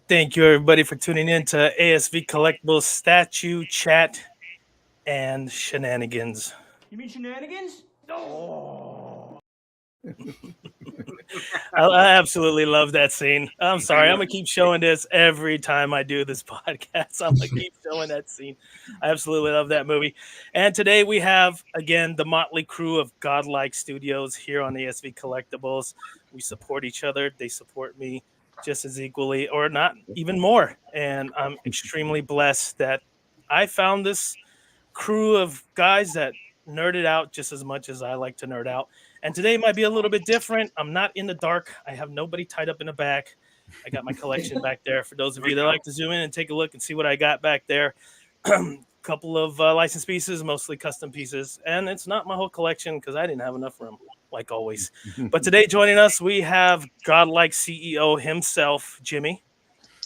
Thank you, everybody, for tuning in to ASV Collectibles Statue Chat and Shenanigans. You mean shenanigans? Oh. I absolutely love that scene. I'm sorry. I'm going to keep showing this every time I do this podcast. I'm going to keep showing that scene. I absolutely love that movie. And today we have, again, the motley crew of Godlike Studios here on ASV Collectibles. We support each other. They support me just as equally, or not even more. And I'm extremely blessed that I found this crew of guys that nerded out just as much as I like to nerd out. And today might be a little bit different. I'm not in the dark. I have nobody tied up in the back. I got my collection back there. For those of you that like to zoom in and take a look and see what I got back there, couple of licensed pieces, mostly custom pieces. And it's not my whole collection because I didn't have enough room, like always. But today joining us, we have Godlike CEO himself, Jimmy.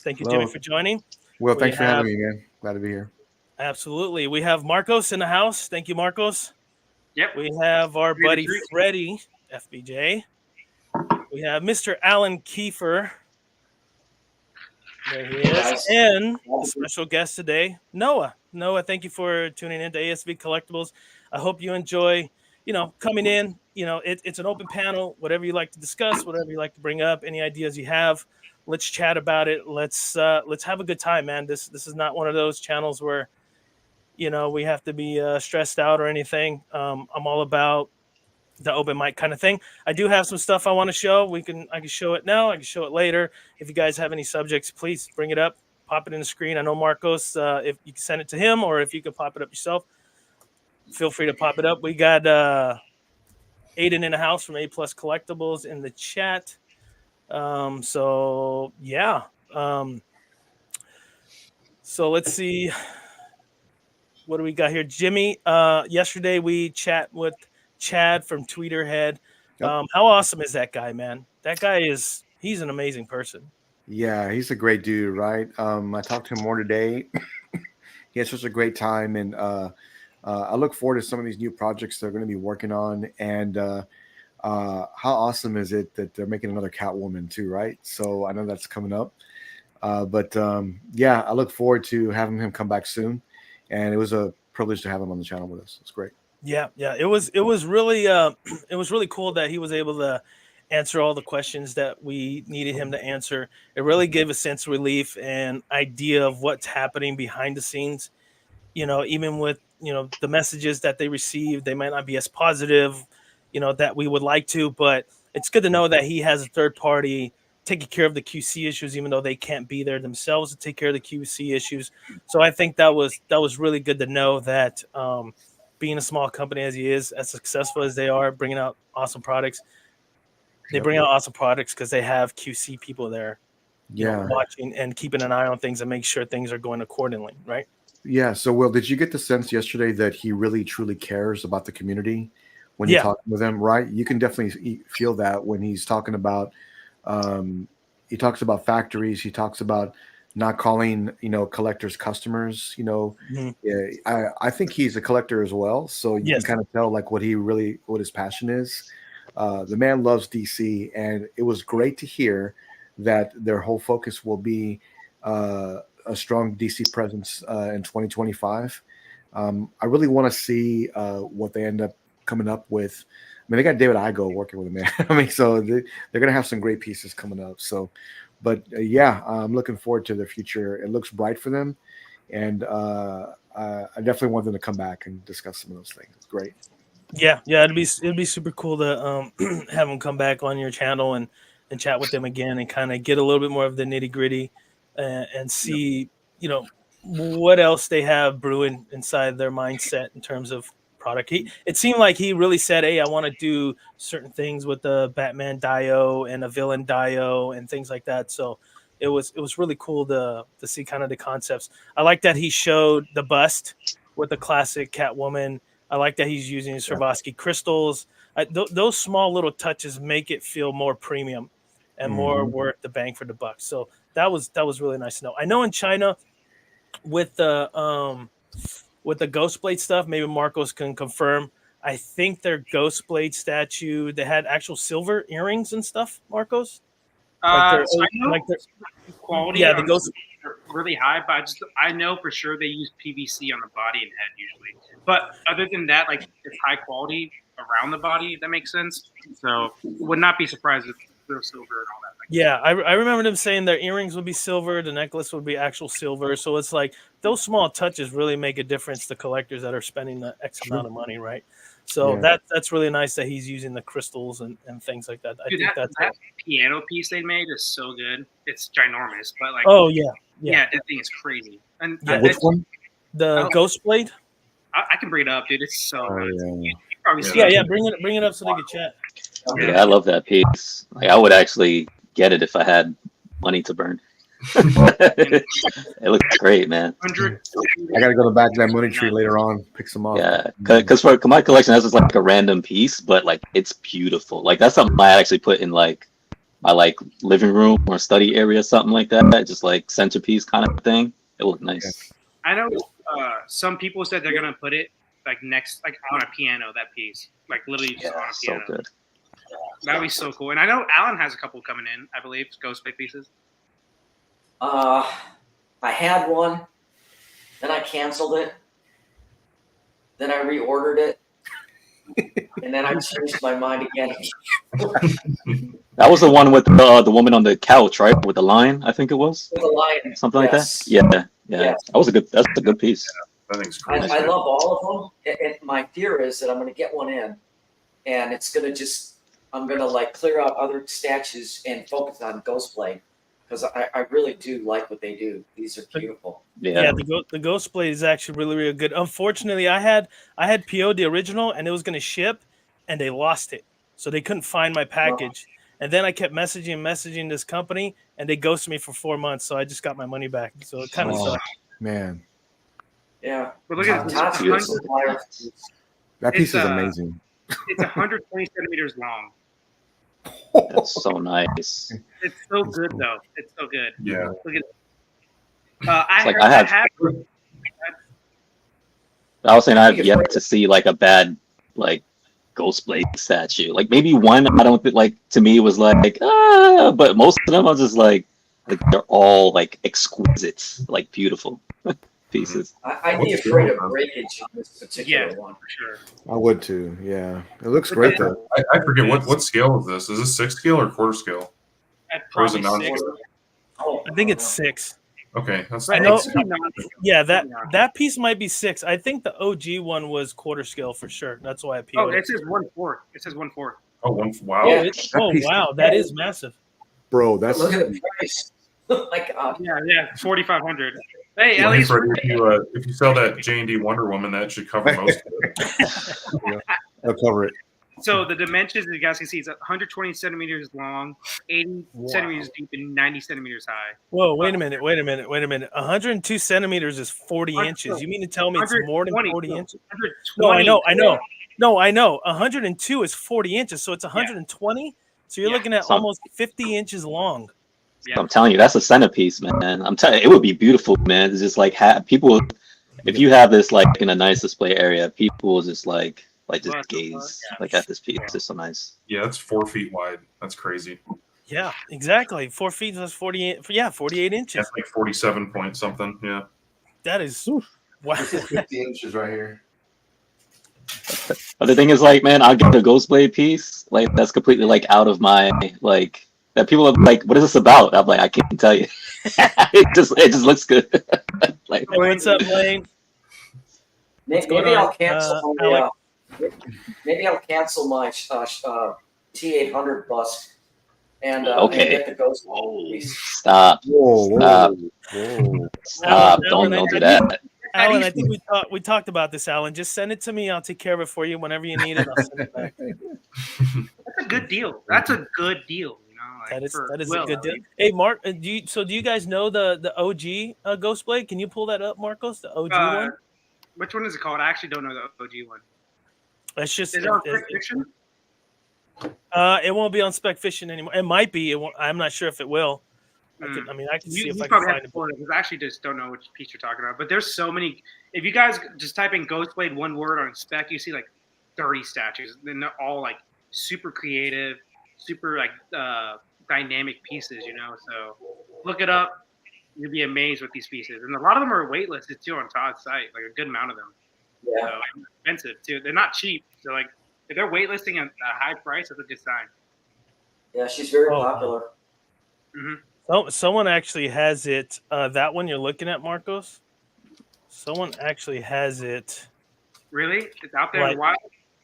Thank you, Jimmy, Hello. for joining. Well, We thanks for have- having me, man. Glad to be here. Absolutely. We have Marcos in the house. Thank you, Marcos. Yep. We have our Great to buddy meet you. Freddie, FBJ. We have Mr. Alan Kiefer. There he is. And the special guest today, Noah. Noah, thank you for tuning in to ASV Collectibles. I hope you enjoy, coming in. It's an open panel. Whatever you like to discuss, whatever you like to bring up, any ideas you have, let's chat about it. Let's have a good time, man. This is not one of those channels where we have to be stressed out or anything. I'm all about the open mic kind of thing. I do have some stuff I want to show. I can show it now. I can show it later. If you guys have any subjects, please bring it up. Pop it in the screen. I know Marcos, if you can send it to him or if you can pop it up yourself, feel free to pop it up. We got Aiden in the house from A Plus Collectibles in the chat. So yeah. So let's see. What do we got here? Jimmy, yesterday we chat with Chad from Tweeterhead. Yep. How awesome is that guy, man? That guy he's an amazing person. Yeah, he's a great dude, right? I talked to him more today. He had such a great time, and I look forward to some of these new projects they're going to be working on. And how awesome is it that they're making another Catwoman too, right? So I know that's coming up. But yeah, I look forward to having him come back soon. And it was a privilege to have him on the channel with us. It's great. Yeah. It was really it was really cool that he was able to answer all the questions that we needed him to answer. It really gave a sense of relief and idea of what's happening behind the scenes. Even with the messages that they receive, they might not be as positive, that we would like to, but it's good to know that he has a third party taking care of the QC issues, even though they can't be there themselves to take care of the QC issues. So I think that was really good to know that being a small company as he is, as successful as they are, bringing out awesome products, they bring out awesome products because they have QC people there, watching and keeping an eye on things and make sure things are going accordingly, right? Yeah. So, Will, did you get the sense yesterday that he really truly cares about the community when you're talking with him, right? You can definitely feel that when he's talking about, he talks about factories. He talks about not calling, collectors customers, Yeah, I think he's a collector as well. So you can kind of tell like what his passion is. The man loves DC, and it was great to hear that their whole focus will be a strong DC presence in 2025. I really want to see what they end up coming up with. I mean, they got David Igo working with them, man. I mean, so they're going to have some great pieces coming up. So, but yeah, I'm looking forward to their future. It looks bright for them, and I definitely want them to come back and discuss some of those things. It's great. Yeah, it'd be super cool to have them come back on your channel and chat with them again and kind of get a little bit more of the nitty gritty and see what else they have brewing inside their mindset in terms of product. It seemed like he really said, "Hey, I want to do certain things with the Batman Dio and a villain Dio and things like that." So it was really cool to see kind of the concepts. I like that he showed the bust with the classic Catwoman. I like that he's using Swarovski crystals. Those small little touches make it feel more premium and more worth the bang for the buck. So that was really nice to know. I know in China with the Ghostblade stuff, maybe Marcos can confirm. I think their Ghostblade statue, they had actual silver earrings and stuff, Marcos. So I know quality the ghost. really high, but I know for sure they use PVC on the body and head usually. But other than that, like it's high quality around the body. If that makes sense. So would not be surprised if they're silver and all that. Yeah, I remember them saying their earrings would be silver, the necklace would be actual silver. So it's like those small touches really make a difference to collectors that are spending the X amount of money, right? So that's really nice that he's using the crystals and things like that. Dude, I think that piano piece they made is so good. It's ginormous, but like that thing is crazy. And which one? The Ghost Blade. I can bring it up, dude. It's so nice. You probably see it. Bring it up so they can chat. Yeah, I love that piece. Like, I would actually get it if I had money to burn. It looks great, man. I gotta go to the back of that money tree later on, pick some up. Yeah, because for my collection, that's just like a random piece, but like it's beautiful. Like that's something I actually put in like my like living room or study area, something like that. Just like centerpiece kind of thing. It looked nice. I know some people said they're gonna put it like next, like on a piano. That piece, like literally just on a piano. So good. That'd be so cool. And I know Alan has a couple coming in. I believe Ghost Blade pieces. I had one, then I canceled it, then I reordered it, and then I changed my mind again. That was the one with the woman on the couch, right? With the lion, I think it was. With the lion, something like that. Yeah. Yes. That's a good piece. Yeah, I think it's crazy. I love all of them. And my fear is that I'm going to get one in, and it's going to I'm going to like clear out other statues and focus on Ghost Blade. Because I really do like what they do. These are beautiful. Yeah, the Ghost Blade is actually really, really good. Unfortunately, I had PO'd the original and it was going to ship, and they lost it, so they couldn't find my package. And then I kept messaging this company, and they ghosted me for 4 months. So I just got my money back. So it kind of sucked. Man. Yeah. But look at that piece is amazing. It's 120 centimeters long. That's so nice. It's so good, though. It's so good. Yeah. Look at it. I was saying I've yet to see like a bad like Ghost Blade statue. Like maybe one I don't think like to me was like but most of them are just like they're all like exquisite, like beautiful pieces. I'd be afraid of breakage on this particular one for sure. I would too. Yeah, it looks great though. I forget what scale is this? Is this 6 scale or quarter scale? Or is it non-scale? I think it's 6. Okay, that's I know. Yeah, that piece might be 6. I think the OG one was quarter scale for sure. That's why I PO'd. Oh, it says 1/4. It says 1/4. Oh, wow. Yeah, wow, that is massive, bro. That's look at the price. My God. Yeah, 4,500. Hey, well, at least if you sell that J&D Wonder Woman, that should cover most of it. I'll cover it. So the dimensions, as you guys can see, it's 120 centimeters long, 80 centimeters deep, and 90 centimeters high. Whoa, wait a minute. 102 centimeters is 40 inches. You mean to tell me it's more than 40 inches? No, I know. No, I know. 102 is 40 inches, so it's 120. So you're looking at almost 50 inches long. Yeah. I'm telling you, that's a centerpiece, man. I'm telling you, it would be beautiful, man. It's just like people. If you have this like in a nice display area, people will just like just gaze like at this piece. It's so nice. Yeah, it's 4 feet wide. That's crazy. Yeah, exactly. 4 feet. That's 48. Yeah, 48 inches. That's like 47 point something. Yeah. That is wow. 50 inches right here. But the thing is, like, man, I'll get the Ghost Blade piece. Like, that's completely like out of my like. That people are like, what is this about? I'm like, I can't tell you. it just looks good. Like, hey, what's up, Lane? Maybe I'll cancel. Maybe I'll cancel my T800 bus and get the Ghost Blade. Stop. Stop. Don't do that. Alan, I think we talked about this, Alan. Just send it to me. I'll take care of it for you whenever you need it. I'll send it back. That's a good deal. That's a good deal. That is a good deal. Hey, Mark, do you guys know the OG Ghost Blade? Can you pull that up, Marcos? The OG one? Which one is it called? I actually don't know the OG one. It's just is it on Spec Fiction? It won't be on Spec Fiction anymore. It might be. I'm not sure if it will. I can see if I can find it. Because I actually just don't know which piece you're talking about. But there's so many. If you guys just type in Ghost Blade one word on Spec, you see like 30 statues. Then they're all like super creative, super like dynamic pieces, you know. So look it up. You'll be amazed with these pieces, and a lot of them are waitlisted too on Todd's site. Like a good amount of them. Yeah. So expensive too. They're not cheap. So like if they're waitlisting at a high price, that's a good sign. Yeah, she's very Oh, popular. Hmm. So someone actually has it. That one you're looking at, Marcos. Someone actually has it. Really? It's out there in Like, the wild?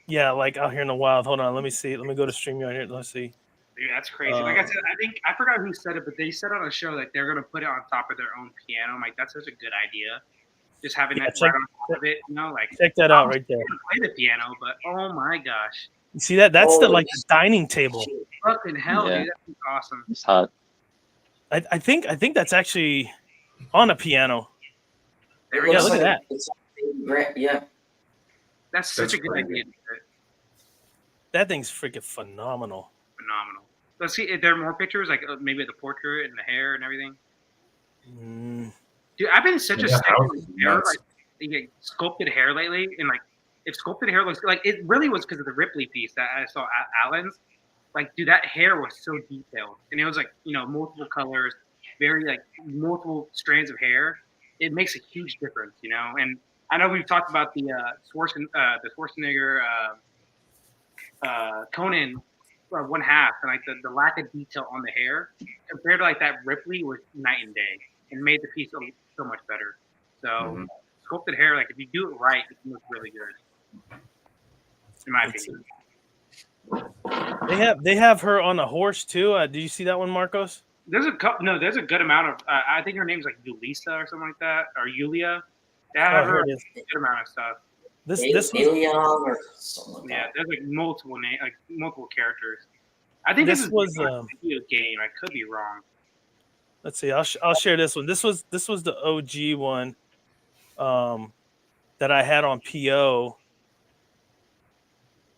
yeah, like out here in the wild. Hold on, let me see. Let me go to StreamYard here. Let's see. Dude, that's crazy. Like I said, I think I forgot who said it, but they said on a show that they're gonna put it on top of their own piano. I'm like, that's such a good idea. Just having Yeah, that right on top of it, you know, like Check that out right there. play the piano, but oh my gosh, You see that? That's the Oh, like the dining table. fucking hell, Yeah. dude, that's awesome. It's hot. I think that's actually on a piano. There It we Yeah, go. look at that. It's yeah. That's such That's a good great. idea. That thing's freaking phenomenal. Phenomenal. Let's see. If there are more pictures, like maybe the portrait and the hair and everything. Mm, Dude, I've been such a Yeah, stick how with hair, nuts. like you get sculpted hair lately, and like if sculpted hair looks like it really was because of the Ripley piece that I saw at Allen's. Like, dude, that hair was so detailed, and it was like multiple colors, very like multiple strands of hair. It makes a huge difference, you know. And I know we've talked about the Schwarzenegger Conan one half, and like the lack of detail on the hair compared to like that Ripley was night and day, and made the piece so much better. So Mhm. sculpted hair, like if you do it right, it can look really good, in my opinion. they have her on a horse too. Did you see that one, Marcos? There's a couple. No, there's a good amount of. I think her name's like Yulisa or something like that, or Yulia. They have Oh, her here it is. a good amount of stuff. This was Alien or something like Yeah, that. there's like multiple characters. I think This this is was, a video game. I could be wrong. let's see. I'll share this one. This was the OG one that I had on PO,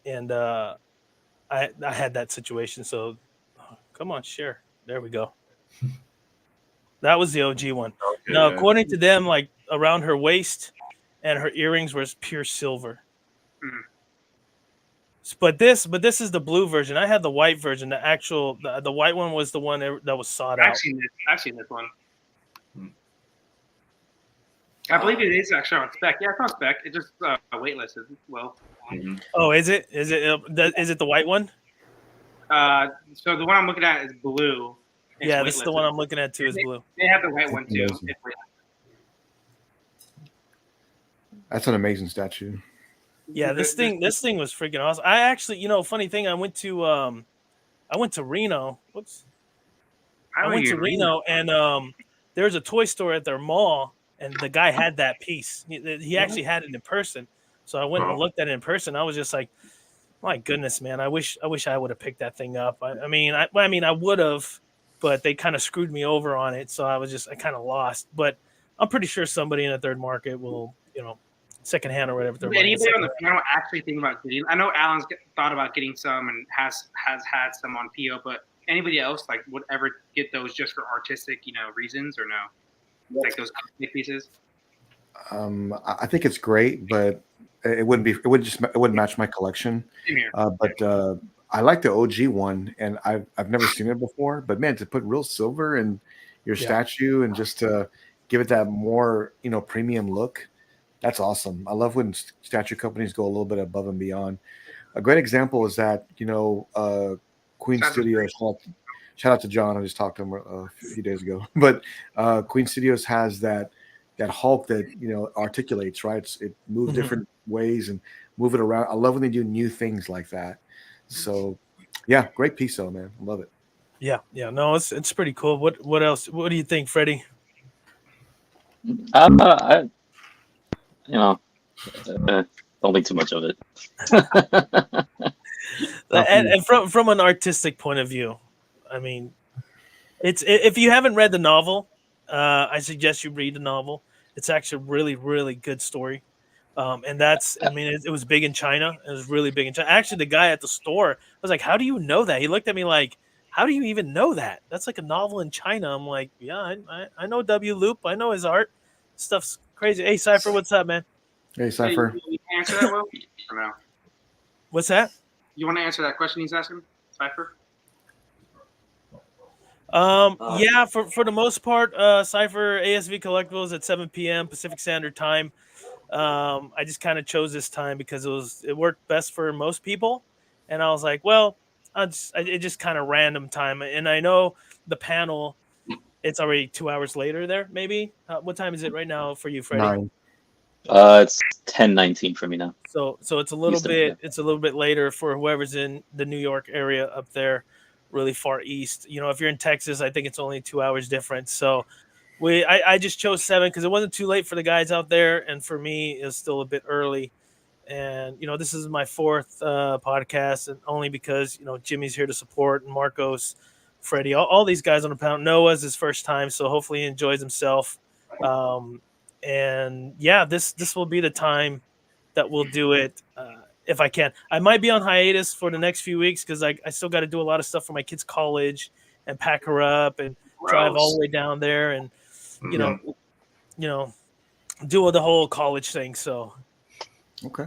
and I had that situation. So come on, share. There we go. That was the OG one. Okay, Now, yeah. according to them, like around her waist and her earrings was pure silver. Mhm. But this is the blue version. I had the white version. The white one was the one that was sought out. I've seen this one. Hmm. I believe it is actually on spec. Yeah, it's on spec. It's just waitlisted. Well, Mhm. Oh, is it? Is it the white one? so the one I'm looking at is blue. It's Yeah, this is the waitlisted. one I'm looking at too. Is blue. They have the white one too. Amazing. That's an amazing statue. Yeah, this thing was freaking awesome. I actually, funny thing, I went to Reno. Whoops. I went to Reno, and there's a toy store at their mall, and the guy had that piece. He actually had it in person. So I went and looked at it in person. I was just like, my goodness, man! I wish I would have picked that thing up. I mean, I would have, but they kind of screwed me over on it. So I kind of lost. But I'm pretty sure somebody in a third market will, secondhand or whatever. Did anybody on the panel actually think about getting? I know Alan's thought about getting some and has had some on PO, but anybody else like would ever get those just for artistic, reasons or no? Like those pieces. I think it's great, but it wouldn't match my collection. Same here. But I like the OG one, and I've never seen it before. But man, to put real silver in your statue and just to give it that more premium look, that's awesome. I love when statue companies go a little bit above and beyond. A great example is that Queen Studios. Shout out to John. I just talked to him a few days ago. But Queen Studios has that Hulk that articulates, right? It moves different ways and move it around. I love when they do new things like that. So yeah, great piece though, man. I love it. Yeah. No, it's pretty cool. What else? What do you think, Freddie? Don't think too much of it. And from an artistic point of view, I mean, if you haven't read the novel, I suggest you read the novel. It's actually a really, really good story. And it was big in China. It was really big in China. Actually, the guy at the store was like, "How do you know that?" He looked at me like, "How do you even know that? That's like a novel in China." I'm like, "Yeah, I know W. Loop. I know his art. Stuff's crazy." Hey, Cypher, what's up, man? Hey, Cypher. You answer that, Will? Or no? What's that? You want to answer that question he's asking, Cypher? Yeah, for the most part, Cypher ASV Collectibles at 7 p.m. Pacific Standard Time. I just kind of chose this time because it worked best for most people, and I was like, well, it just kind of random time, and I know the panel. It's already 2 hours later there. Maybe what time is it right now for you, Freddie? 9. It's 10:19 for me now. So it's a little Eastern, bit yeah. it's a little bit later for whoever's in the New York area up there, really far east. If you're in Texas, I think it's only 2 hours difference. So I just chose 7 because it wasn't too late for the guys out there, and for me it's still a bit early. And this is my 4th podcast, and only because Jimmy's here to support, and Marcos, Freddie, all these guys on the panel. Noah's his first time, so hopefully he enjoys himself. And yeah, this will be the time that we'll do it if I can. I might be on hiatus for the next few weeks because I still got to do a lot of stuff for my kids' college and pack her up and drive all the way down there and you know do the whole college thing. So Okay.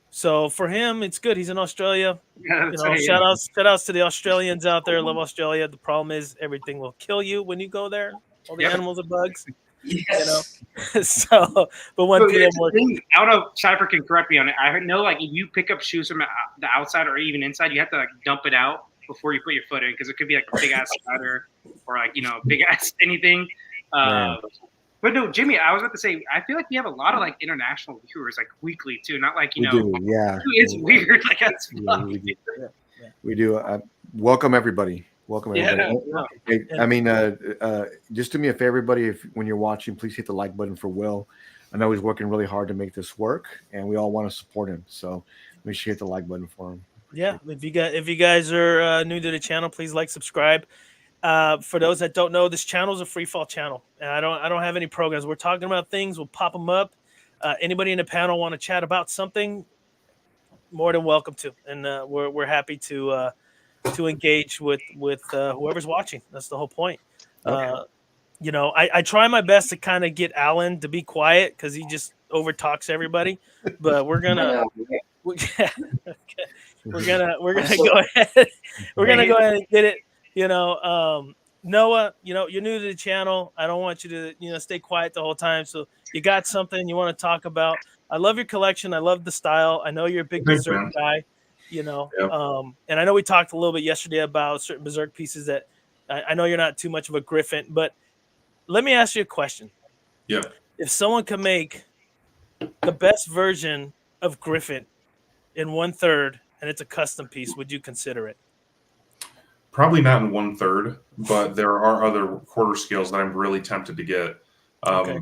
So for him, it's good. He's in Australia. Yeah, that's right, Shout outs to the Australians out there. Love Australia. The problem is everything will kill you when you go there. All the animals and bugs. Yes. So, but 1 So p.m. here's the thing, I don't know if Cypher can correct me on it. I know like if you pick up shoes from the outside or even inside, you have to like dump it out before you put your foot in because it could be like a big ass spider or like big ass anything. But no, Jimmy, I was about to say, I feel like we have a lot of like international viewers like weekly too, not like We do, yeah. It's weird, like that's Yeah, we do. Welcome everybody. Welcome everybody. Hey, I mean, just do me a favor, everybody. If when you're watching, please hit the like button for Will. I know he's working really hard to make this work, and we all want to support him. So make sure you hit the like button for him. Yeah, if you guys are new to the channel, please like, subscribe. For those that don't know, this channel is a free fall channel, and I don't have any programs. We're talking about things. We'll pop them up. Anybody in the panel want to chat about something? More than welcome to, and we're happy to engage with whoever's watching. That's the whole point. Okay. I try my best to kind of get Alan to be quiet because he just overtalks everybody. But we're gonna go ahead. We're gonna go ahead and get it. Noah, you're new to the channel. I don't want you to stay quiet the whole time. So you got something you want to talk about. I love your collection. I love the style. I know you're a big Berserk guy. And I know we talked a little bit yesterday about certain Berserk pieces that I know you're not too much of a Griffin, but let me ask you a question. Yeah. If someone could make the best version of Griffin in 1/3 and it's a custom piece, would you consider it? Probably not in 1/3, but there are other quarter scales that I'm really tempted to get. Okay.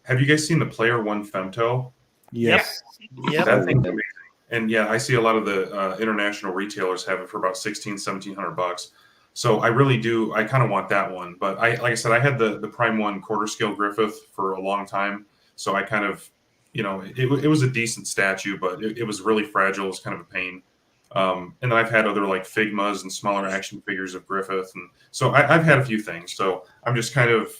Have you guys seen the Player One Femto? Yes. Yep. That thing's amazing. And yeah, I see a lot of the international retailers have it for about $1,700-$1,700. So I really do. I kind of want that one. But like I said, I had the Prime One quarter scale Griffith for a long time. So I kind of, it was a decent statue, but it was really fragile. It was kind of a pain. And then I've had other like Figmas and smaller action figures of Griffith. And so I've had a few things. So I'm just kind of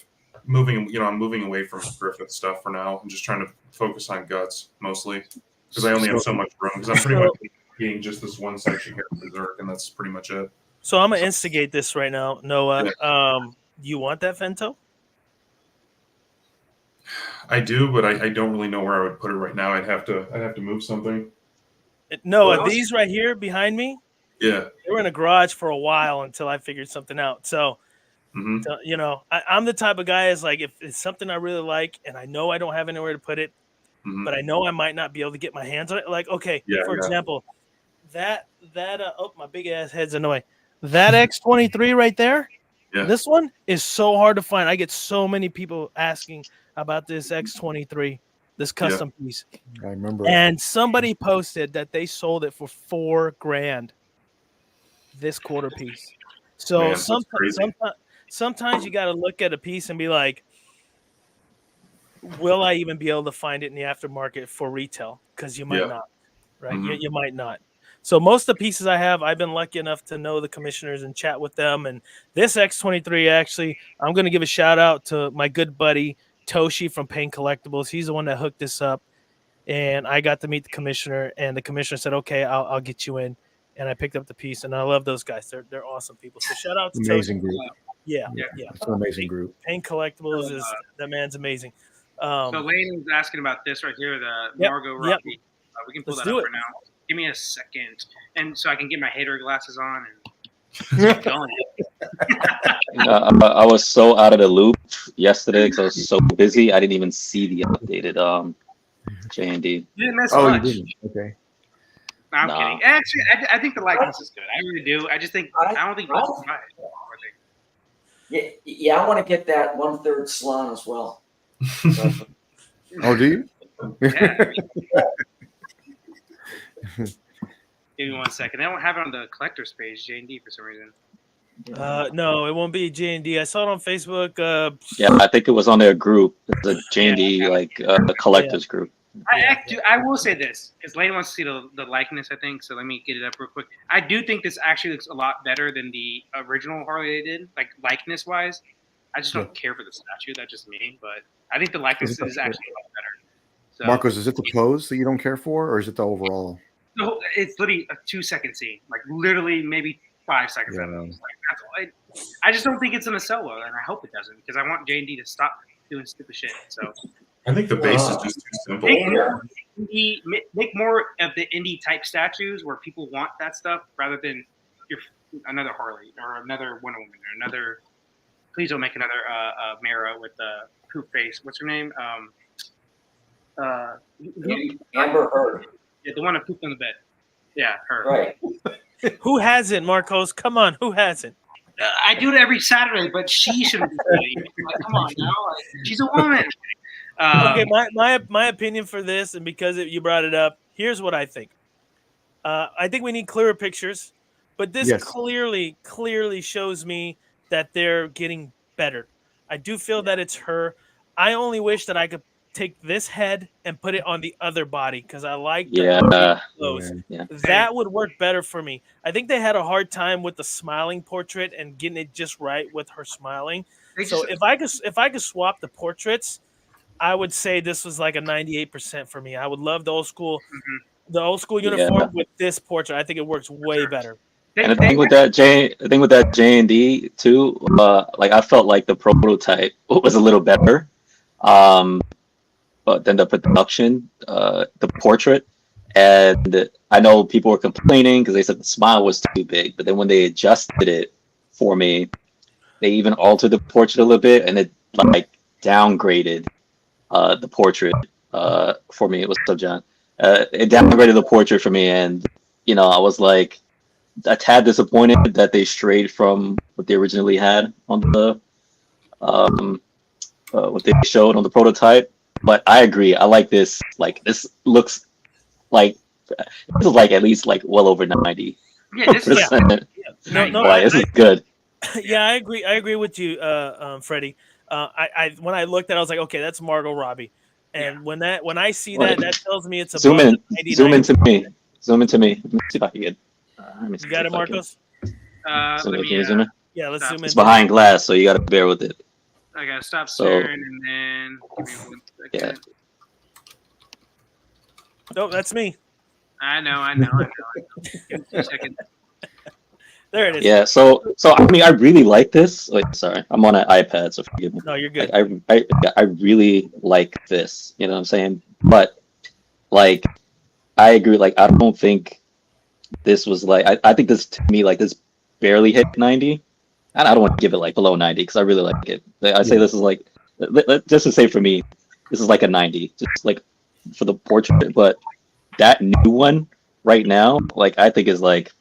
moving away from Griffith stuff for now. I'm just trying to focus on Guts mostly because I only have so much room because I'm pretty much being just this one section here of Berserk, and that's pretty much it. So I'm going to instigate this right now, Noah. Yeah. Do you want that Femto? I do, but I don't really know where I would put it right now. I'd have to move something. No, these right here behind me, yeah, they were in a garage for a while until I figured something out. So, I'm the type of guy is like, if it's something I really like and I know I don't have anywhere to put it, but I know I might not be able to get my hands on it. Like, okay, for example, that my big ass head's annoying. That X23 right there, this one is so hard to find. I get so many people asking about this X23. This custom piece. I remember. And somebody posted that they sold it for $4,000. This quarter piece. So sometimes you got to look at a piece and be like, will I even be able to find it in the aftermarket for retail? Because you might not, right? You might not. So most of the pieces I have, I've been lucky enough to know the commissioners and chat with them. And this X23, actually, I'm going to give a shout out to my good buddy Toshi from Pain Collectibles. He's the one that hooked this up, and I got to meet the commissioner, and the commissioner said, okay, I'll get you in. And I picked up the piece, and I love those guys. They're awesome people. So shout out to amazing Toshi. group. Yeah, Yeah. yeah. It's an amazing group. Paint Collectibles is that man's amazing. So Lane was asking about this right here, the Yep, Margot yep. Robbie. We can pull Let's that do up it. for now. Give me a second, and so I can get my hater glasses on and keep going. I was so out of the loop yesterday because I was so busy. I didn't even see the updated J&D. You didn't miss Oh, you much. didn't? Okay. No, I'm Nah. kidding. Actually, I think the likeness is good. I really do. I just think I don't think people buy it. Yeah, I want to get that 1/3 salon as well. Oh, do you? Yeah. Give me 1 second. They don't have it on the collector's page, J&D, for some reason. No, it won't be J&D. I saw it on Facebook. Yeah, I think it was on their group. It's a J&D the collectors group. I will say this because Lane wants to see the likeness. I think so. Let me get it up real quick. I do think this actually looks a lot better than the original Harley they did, like likeness wise. I just don't care for the statue. That's just me, but I think the likeness is actually a lot better. So, Marcos, is it the pose that you don't care for, or is it the overall? so it's literally a 2-second scene, like literally maybe 5 seconds. Yeah. Like, that's all. I just don't think it's gonna sell well, and I hope it doesn't because I want J&D to stop doing stupid shit. So. I think the base is just too simple. Make more of the indie type statues where people want that stuff rather than another Harley or another Wonder Woman or another. Please don't make another Mara with the poop face. What's her name? Amber Heard. Yeah, the one that pooped on the bed. Yeah, her. Right. Who hasn't, Marcos? Come on, who hasn't? I do it every Saturday, but she shouldn't be doing it. Like, come on now, she's a woman. Okay, my opinion for this, and because you brought it up, here's what I think. I think we need clearer pictures, but this clearly shows me that they're getting better. I do feel that it's her. I only wish that I could take this head and put it on the other body because I like the clothes. Yeah. That would work better for me. I think they had a hard time with the smiling portrait and getting it just right with her smiling. So if I could swap the portraits, I would say this was like a 98% for me. I would love the old school uniform with this portrait. I think it works way better. And the thing with that J&D too, like I felt like the prototype was a little better, but then the production, the portrait, and I know people were complaining because they said the smile was too big. But then when they adjusted it for me, they even altered the portrait a little bit, and it like downgraded the portrait for me. It was so John. It downgraded the portrait for me, and I was like a tad disappointed that they strayed from what they originally had on the what they showed on the prototype. But I agree. I like this. Like this looks like this is like at least like well over 90%. Yeah, this is This is good. Yeah, I agree. I agree with you, Freddie. I when I looked at it, I was like, okay, that's Margot Robbie. And when I see that tells me it's zoom in to me. Zoom into me. Let me see if I can get. You got it, Marcos? Zoom in. Yeah, let's zoom in. It's behind glass, so you got to bear with it. I gotta stop staring and then give me 1 second. No, that's me. I know. Give me 2 seconds. There it is. Yeah, so I mean, I really like this. Wait, sorry, I'm on an iPad, so forgive me. No, you're good. I really like this. You know what I'm saying? But like, I agree. Like, I don't think this was like. I think this to me like this barely hit 90. And I don't want to give it like below 90 because I really like it. I say this is like, just to say for me, this is like a 90, just like for the portrait. But that new one right now, like I think is like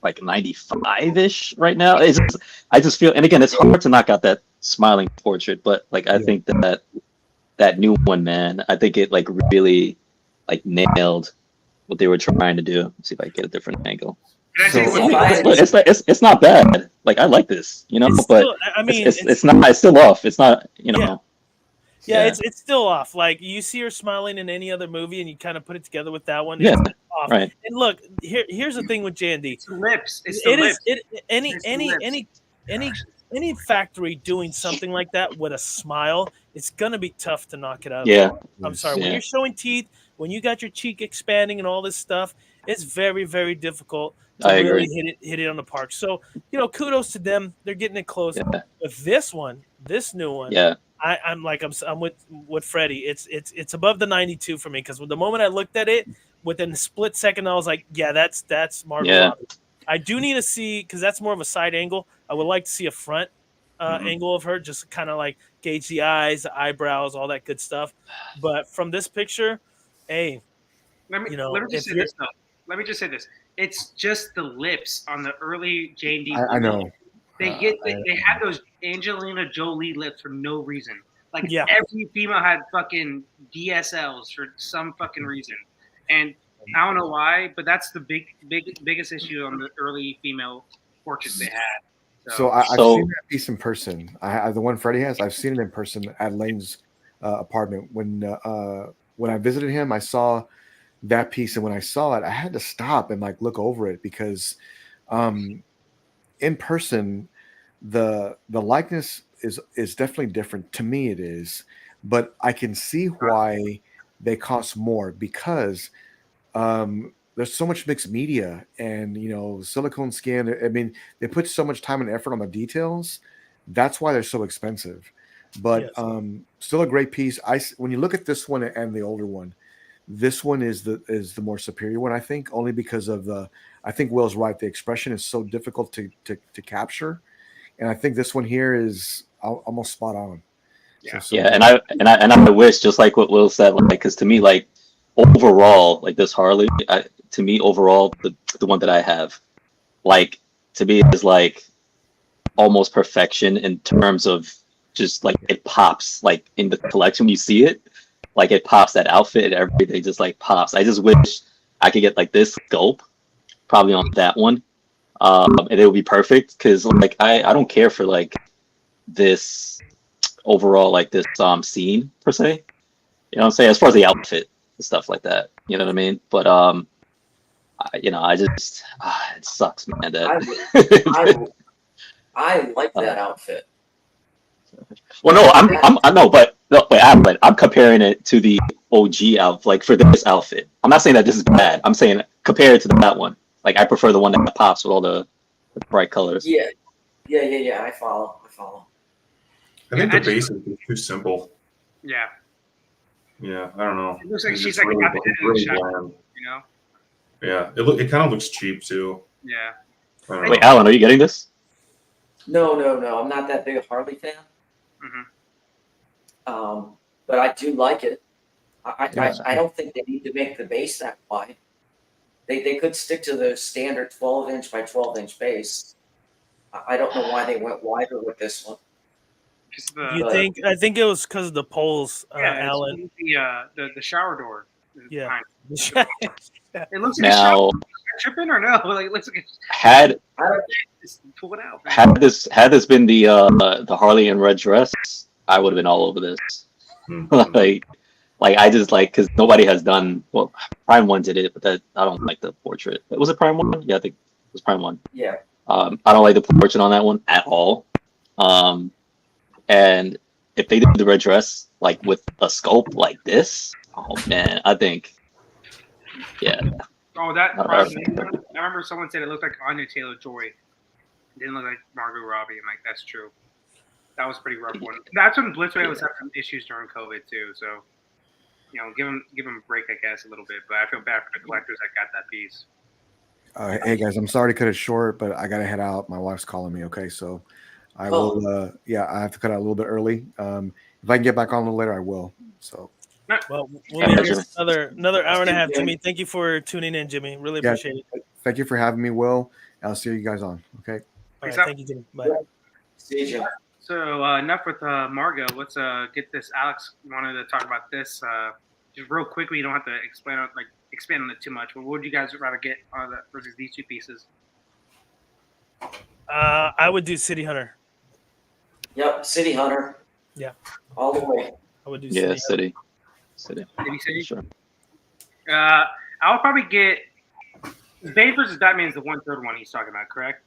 95-ish right now. I just feel, and again, it's hard to knock out that smiling portrait, but like I think that new one, man, I think it like really like nailed what they were trying to do. Let's see if I can get a different angle. It's not bad. Like I like this, It's but still, I mean, it's still off. It's not, Yeah, it's still off. Like you see her smiling in any other movie, and you kind of put it together with that one. Yeah, it's off. right. And look, here's the thing with J&D. It's the lips. It's the lips. Any factory doing something like that with a smile, it's gonna be tough to knock it out. Yeah, I'm sorry. When you're showing teeth, when you got your cheek expanding and all this stuff, it's very, very difficult to I really agree. hit it on the park. So, kudos to them. They're getting it close. Yeah. But this one, this new one, Yeah. I'm with Freddie. It's above the 92 for me because the moment I looked at it, within a split second, I was like, yeah, that's Margot Yeah. Robbie. I do need to see because that's more of a side angle. I would like to see a front angle of her, just kind of like gauge the eyes, the eyebrows, all that good stuff. But from this picture, hey, Let me just if say you're this though. Let me just say this. It's just the lips on the early Jane D. I know. They had those Angelina Jolie lips for no reason. Like Yeah. every female had fucking DSLs for some fucking reason, and I don't know why, but that's the biggest issue on the early female portraits they had. So I've So- seen that piece in person. The one Freddie has. I've seen it in person at Lane's apartment. When I visited him, I saw that piece, and when I saw it, I had to stop and like look over it because in person the likeness is definitely different. To me it is, but I can see why they cost more because there's so much mixed media and silicone skin. I mean, they put so much time and effort on the details. That's why they're so expensive. But Yes. still a great piece. When you look at this one and the older one, this one is the more superior one, I think, only because of I think Will's right. The expression is so difficult to capture, and I think this one here is almost spot on. Yeah. Yeah, and I wish, just like what Will said, like, because to me, like, overall, like this Harley, to me overall, the one that I have, like, to me is like almost perfection in terms of just like it pops, like in the collection when you see it, like it pops, that outfit, everything just like pops. I just wish I could get like this scope, probably on that one, and it would be perfect because like I don't care for like this overall, like this scene per se. You know what I'm saying? As far as the outfit and stuff like that, you know what I mean? But I just it sucks, man. That I like that outfit. well, no, I know, but no, wait, I'm comparing it to the OG outfit, like for this outfit. I'm not saying that this is bad. I'm saying compare it to that one. Like I prefer the one that pops with all the bright colors. Yeah. I follow. I think the basic is too simple. Yeah. Yeah, I don't know. It looks like It's she's just like really, at the end of the really shot, bland. you know? Yeah, it kind of looks cheap too. Yeah. I don't know. Wait, Alan, are you getting this? No. I'm not that big a Harley fan. Mm-hmm. But I do like it. Yeah. I don't think they need to make the base that wide. They could stick to the standard 12-inch by 12-inch base. I don't know why they went wider with this one. Just You think? I think it was because of the poles, Alan. It's the shower door. Yeah. behind Yeah. It looks like a shower Now, door. Am I tripping or no? Like it looks like had just pull it out. Man. had this been the Harley in red dress, I would have been all over this. Mhm. like I just like because nobody has done well. Prime One did it, but that I don't like the portrait. Was it Prime One? Yeah, I think it was Prime One. Yeah. I don't like the portrait on that one at all. And if they did the red dress like with a scope like this, oh man, I think, yeah. Oh, that Uh, I remember someone said it looked like Anya Taylor-Joy. It didn't look like Margot Robbie. I'm like, that's true. That was a pretty rough one. That's when Blitzway was having some issues during COVID too. So, give him a break, I guess, a little bit. But I feel bad for the collectors that got that piece. Hey guys, I'm sorry to cut it short, but I gotta head out. My wife's calling me. Okay, so I will. I have to cut out a little bit early. If I can get back on a little later, I will. So. Well, we'll be here another hour and a half, Jimmy. Thank you for tuning in, Jimmy. Really appreciate it. Thank you for having me, Will. I'll see you guys on. Okay. All right, Peace out. thank you, Jimmy. Bye. See you, Jim. So enough with Margot. Let's get this. Alex wanted to talk about this just real quickly. You don't have to expand on it too much. But what would you guys rather get versus these two pieces? I would do City Hunter. Yep, City Hunter. Yeah. All the way. I would do Yeah, City. City. City? Sure. I would probably get Bane versus Batman is the 1/3 one he's talking about, correct?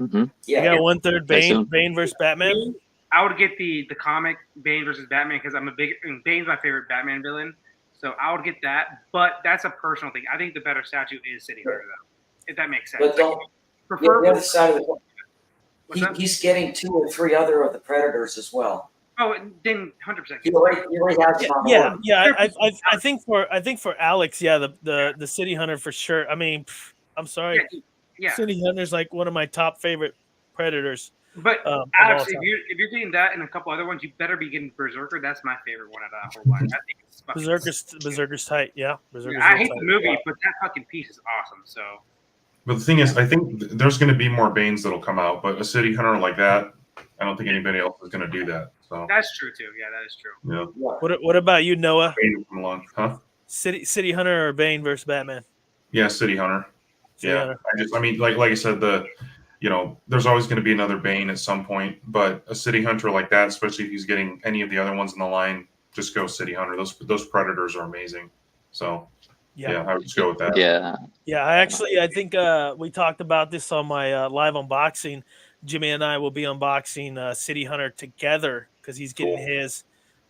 Mm-hmm. Yeah. You got 1/3 Assume. Bane versus Batman. I would get the comic Bane versus Batman because Bane's my favorite Batman villain. So I would get that, but that's a personal thing. I think the better statue is City Hunter though. if that makes sense. But don't the Preferably, other side of the what's that? he's getting 2 or 3 other of the Predators as well. Oh, then 100%. He already has them on Yeah, order. yeah. I think for Alex, yeah, the City Hunter for sure. I mean, I'm sorry, Yeah. City Hunter's like one of my top favorite Predators. But of all Alex, time. if you're getting that and a couple other ones, you better be getting Berserker. That's my favorite one of that whole line. I think it's fucking Berserker's tight. Yeah, Berserker's I real hate tight. the movie, but that fucking piece is awesome. So But the thing is, I think there's going to be more Banes that'll come out, but a City Hunter like that, I don't think anybody else is going to do that. So that's true too. Yeah, that is true. yeah, What about you, Noah? Bane will come along, huh? City Hunter or Bane versus Batman? Yeah, City Hunter. City Hunter. I mean, like I said, there's always going to be another Bane at some point, but a City Hunter like that, especially if he's getting any of the other ones in the line, just go City Hunter. Those Predators are amazing. So yeah, I would just go with that. Yeah. I think we talked about this on my live unboxing. Jimmy and I will be unboxing City Hunter together because he's getting his.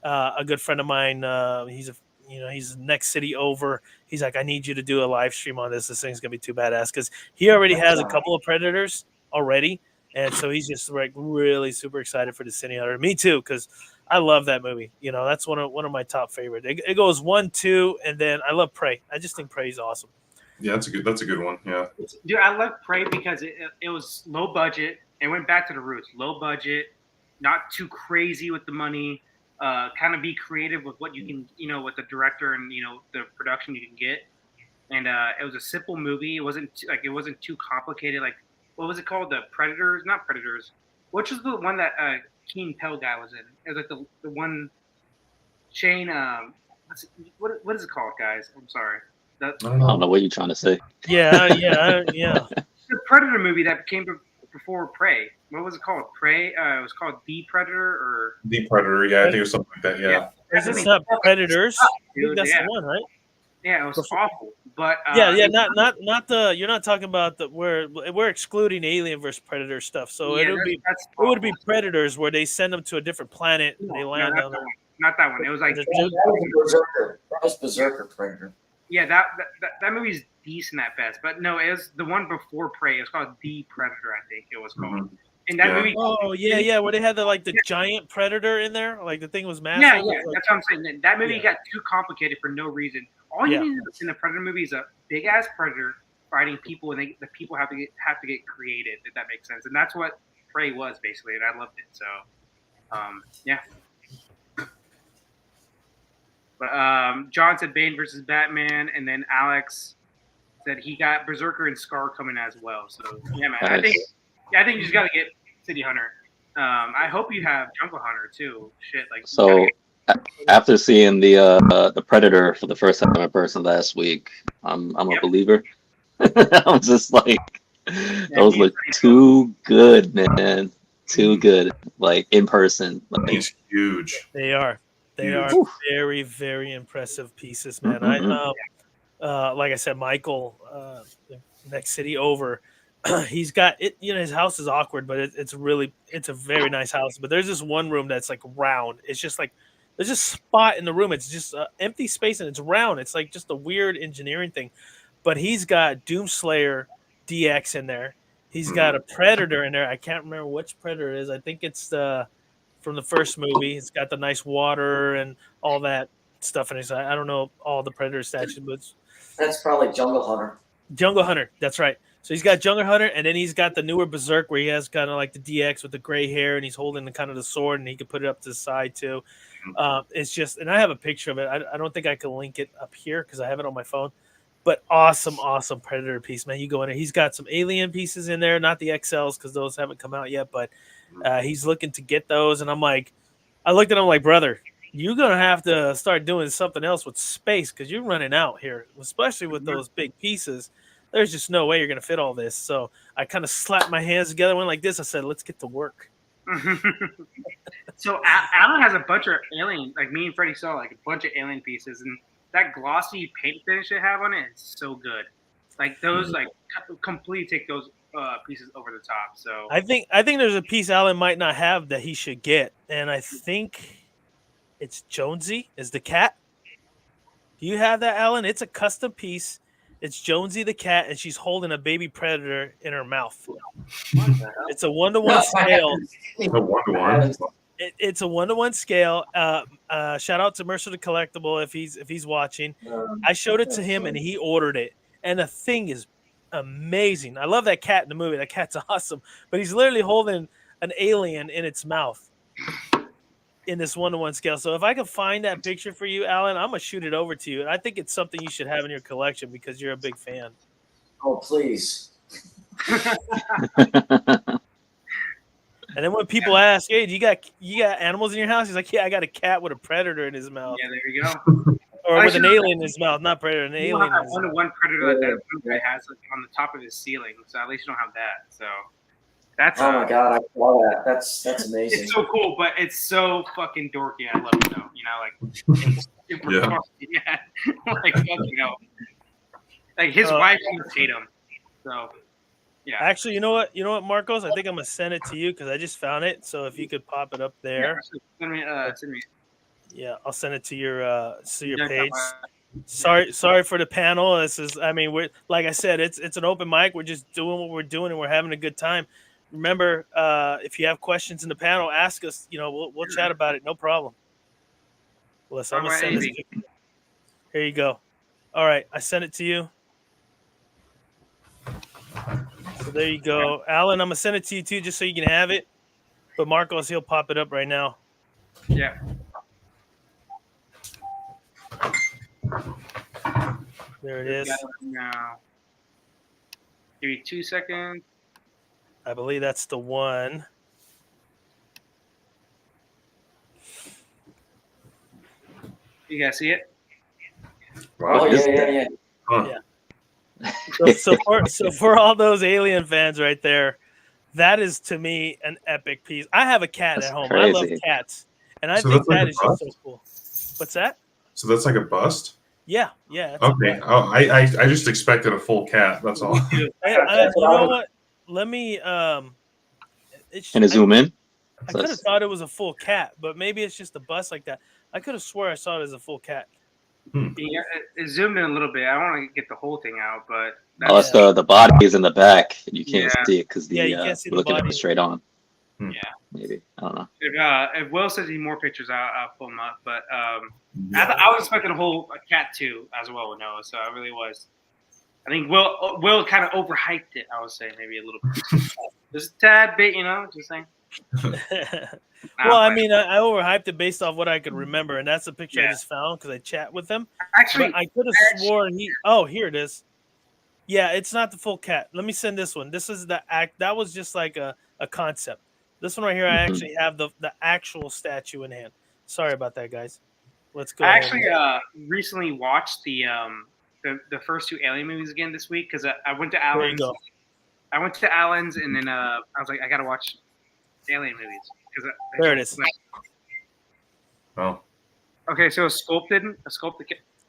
A good friend of mine, he's next city over. He's like, I need you to do a live stream on this. This thing's gonna be too badass because he already has a couple of Predators already, and so he's just like really super excited for the City Hunter. Me too, because I love that movie. That's one of my top favorite. It goes 1, 2, and then I love Prey. I just think Prey is awesome. Yeah, that's a good one. Yeah, dude, I love Prey because it was low budget. It went back to the roots. Low budget, not too crazy with the money. Kind of be creative with what you can, with the director and the production you can get. And it was a simple movie. It wasn't too complicated. Like, what was it called? The Predators, not Predators. Which was the one that Keen Pell guy was in? It was like the one Shane. What is it called, guys? I'm sorry. I don't know what you're trying to say. Yeah. The Predator movie that came before Prey. What was it called? Prey. It was called The Predator or The Predator. Yeah, I think it was something like that. Yeah. Is this not Predators? I think that's the one, right? Yeah, it was awful. But not the. You're not talking about the we're excluding Alien versus Predator stuff. So it would be Predators where they send them to a different planet. And they land on there. Not that one. It was like that was Berserker. That was Berserker Predator. Yeah, that movie's decent at best, but no, it was the one before Prey. It was called The Predator, I think it was called. Mm-hmm. And that movie. Oh yeah, where they had the giant predator in there, like the thing was massive. Yeah, that's what I'm saying. That movie got too complicated for no reason. All you need in the Predator movie is a big ass predator fighting people, and the people have to get created. If that makes sense, and that's what Prey was basically, and I loved it. So, yeah. But John said Bane versus Batman, and then Alex said he got Berserker and Scar coming as well. So yeah, man, I think you just gotta get City Hunter. I hope you have Jungle Hunter too. Shit, like so. After seeing the Predator for the first time in person last week, I'm a believer. I'm just like, those look too good, man. Too good. Like in person, like, it's huge. They are. They are very, very impressive pieces, man. Like I said, Michael, next city over, he's got it. His house is awkward, but it's a very nice house. But there's this one room that's like round. It's just like there's a spot in the room. It's just empty space and it's round. It's like just a weird engineering thing. But he's got Doomslayer DX in there. He's got a Predator in there. I can't remember which Predator it is. I think it's from the first movie. It's got the nice water and all that stuff in it. I don't know all the Predator statues, but that's probably Jungle Hunter. Jungle Hunter, that's right. So he's got Jungle Hunter, and then he's got the newer Berserk where he has kind of like the DX with the gray hair, and he's holding the sword, and he can put it up to the side too. It's just, and I have a picture of it. I don't think I can link it up here because I have it on my phone. But awesome Predator piece, man. You go in there. He's got some Alien pieces in there, not the XLs because those haven't come out yet, but he's looking to get those. And I looked at him like, brother, you're going to have to start doing something else with space because you're running out here, especially with those big pieces. There's just no way you're going to fit all this. So I kind of slapped my hands together, went like this. I said, let's get to work. So Alan has a bunch of Alien, like me and Freddie saw, like a bunch of Alien pieces, and that glossy paint finish they have on it is so good. Like those, like completely take those pieces over the top. So I think there's a piece Alan might not have that he should get, and I think it's Jonesy is the cat. Do you have that, Alan? It's a custom piece. It's Jonesy the cat, and she's holding a baby predator in her mouth. What the hell? It's a 1-to-1 scale. The 1-to-1. It's a 1-to-1 scale. Shout out to Mercer the Collectible if he's watching. I showed it to him and he ordered it, and the thing is amazing. I love that cat in the movie. That cat's awesome, but he's literally holding an alien in its mouth in this 1-to-1 scale. So if I can find that picture for you, Alan, I'm gonna shoot it over to you. And I think it's something you should have in your collection because you're a big fan. Oh, please. And then when people ask, "Hey, do you got animals in your house?" He's like, "Yeah, I got a cat with a predator in his mouth, Yeah, there you go. or with an alien in his mouth, not predator, an You don't alien." have in that his mouth. one predator that guy has like, on the top of his ceiling, so at least you don't have that. So that's Oh my god, I saw that. That's amazing. it's so cool, but it's so fucking dorky. I love it though. You know, like it's super Yeah. dorky. Yeah. Like you know, like his wife used to hate him. So yeah. Actually, you know what, Marcos? I think I'm gonna send it to you because I just found it. So if you could pop it up there, Send me. yeah, I'll send it to your Yeah, page. Sorry for the panel. This is, I mean, we're like I said, it's an open mic. We're just doing what we're doing and we're having a good time. Remember, if you have questions in the panel, ask us. You know, we'll chat about it. No problem. Listen, I'm gonna send this. Here you go. All right, I sent it to you. So there you go, Alan. I'm gonna send it to you too, just so you can have it. But Marcos, he'll pop it up right now. Yeah. There it is. Now, give me 2 seconds. I believe that's the one. You guys see it? Oh yeah. Huh. So for all those Alien fans right there, that is to me an epic piece. I have a cat That's at home. crazy. I love cats, and I So think that's like that a is just bust? so cool. What's that? So that's like a bust. Yeah. It's a Okay. bust. Oh, I just expected a full cat. That's all. You know what? Let me Can it zoom in? I could have thought it was a full cat, but maybe it's just a bust like that. I could have swore I saw it as a full cat. Yeah, it zoomed in a little bit. I don't want to get the whole thing out, but Oh, that's the body is in the back, and you can't Yeah. see it because Yeah, you can't see we're the looking at body. it straight on. Yeah. Maybe I don't know. If Will says he need more pictures, I'll pull them up. But I was expecting a cat too as well with Noah, so I really was. I think Will kind of overhyped it. I would say maybe a little bit, just a tad bit, just saying. Well, I mean, I overhyped it based off what I could remember, and that's the picture I Yeah. just found because I chat with them. Actually, But I could have sworn he. Oh, here it is. Yeah, it's not the full cat. Let me send this one. This is the act. That was just like a concept. This one right here, I actually have the actual statue in hand. Sorry about that, guys. Let's go. I ahead actually and- recently watched the first two Alien movies again this week because I went to There you Allen's. go. I went to Allen's and then I was like, I gotta watch Alien movies because There it is. Oh. Okay, so a sculpted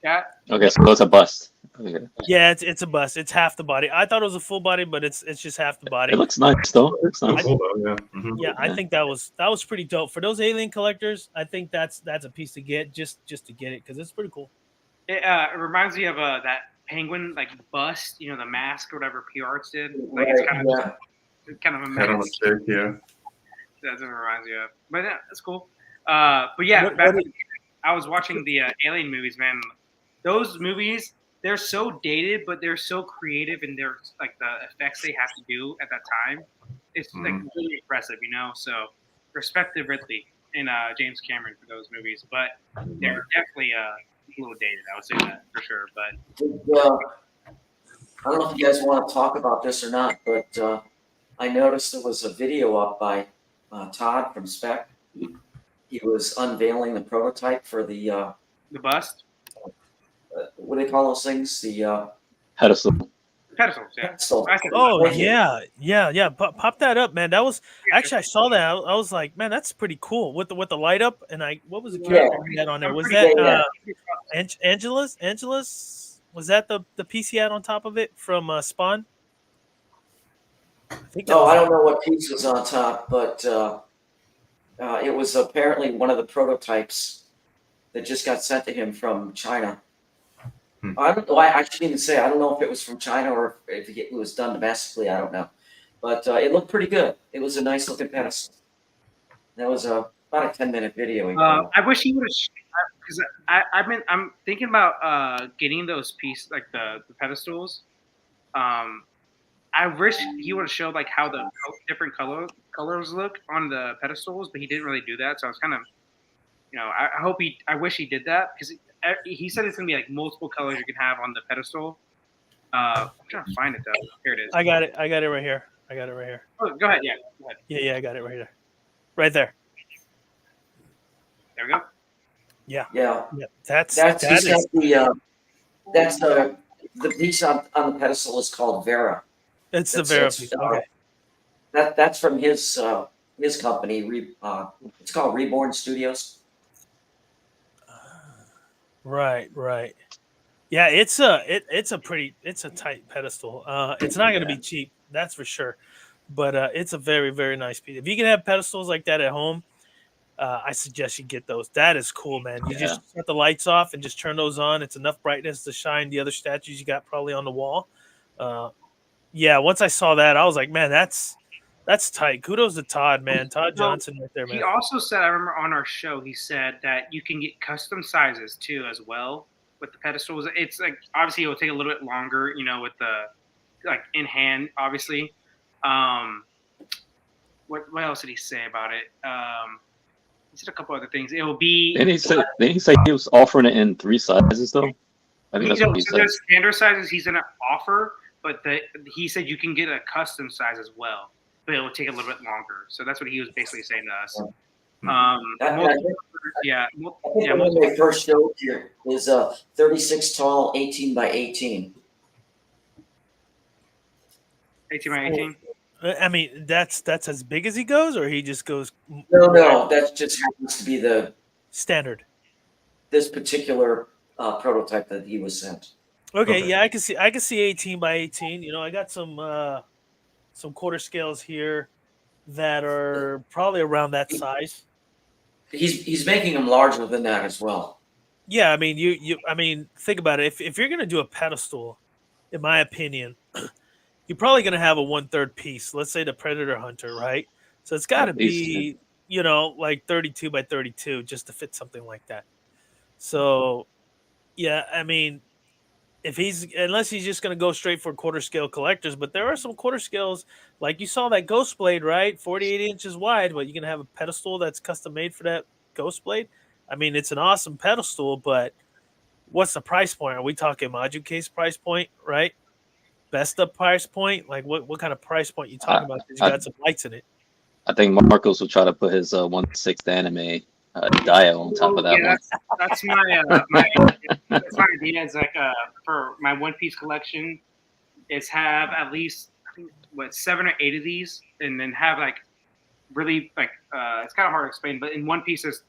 cat. Okay, so it's a bust. Okay. Yeah, it's a bust. It's half the body. I thought it was a full body, but it's just half the body. It looks nice though. It's nice. Cool though, yeah. Mhm. Yeah, I think that was pretty dope for those Alien collectors. I think that's a piece to get just to get it because it's pretty cool. It reminds me of that penguin like bust, the mask or whatever P Arts did. Like Right, it's kind of a Head on a mask. stick, yeah. That's what it reminds me of. But yeah, that's cool. But yeah, I was watching the Alien movies, man. Those movies, they're so dated, but they're so creative, and they're like the effects they have to do at that time. It's like really impressive, So respect to Ridley and James Cameron for those movies, but they're definitely a little dated. I would say that for sure. But I don't know if you guys want to talk about this or not, but I noticed there was a video up by Todd from Spec. He was unveiling the prototype for the bust, what do they call those things? The Pedestal. pedestals, yeah. pedestal. Oh Thank you. yeah. Pop that up, man. That was actually I saw that. I was like, man, that's pretty cool with the light up. And what was the character he had on there? Was that Angela's? Was that the piece he had on top of it from Spawn? I think that No, was I don't know what piece was on top, but it was apparently one of the prototypes that just got sent to him from China. I don't know. I shouldn't even say. I don't know if it was from China or if it was done domestically. I don't know, but it looked pretty good. It was a nice looking pedestal. That was about a 10-minute video. He put out. I wish he would have, because I'm thinking about getting those pieces like the pedestals. I wish he would have showed like how the different colors look on the pedestals, but he didn't really do that. So I was kind of, I wish he did that because he said it's gonna be like multiple colors you can have on the pedestal. I'm trying to find it though. Here it is. I got it right here. Oh, go ahead. Yeah, go ahead. Yeah, I got it right here. Right there. There we go. Yeah. That's the piece on the pedestal is called Vera. it's the That's- Vera it's, piece. Okay. That's from his company. It's called Reborn Studios. Right. Yeah, it's a tight pedestal. It's not going to be cheap, that's for sure. But it's a very, very nice piece. If you can have pedestals like that at home, I suggest you get those. That is cool, man. You just shut the lights off and just turn those on. It's enough brightness to shine the other statues you got probably on the wall. Yeah, once I saw that, I was like, man, that's tight. Kudos to Todd, man. Todd Johnson right there, man. He also said, I remember on our show, he said that you can get custom sizes too as well with the pedestals. It's like obviously it will take a little bit longer, with the like in hand, obviously. What else did he say about it? He said a couple other things. It will be. Then he said he was offering it in 3 sizes though. I think that's what he so said. there's standard sizes he's gonna offer, but he said you can get a custom size as well, but it will take a little bit longer. So that's what he was basically saying to us. I think when they first showed here is 36 tall, 18 by 18. 18 by 18. I mean, that's as big as he goes, or he just goes No, that just happens to be standard. this particular prototype that he was sent. Okay, yeah, I can see 18 by 18. I got some quarter scales here that are probably around that size. He's making them larger than that as well. Yeah, I mean, think about it. If you're gonna do a pedestal, in my opinion, you're probably gonna have a 1/3 piece. Let's say the Predator Hunter, right? So it's got to be, like 32 by 32 just to fit something like that. So, yeah, I mean, unless he's just going to go straight for quarter scale collectors, but there are some quarter scales, like you saw that Ghost Blade, right? 48 inches wide, but you can have a pedestal that's custom made for that Ghost Blade. I mean, it's an awesome pedestal, but what's the price point? Are we talking module case price point, right? Best of price point? Like what kind of price point you talking about? Because you got some lights in it. I think Marcos will try to put his 1/6 anime dial on top of that one. That's my idea. Is like for my One Piece collection, is have at least 7 or 8 of these, and then have like really like it's kind of hard to explain, but in One Piece there's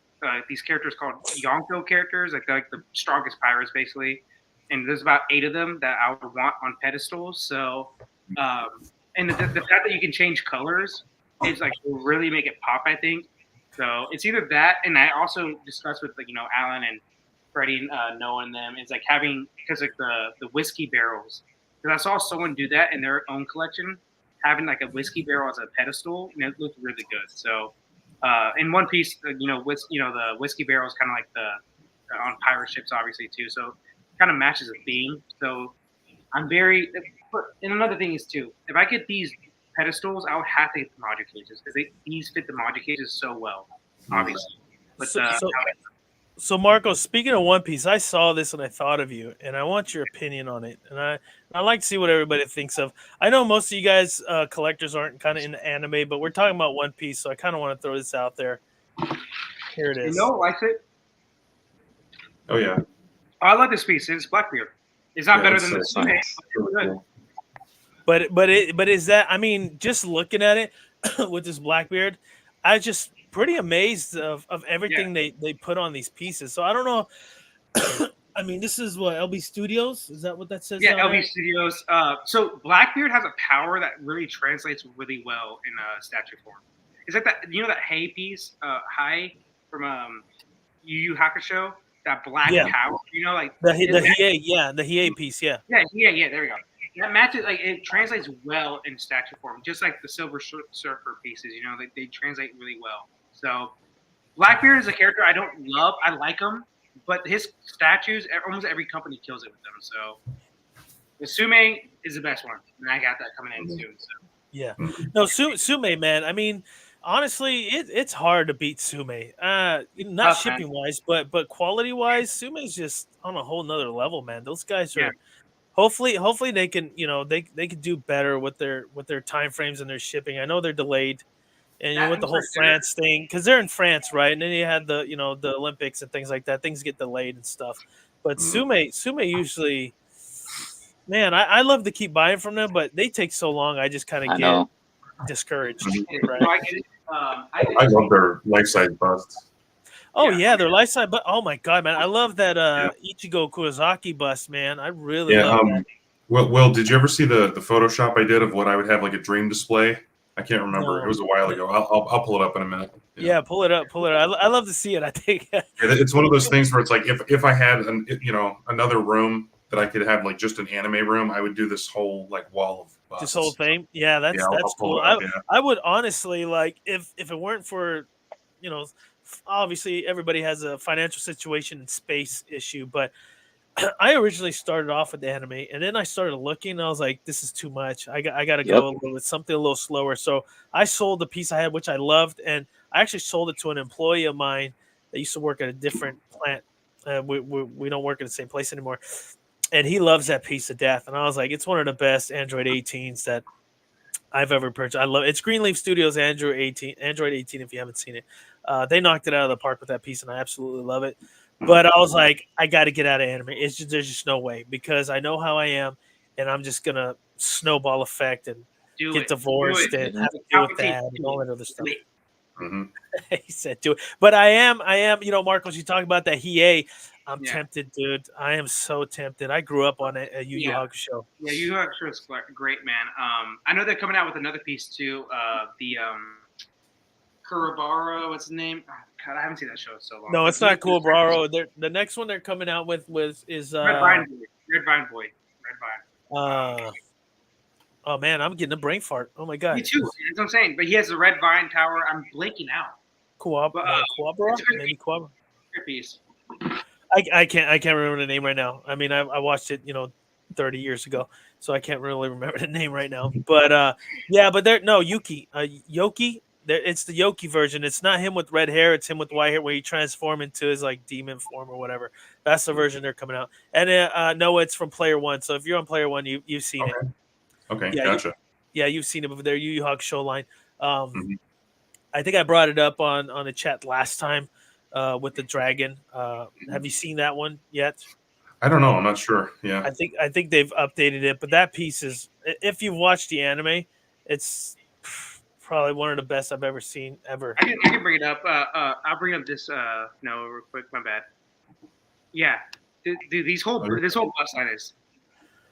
these characters called Yonko characters, like they're like the strongest pirates basically, and there's about 8 of them that I would want on pedestals. So and the fact that you can change colors is like will really make it pop, I think. So it's either that, and I also discussed with Alan and Freddie, Noah and them, is like having, because like the whiskey barrels, because I saw someone do that in their own collection, having like a whiskey barrel as a pedestal, and it looked really good. So in One Piece, the whiskey barrel is kind of like the on pirate ships obviously too, so it kind of matches the theme. So I'm very, and another thing is too, if I get these pedestals, I would have to get the module cages because these fit the module cages so well, obviously. But so Marco, speaking of One Piece, I saw this and I thought of you, and I want your opinion on it. And I like to see what everybody thinks of. I know most of you guys collectors aren't kind of into anime, but we're talking about One Piece, so I kind of want to throw this out there. Here it is. Likes it. Oh yeah. I like this piece. It's Blackbeard. It's not better than this. But is that? I mean, just looking at it with this Blackbeard, I was just pretty amazed of everything they put on these pieces. So I don't know. I mean, this is what LB Studios. Is that what that says? Yeah, LB Studios. So Blackbeard has a power that really translates really well in statue form. It's like that. That Hay piece, Hay from Yu Yu Hakusho. that black Yeah. power, you know, like The it- Hiei, the Hiei piece, yeah. yeah, there we go. That matches, like, it translates well in statue form, just like the Silver Surfer pieces. You know, they translate really well. So Blackbeard is a character I don't love. I like him, but his statues, almost every company kills it with them. So the Sume is the best one, and I got that coming in soon. So. Yeah. No, Sume, man. I mean, honestly, it's hard to beat Sume. Not Tough, shipping wise, but quality wise, Sume's just on a whole nother level, man. Those guys are. Yeah. Hopefully they can, they can do better with their time frames and their shipping. I know they're delayed, and with the whole France thing, because they're in France, right? And then you had the the Olympics and things like that. Things get delayed and stuff. But Sume usually, man, I love to keep buying from them, but they take so long. I just kind of get discouraged. Right? I love their life-size busts. Oh yeah, their life size. But oh my god, man, I love that Ichigo Kuwasaki bust, man. I really love that. Will, did you ever see the Photoshop I did of what I would have like a dream display? I can't remember. No. It was a while ago. I'll pull it up in a minute. Yeah, pull it up. I love to see it. I think it's one of those things where it's like if I had another room that I could have like just an anime room, I would do this whole like wall of busts. This whole thing. Yeah, that's cool. I would honestly like if it weren't for obviously everybody has a financial situation and space issue, but I originally started off with the anime, and then I started looking, and I was like, this is too much. I got to go with something a little slower. So I sold the piece I had, which I loved, and I actually sold it to an employee of mine that used to work at a different plant. We don't work in the same place anymore, and he loves that piece to death. And I was like, it's one of the best Android 18s that I've ever purchased. I love it. It's Greenleaf Studios Android 18. If you haven't seen it, they knocked it out of the park with that piece, and I absolutely love it. But I was like, I got to get out of anime. There's just no way, because I know how I am, and I'm just gonna snowball effect and get divorced and have to deal with that and all that other stuff. He said, "Do it." But I am. Marcos, you talk about that Hiei. I'm tempted, dude. I am so tempted. I grew up on a Yu Yu Hakusho. Yeah, Yu Yu Hakusho is great, man. I know they're coming out with another piece too. The Kurabara, what's his name? Oh, God, I haven't seen that show in so long. No, it's not Kurabara. The next one they're coming out with is Red Vine Boy. Oh man, I'm getting a brain fart. Oh my god. Me too. That's what I'm saying. But he has the Red Vine Tower. I'm blanking out. Quabra? Maybe Quabra. Piece. I can't remember the name right now. I mean, I watched it, 30 years ago, so I can't really remember the name right now. But Yuki. Yoki. It's the Yoki version. It's not him with red hair. It's him with white hair, where he transforms into his like demon form or whatever. That's the version they're coming out. And no, it's from Player One. So if you're on Player One, you've seen it. Okay, gotcha. You've seen it over there. Yu Yu Hakusho line. I think I brought it up on the chat last time with the dragon. Have you seen that one yet? I don't know. I'm not sure. Yeah. I think they've updated it, but that piece is, if you've watched the anime, it's probably one of the best I've ever seen ever. I can bring it up. I'll bring up this real quick. My bad. Yeah, dude, this whole bus line is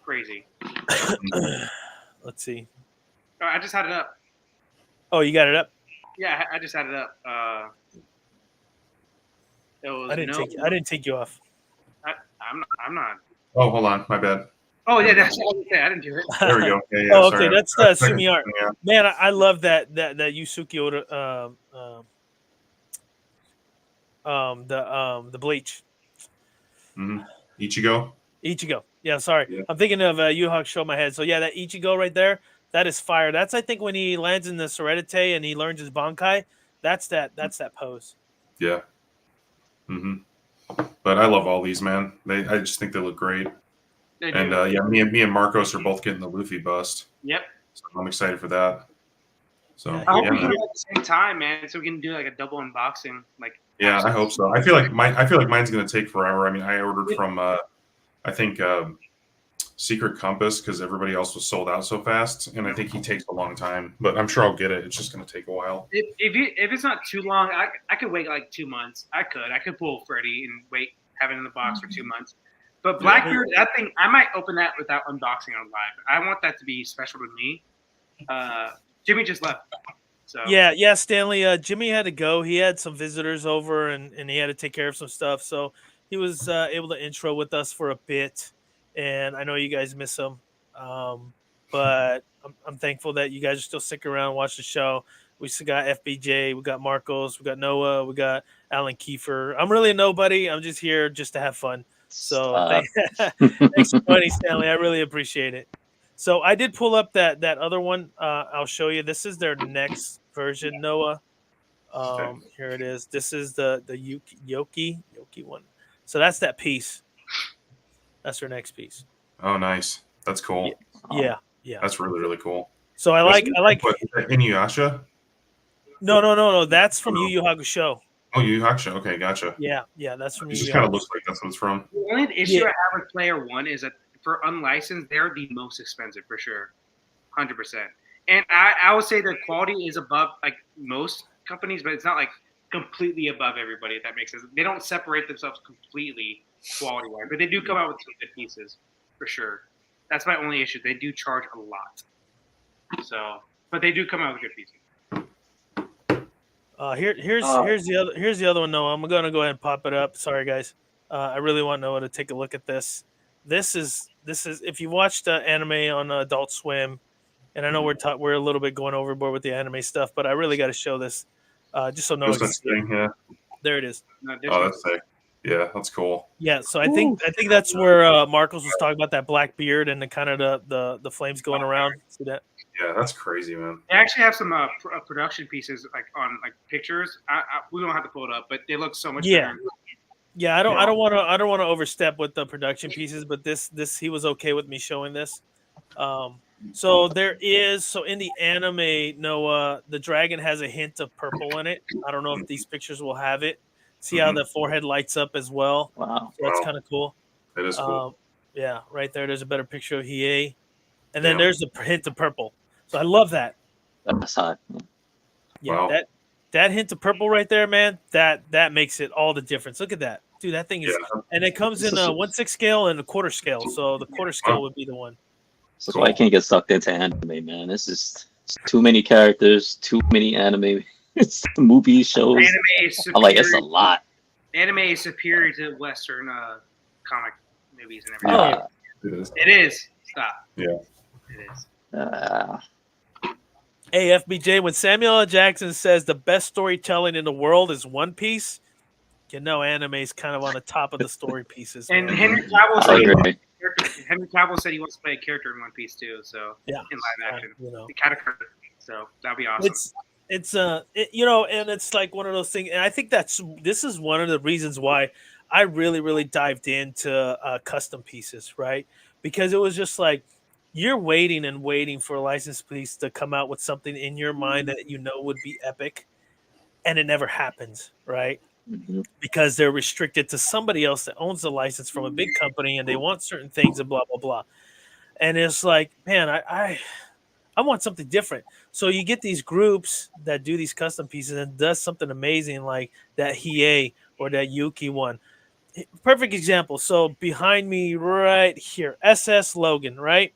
crazy. Let's see. I just had it up. Oh, you got it up? Yeah, I just had it up. I didn't take you off. I'm not. Oh, hold on. My bad. Oh yeah, that's what I was saying. I didn't do it. There we go. Yeah, oh, okay. Sorry. That's Sumi art. Yeah. Man, I love that Yusuke Oda, the bleach. Ichigo. Yeah, sorry. Yeah. I'm thinking of Yu Yu Hakusho in my head. So yeah, that Ichigo right there, that is fire. That's, I think, when he lands in the Serenite and he learns his Bankai. That's that pose. Yeah. But I love all these, man. I just think they look great. And me and Marcos are both getting the Luffy bust. Yep. So I'm excited for that. So I hope we do it at the same time, man. So we can do like a double unboxing. Yeah, I hope so. I feel like mine's gonna take forever. I mean, I ordered from I think Secret Compass, because everybody else was sold out so fast, and I think he takes a long time. But I'm sure I'll get it. It's just gonna take a while. If it's not too long, I could wait like 2 months. I could pull Freddy and have it in the box for 2 months. But Blackbeard, that thing, I might open that without unboxing on live. I want that to be special to me. Jimmy just left. So yeah, Stanley. Jimmy had to go. He had some visitors over, and he had to take care of some stuff. So he was able to intro with us for a bit, and I know you guys miss him. But I'm thankful that you guys are still sticking around and watch the show. We still got FBJ, we got Marcos, we got Noah, we got Alan Kiefer. I'm really a nobody. I'm just here just to have fun. So thanks for joining, Stanley. I really appreciate it. So I did pull up that other one. I'll show you. This is their next version, Noah. Here it is. This is the Yoki one. So that's that piece. That's their next piece. Oh, nice. That's cool. Yeah. That's really, really cool. So I like Inuyasha? No. That's from Yu Yu Hakusho. Oh, Yu Yu Hakusho. Okay, gotcha. Yeah, that's from It Yu just Yu kind of Hakusho. looks like that's what it's from. The only issue I have with Player One is that for unlicensed, they're the most expensive for sure, 100%. And I would say the quality is above like most companies, but it's not like completely above everybody. If that makes sense. They don't separate themselves completely quality wise, but they do come out with some good pieces for sure. That's my only issue. They do charge a lot. So, but they do come out with good pieces. Here's the other one. Noah, I'm gonna go ahead and pop it up. Sorry, guys. I really want Noah to take a look at this. This is if you watched anime on Adult Swim, and I know we're a little bit going overboard with the anime stuff, but I really got to show this just so Noah can see it. Yeah. There it is. Oh, that's sick. Yeah, that's cool. Yeah, so I think that's where Marcos was talking about that black beard and the kind of the flames going around. See that? Yeah, that's crazy, man. They actually have some production pieces like on like pictures. We don't have to pull it up, but they look so much better. Yeah, I don't want to overstep with the production pieces, but this he was okay with me showing this. So in the anime, Noah, the dragon has a hint of purple in it. I don't know if these pictures will have it. See how the forehead lights up as well. Wow, so that's kind of cool. It is cool. Yeah, right there. There's a better picture of Hiei, and then there's a hint of purple. So I love that. That's hot. Yeah, that hint of purple right there, man. That makes it all the difference. Look at that, dude. That thing is, and it comes in a 1/6 scale and a 1/4 scale. So the 1/4 scale would be the one. That's why I can't get sucked into anime, man. It's just too many characters, too many anime. It's movies, shows. Anime is I'm like, it's a lot. Anime is superior to Western comic movies and everything. It is. Stop. Yeah. It is. Hey, FBJ, when Samuel L. Jackson says the best storytelling in the world is One Piece, you know anime is kind of on the top of the story pieces. And man. Henry Cavill said he wants to play a character in One Piece too. So in live action, the character. So that'd be awesome. It's and it's like one of those things, and I think this is one of the reasons why I really, really dived into custom pieces, right? Because it was just like you're waiting and waiting for a licensed piece to come out with something in your mind that you know would be epic, and it never happens, right? Mm-hmm. Because they're restricted to somebody else that owns the license from a big company, and they want certain things and blah blah blah. And it's like, man, I want something different. So you get these groups that do these custom pieces and does something amazing like that Hiei or that Yuki one. Perfect example. So behind me right here, SS Logan, right?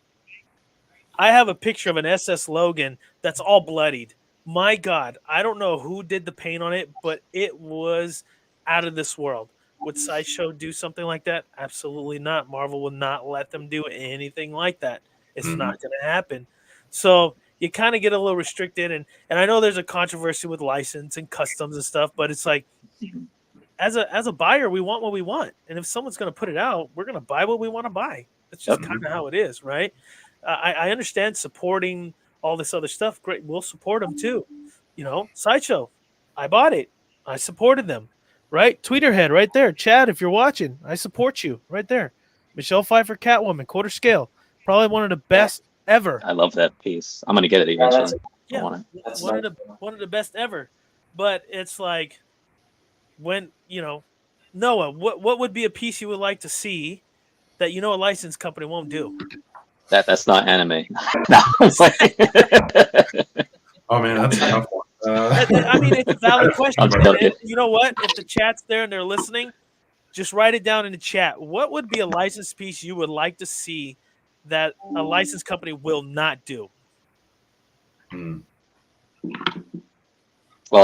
I have a picture of an SS Logan that's all bloodied. My God, I don't know who did the paint on it, but it was out of this world. Would Sideshow do something like that? Absolutely not. Marvel would not let them do anything like that. It's not going to happen. So you kind of get a little restricted, and I know there's a controversy with license and customs and stuff, but it's like as a buyer, we want what we want, and if someone's going to put it out, we're going to buy what we want to buy. That's just kind of how it is, right? I understand supporting all this other stuff. Great, we'll support them too. Sideshow, I bought it, I supported them, right? Tweeterhead, right there. Chad, if you're watching, I support you, right there. Michelle Pfeiffer, Catwoman, 1/4 scale, probably one of the best ever. I love that piece. I'm gonna get it eventually. One of the best ever. But it's like when Noah, what would be a piece you would like to see that a licensed company won't do? That's not anime. Oh man, that's a tough one. I mean, it's a valid question. And you know what? If the chat's there and they're listening, just write it down in the chat. What would be a licensed piece you would like to see that a licensed company will not do? Well,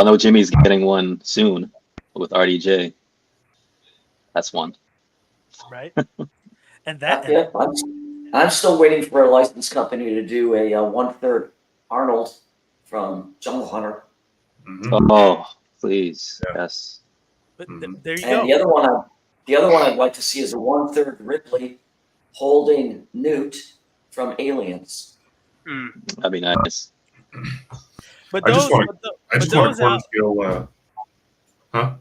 I know Jimmy's getting one soon with RDJ. That's one. right? And that Yeah, I'm still waiting for a licensed company to do a 1/3 Arnold from Jungle Hunter. Oh, please, yes. but there you And go. the other one I'd like to see is a 1/3 Ripley holding Newt from Aliens. That'd be nice. But I just those, want a quarter scale. Huh?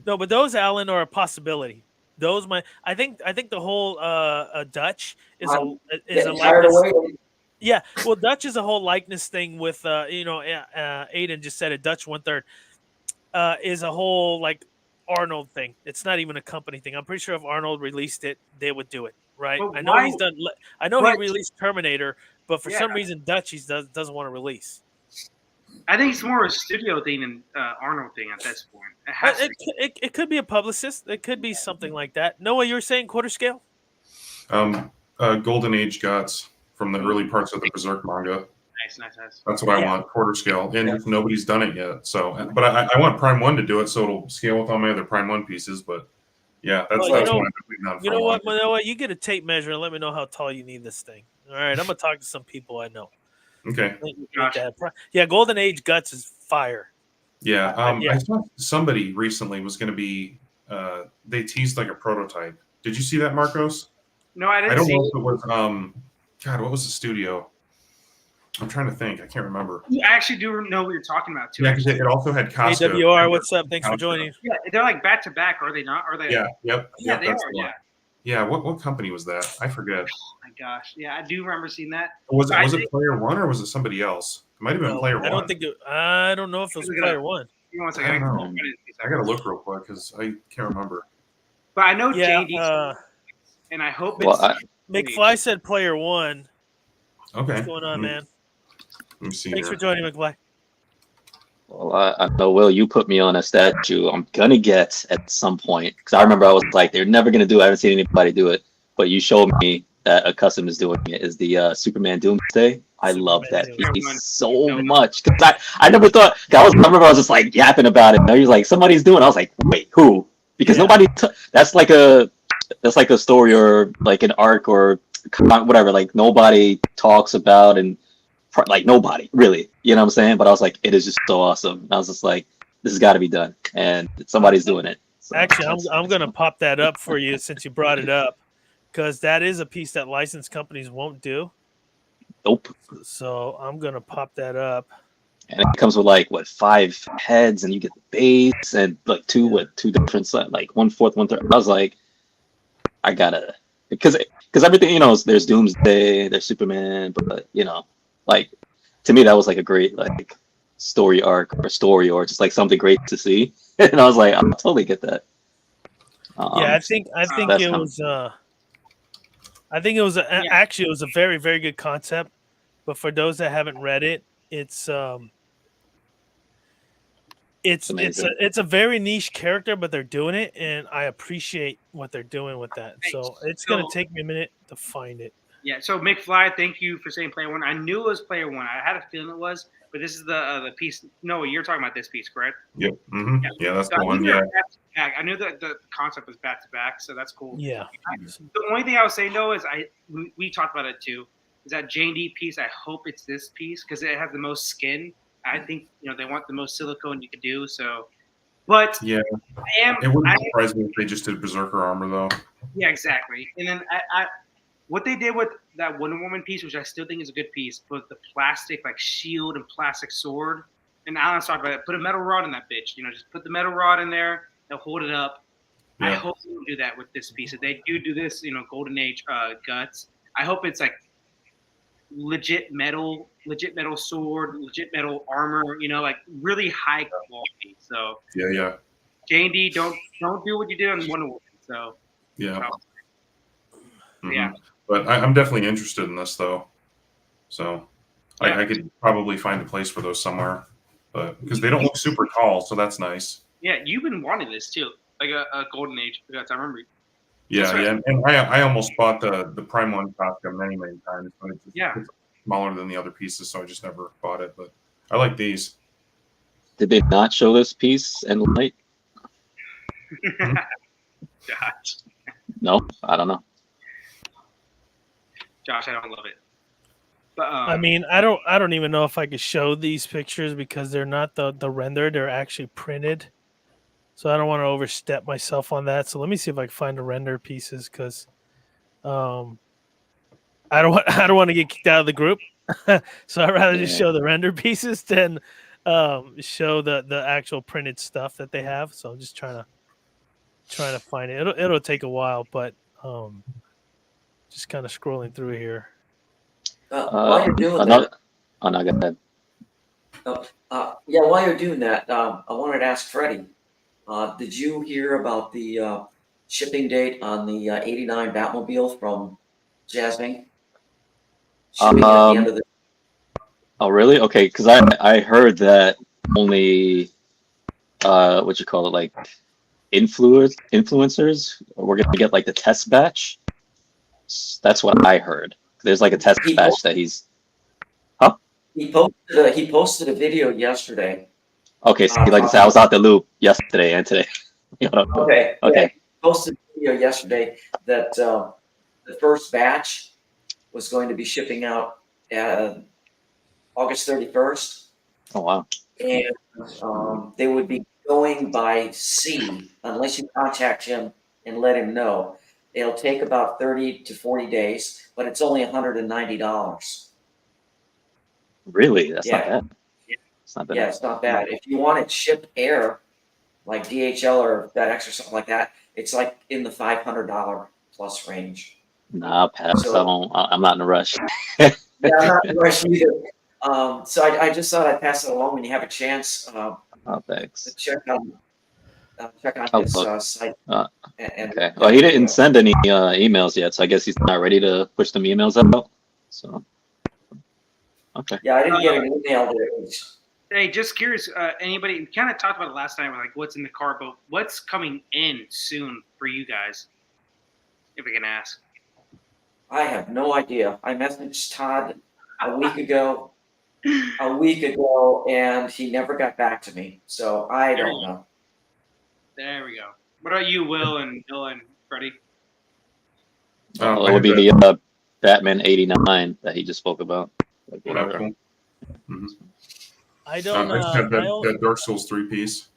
no, but those, Alan, are a possibility. Those I think the whole Dutch is a Getting tired of likeness. waiting. Yeah, well, Dutch is a whole likeness thing with Aiden just said it. Dutch 1/3 is a whole like Arnold thing. It's not even a company thing. I'm pretty sure if Arnold released it, they would do it, right? But I know why? he's done. I know he But released Terminator, but for yeah, some reason Dutch doesn't want to release. I think it's more a studio thing than Arnold thing at this point. It has to be. It could be a publicist. It could be something like that. Noah, you were saying quarter scale? Golden Age guts from the early parts of the Berserk manga. Nice. That's what I want, quarter scale, and nobody's done it yet. So, but I want Prime 1 to do it, so it'll scale with all my other Prime 1 pieces. But yeah, that's one I've been waiting on for You know a what, while. Noah? You get a tape measure and let me know how tall you need this thing. All right, I'm gonna talk to some people I know. Okay. Yeah, Golden Age guts is fire. Yeah, I saw somebody recently was going to be. They teased like a prototype. Did you see that, Marcos? No, I didn't. I don't see know if it was. God, what was the studio? I'm trying to think. I can't remember. I actually do know what you're talking about too. Yeah, because it also had Costa. AWR, what's up? Thanks for joining. Yeah, they're like back to back, are they not? Are they? Yeah. Yep. Yeah, Yep, they that's are. the one. Yeah. Yeah. What company was that? I forget. Oh my gosh. Yeah, I do remember seeing that. Was it Player One or was it somebody else? It might have been Player One. I don't know if it was Player One. One second. I don't know. I gotta look real quick because I can't remember. But I know Yeah, JD, and I hope it's. McFly said Player One. Okay. What's going on, man? Let me see. Thanks for joining, McFly. Well, I know, Will, you put me on a statue I'm gonna get at some point because I remember I was like, they're never gonna do it. I haven't seen anybody do it, but you showed me that a custom is doing it. Is the Superman Doomsday? I love that piece so much because I never thought. I remember I was just like yapping about it. And he's like, somebody's doing it. I was like, wait, who? Because nobody. That's like a story or like an arc or whatever. Like nobody talks about and. Like nobody really, you know what I'm saying? But I was like, it is just so awesome. And I was just like, this has got to be done, and somebody's doing it. So, actually, I'm gonna pop that up for you since you brought it up, because that is a piece that licensed companies won't do. Nope. So I'm gonna pop that up. And it comes with like 5 heads, and you get the base and like two different like 1/4, 1/3. I was like, I gotta because everything there's Doomsday, there's Superman, but like to me that was like a great like story arc or just like something great to see. And I was like, I'll totally get that. I think it was actually it was a very, very good concept, but for those that haven't read it, it's a very niche character, but they're doing it, and I appreciate what they're doing with that. So it's gonna take me a minute to find it. Yeah, so McFly, thank you for saying Player One. I knew it was Player One. I had a feeling it was, but this is the piece. No, you're talking about this piece, correct? Yep. Mm-hmm. Yeah, that's the one. Yeah. I knew that the concept was back to back, so that's cool. Yeah. The only thing I was saying though is we talked about it too. Is that J&D piece? I hope it's this piece because it has the most skin. I think they want the most silicone you could do. So, but yeah, it wouldn't surprise me if they just did Berserker armor though. Yeah, exactly. And then what they did with that Wonder Woman piece, which I still think is a good piece, but the plastic like shield and plastic sword. And Alan's talked about it. Put a metal rod in that bitch. Just put the metal rod in there. They'll hold it up. Yeah. I hope they will do that with this piece. If they do this, Golden Age guts. I hope it's like legit metal sword, legit metal armor. Like really high quality. So yeah. J&D, don't do what you did on Wonder Woman. So yeah. Mm-hmm. Yeah. But I'm definitely interested in this, though. So I could probably find a place for those somewhere, but because they don't look super tall, so that's nice. Yeah, you've been wanting this too, like a Golden Age. I remember. Yeah. And I almost bought the Prime 1 costume many times, but it's smaller than the other pieces, so I just never bought it. But I like these. Did they not show this piece in light? Josh. No, I don't know. Josh, I don't love it. But I mean, I don't even know if I could show these pictures because they're not the render; they're actually printed. So I don't want to overstep myself on that. So let me see if I can find the render pieces because I don't want I don't want to get kicked out of the group. So I'd rather just show the render pieces than show the actual printed stuff that they have. So I'm just trying to find it. It'll take a while, but just kind of scrolling through here. While you're doing Another. that, Oh no, go ahead. yeah, while you're doing that, I wanted to ask Freddie. Did you hear about the shipping date on the '89 Batmobile from Jazz Inc.? Shipping it at the end of the. Oh really? Okay, because I heard that only what you call it, like influencers we're gonna get like the test batch. That's what I heard. There's like a test batch that he's. Huh? He posted a video yesterday. Okay, so like I said, I was out the loop yesterday and today. Okay. Okay. Yeah, he posted a video yesterday that the first batch was going to be shipping out August 31st. Oh wow. And they would be going by sea unless you contact him and let him know. It'll take about 30 to 40 days, but it's only $190. Really? That's not Yeah. bad. It's not bad. Yeah, it's not bad. If you want it shipped air, like DHL or FedEx or something like that, it's like in the $500 plus range. Nah, pass. So- I'm not in a rush. Yeah, I'm not in a rush either. So I just thought I'd pass it along when you have a chance. Oh, thanks. Check on Oh, his look. site. Okay. Well, he didn't send any emails yet, so I guess he's not ready to push them emails out. So. Okay. Yeah, I didn't get an email that it was. hey, just curious. Anybody? We kind of talked about it last time, like what's in the car, but what's coming in soon for you guys? If we can ask. I have no idea. I messaged Todd a week ago, and he never got back to me. So I don't know. There we go. What about you, Will and Bill and Freddie? It would be the Batman '89 that he just spoke about. Like, Whatever. whatever. Mm-hmm. I don't. I just have that Dark Souls 3 piece.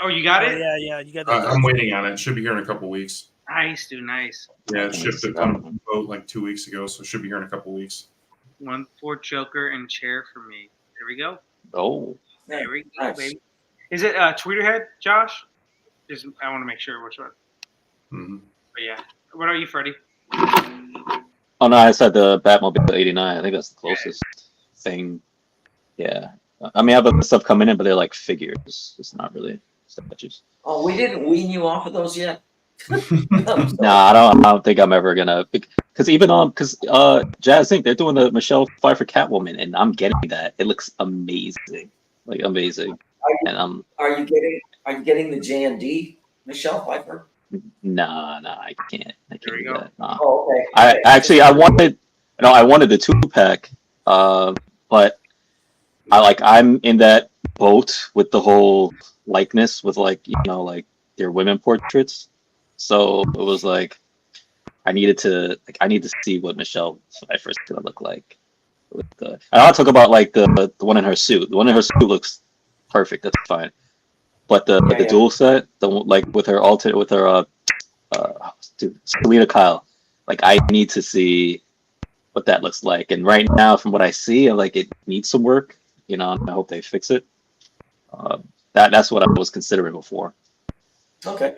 Oh, you got it? Yeah, you got that. I'm waiting on it. It should be here in a couple weeks. Nice, dude. Nice. Yeah, it shipped it on a boat like 2 weeks ago, so it should be here in a couple weeks. One for Joker and chair for me. There we go. Oh. There we go, Nice. baby. Is it Tweeterhead, Josh? Just I want to make sure which one. Mm-hmm. But yeah. What are you, Freddie? Oh no, I said the Batmobile '89. I think that's the closest thing. Yeah. I mean, I have other stuff coming in, but they're like figures. It's not really statues. Oh, we didn't wean you off of those yet. Nah, I don't think I'm ever gonna, because even Jazz Inc. they're doing the Michelle Pfeiffer Catwoman, and I'm getting that. It looks amazing, like amazing. And Are you getting the J&D Michelle Pfeiffer? nah, I can't. There we do go. that. Nah. Oh, okay. I wanted the 2-pack, but I'm in that boat with the whole likeness with like their women portraits. So it was like I need to see what Michelle Pfeiffer's gonna look like. And I'll talk about like the one in her suit. The one in her suit looks perfect. That's fine. But the dual set, with her alternate with her Selena Kyle, like I need to see what that looks like. And right now, from what I see, like it needs some work. And I hope they fix it. That's what I was considering before. Okay.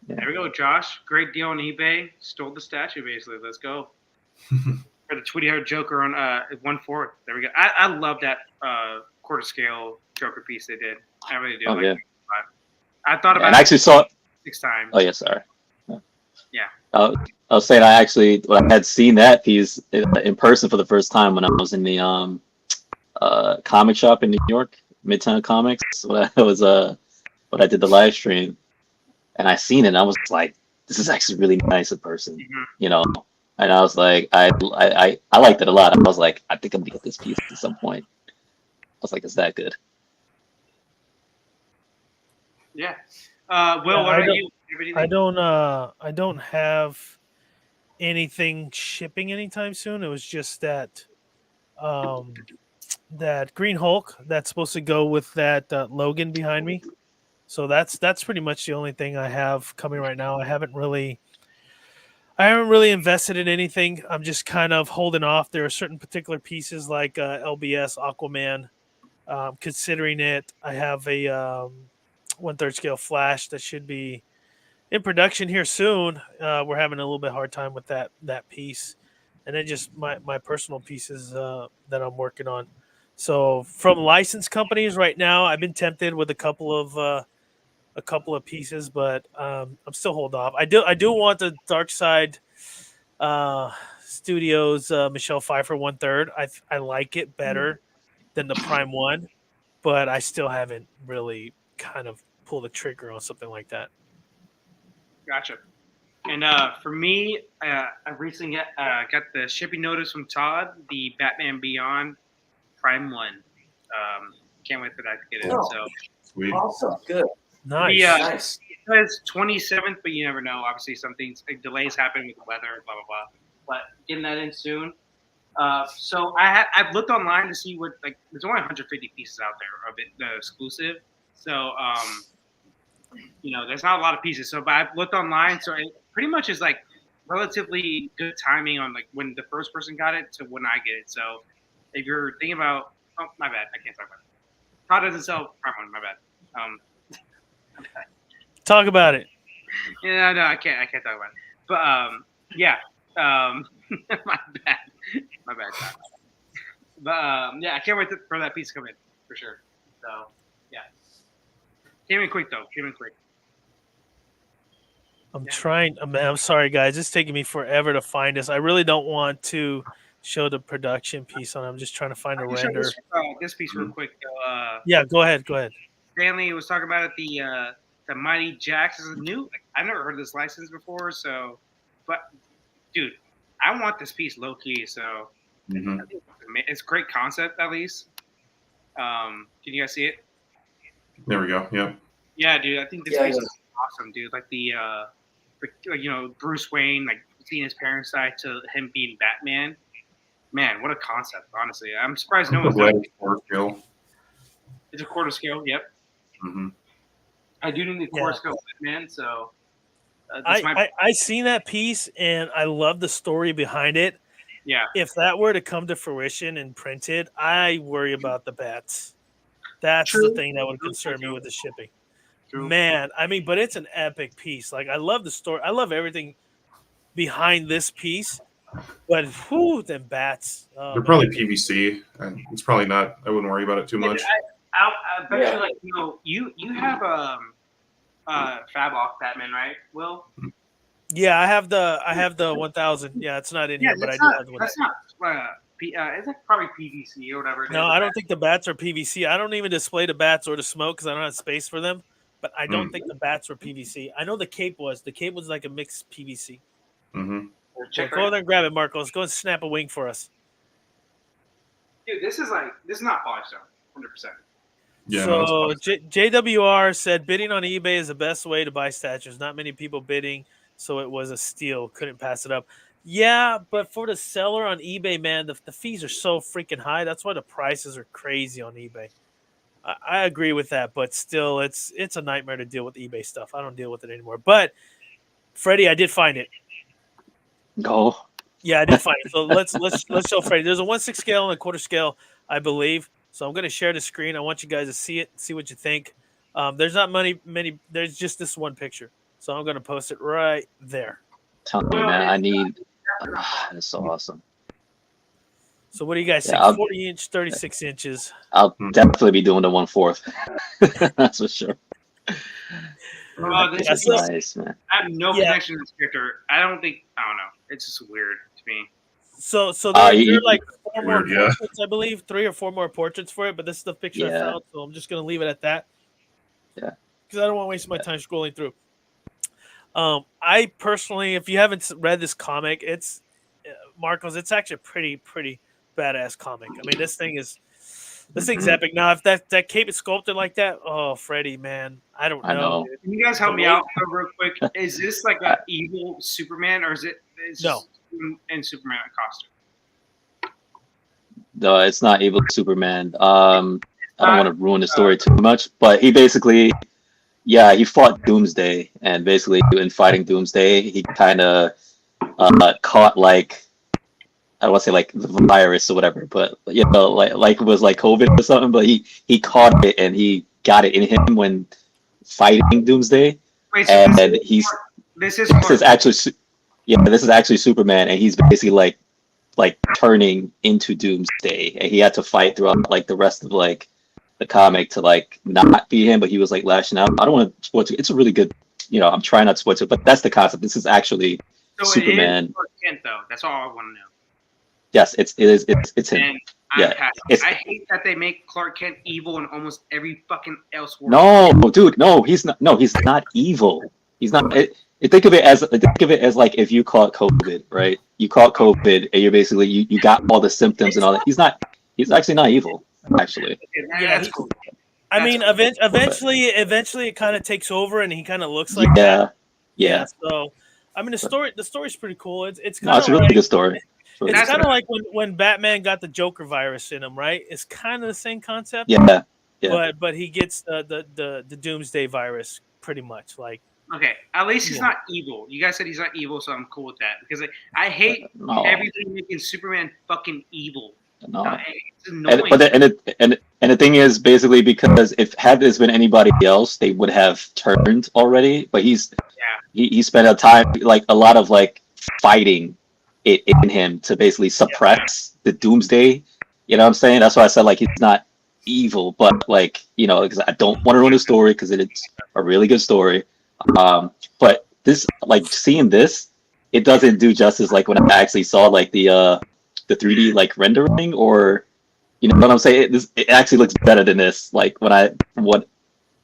Yeah. There we go, Josh. Great deal on eBay. Stole the statue, basically. Let's go. For the Tweety-haired Joker on 1/4. There we go. I love that quarter scale Joker piece they did. I really do. Oh, yeah. I thought about And I actually saw 6 times. Oh yeah, sorry. Yeah. I was saying I had seen that piece in person for the first time when I was in the comic shop in New York, Midtown Comics. When I did the live stream, and I seen it, and I was like, "This is actually really nice in person," Mm-hmm. And I was like, I liked it a lot. I was like, I think I'm gonna get this piece at some point. I was like, it's that good. Yeah. Will, what are you? have anything? I don't have anything shipping anytime soon. It was just that that Green Hulk that's supposed to go with that Logan behind me. So that's pretty much the only thing I have coming right now. I haven't really invested in anything. I'm just kind of holding off. There are certain particular pieces like LBS Aquaman. Considering it, I have a 1/3 scale flash that should be in production here soon. We're having a little bit hard time with that piece, and then just my personal pieces that I'm working on. So from licensed companies right now, I've been tempted with a couple of pieces, but I'm still holding off. I do want the Dark Side uh, Studios Michelle Pfeiffer 1/3. I like it better than the Prime one, but I still haven't really kind of pulled the trigger on something like that. Gotcha. And for me, I recently got the shipping notice from Todd, the Batman Beyond Prime one. Can't wait for that to get in. Oh. So Sweet. Awesome. Good. Nice. Nice. it says 27th, but you never know. Obviously, something like delays happen with the weather, blah blah blah. But getting that in soon. So I've looked online to see what like there's only 150 pieces out there of it, the exclusive. So there's not a lot of pieces. So but I've looked online, so it pretty much is like relatively good timing on like when the first person got it to when I get it. So if you're thinking about, oh my bad, I can't talk about it. Todd doesn't sell Prime one, my bad. My bad. Talk about it. Yeah, no, I can't talk about it. But yeah, my bad, my bad. But yeah, I can't wait for that piece to come in for sure. So yeah, came in quick though. Came in quick. I'm trying. I'm sorry, guys. It's taking me forever to find this. I really don't want to show the production piece on. I'm just trying to find a I can show render. this piece real quick. Yeah, go ahead. Go ahead. Stanley was talking about it. The Mighty Jax is new. Like, I've never heard of this license before. So, but dude, I want this piece low key. So Mhm. I think it's a great concept at least. Can you guys see it? There we go. Yep. Yeah, dude. I think this Yeah, piece yeah. is awesome, dude. Like Bruce Wayne, like seeing his parents die to him being Batman. Man, what a concept! Honestly, I'm surprised no one's done it. Quarter scale. It's a quarter scale. Yep. Mhm. I do need the Yeah. quarter scale Batman. So this might. I seen that piece and I love the story behind it. Yeah. If that were to come to fruition and printed, I worry about the bats. That's the True. thing that would True, concern me true. with the shipping. True. Man, I mean, but it's an epic piece. Like I love the story. I love everything behind this piece. But whew, them bats. Oh, They're man. probably PVC, and it's probably not. I wouldn't worry about it too much. I bet Yeah. you like you have Fab off Batman, right? Will? Yeah, I have the 1000. Yeah, it's not in here, but I that's do not have the one. that's not isn't probably PVC or whatever. It No, is. I don't think the bats are PVC. I don't even display the bats or the smoke because I don't have space for them. But I don't think the bats were PVC. I know the cape was. The cape was like a mixed PVC. Mm-hmm. Check Go there and grab it, Marcos. Go and snap a wing for us. Dude, this is not polished stone, 100%. Yeah. So JWR said bidding on eBay is the best way to buy statues. Not many people bidding, so it was a steal. Couldn't pass it up. Yeah, but for the seller on eBay, man, the fees are so freaking high. That's why the prices are crazy on eBay. I agree with that, but still, it's a nightmare to deal with eBay stuff. I don't deal with it anymore. But Freddie, I did find it. Go. Yeah, I did find it. So let's show Freddie. There's a 1/6 scale and a quarter scale, I believe. So I'm going to share the screen. I want you guys to see it, see what you think. There's not many. There's just this one picture. So I'm going to post it right there. Tell me, man. I need. That's so awesome. So what do you guys Yeah, think? 40 inch, 36 inches. I'll definitely be doing the 1/4. That's for sure. Oh, this That's is nice, man. I have no Yeah. connection to this character. I don't know. It's just weird to me. So there are you- like 4 more Weird, yeah. portraits, I believe, 3 or 4 more portraits for it. But this is the picture I Yeah. found, so I'm just going to leave it at that. Yeah. Because I don't want to waste my time scrolling through. I personally, if you haven't read this comic, it's Marcos. It's actually a pretty badass comic. I mean, this thing is This thing's epic. Now, if that cape is sculpted like that, oh, Freddie, man, I don't I know. know. Dude. Can you guys help me out real quick? Is this like an evil Superman, or is it No. just in Superman costume? No, it's not evil Superman. I don't want to ruin the story too much, but he basically, he fought Doomsday, and basically in fighting Doomsday, he kind of caught like, I don't want to say like the virus or whatever, but like it was like COVID or something. But he caught it and he got it in him when fighting Doomsday, Wait, so and this is this is actually Superman, and he's basically like turning into Doomsday, and he had to fight throughout like the rest of like the comic to like not be him, but he was like lashing out. I don't want to spoil it. It's a really good, I'm trying not to spoil it, but that's the concept. This is actually Superman. It is Clark Kent, though. That's all I want to know. Yes, it's him. And Yeah, I hate that they make Clark Kent evil in almost every fucking else world. No, dude, no, he's not. No, he's not evil. He's not. Think of it as like if you caught COVID, right? You caught COVID, and you're basically you got all the symptoms and all that. He's actually not evil, actually. Yeah, that's cool. I mean, eventually it kind of takes over, and he kind of looks like that. Yeah. So, I mean, the story's pretty cool. It's kind No, it's a really good story. It's kind of like when Batman got the Joker virus in him, right? It's kind of the same concept. Yeah. But he gets the Doomsday virus pretty much. Like, okay, at least he's not evil. You guys said he's not evil, so I'm cool with that because I hate everything making Superman fucking evil. No. It's annoying. And the thing is, basically, because if had this been anybody else, they would have turned already. But he spent a lot of like fighting it in him to basically suppress the Doomsday. You know what I'm saying? That's why I said like he's not evil, but like because I don't want to ruin the story because it's a really good story. But this, like seeing this, it doesn't do justice like when I actually saw like the 3D like rendering, or you know what I'm saying. It actually looks better than this. Like what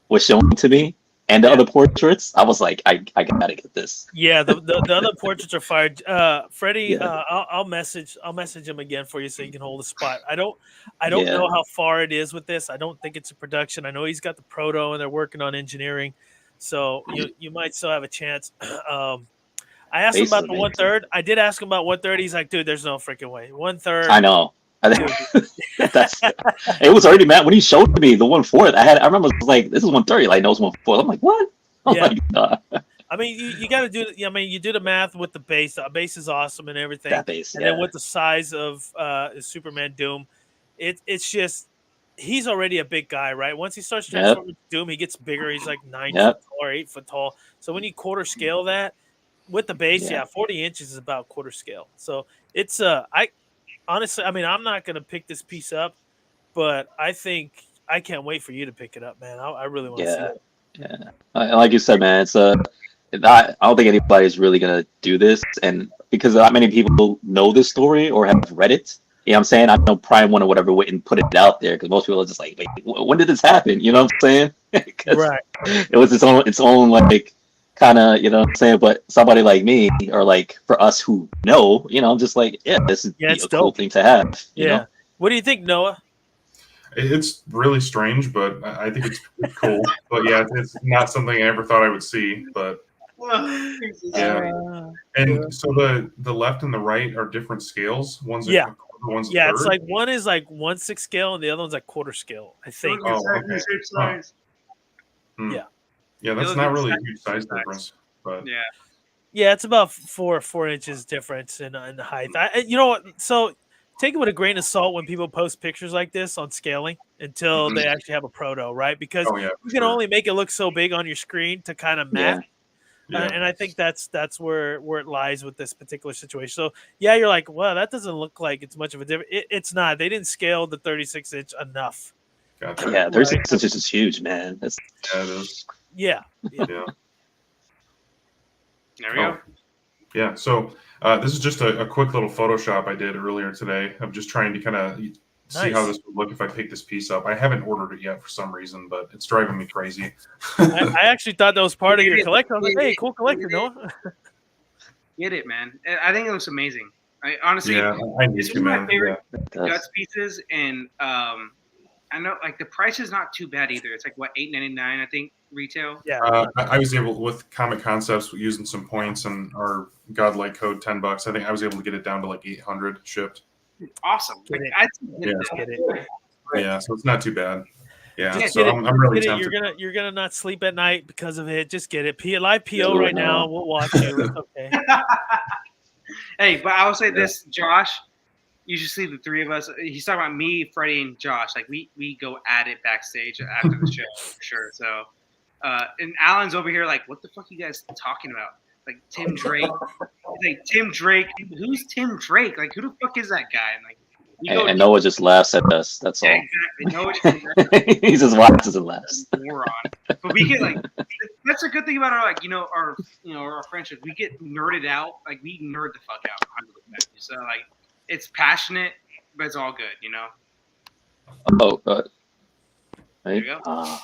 was shown to me. And the other portraits, I was like, I gotta get this. Yeah, the other portraits are fired. Freddie, I'll message him again for you so you can hold the spot. I don't know how far it is with this. I don't think it's a production. I know he's got the proto and they're working on engineering, so you might still have a chance. I asked him about the 1/3. I did ask him about 1/3. He's like, dude, there's no freaking way. 1/3. I know. It was already mad when he showed me the 1/4. I remember it was like, this is 1/30. Like, no, it's 1/4. I'm like, what? Like, nah. I mean, you got to do. I mean, you do the math with the base. The base is awesome and everything. That base, and then with the size of Superman Doom, it's just he's already a big guy, right? Once he starts transforming to Doom, he gets bigger. He's like 9 foot tall or 8 foot tall. So when you quarter scale that with the base, 40 inches is about quarter scale. So it's honestly, I mean, I'm not going to pick this piece up, but I think I can't wait for you to pick it up, man. I really want to see it. Yeah. Like you said, man, it's I don't think anybody's really going to do this. And because not many people know this story or have read it, you know what I'm saying? I know Prime One or whatever wouldn't put it out there because most people are just like, wait, when did this happen? You know what I'm saying? Right. It was its own like, kind of, you know what I'm saying? But somebody like me, or like for us who know, I'm just like, this is a cool thing to have. You know? What do you think, Noah? It's really strange, but I think it's cool. But yeah, it's not something I ever thought I would see. But and so the left and the right are different scales. One's a quarter, one's a third. It's like one is like 1/6 scale and the other one's like quarter scale, I think. Oh, okay. Yeah, that's not really a huge size difference, but yeah, it's about 4 inches difference in height. You know what? So take it with a grain of salt when people post pictures like this on scaling until they actually have a proto, right? Because you can only make it look so big on your screen to kind of match. And I think that's where it lies with this particular situation. So you're like, well, that doesn't look like it's much of a difference. It's not. They didn't scale the 36-inch enough. Gotcha. Yeah, 36 inches is huge, man. It is. Yeah. There we go. Yeah. So this is just a quick little Photoshop I did earlier today. I'm just trying to kind of see how this would look if I pick this piece up. I haven't ordered it yet for some reason, but it's driving me crazy. I actually thought that was part of your collection. I was like, hey, cool collector, Noah. Get it, man. I think it looks amazing. Honestly, I need this to, is my man. favorite Guts pieces, and I know, like the price is not too bad either. It's like what, $8.99, I think, retail. Yeah. I was able, with Comic Concepts, using some points and our Godlike code, $10. I think I was able to get it down to like 800 shipped. Awesome. Get Like, it. I'd Get it. Yeah, so it's not too bad. Yeah, Just so get it. I'm really Get it. tempted. You're gonna not sleep at night because of it. Just get it. Live PO right now. We'll watch you. It's okay. Hey, but I will say this, Josh. You should see the three of us. He's talking about me, Freddie, and Josh. Like we go at it backstage after the show for sure. So, and Alan's over here like, what the fuck are you guys talking about? Like Tim Drake. Like Tim Drake. Who's Tim Drake? Like who the fuck is that guy? And like, and Noah just laughs at us. That's all. Exactly. Noah He just watches and laughs. moron. But we get like that's a good thing about our our friendship. We get nerded out. Like we nerd the fuck out 100%. So like it's passionate, but it's all good, you know. Oh, There right. you go.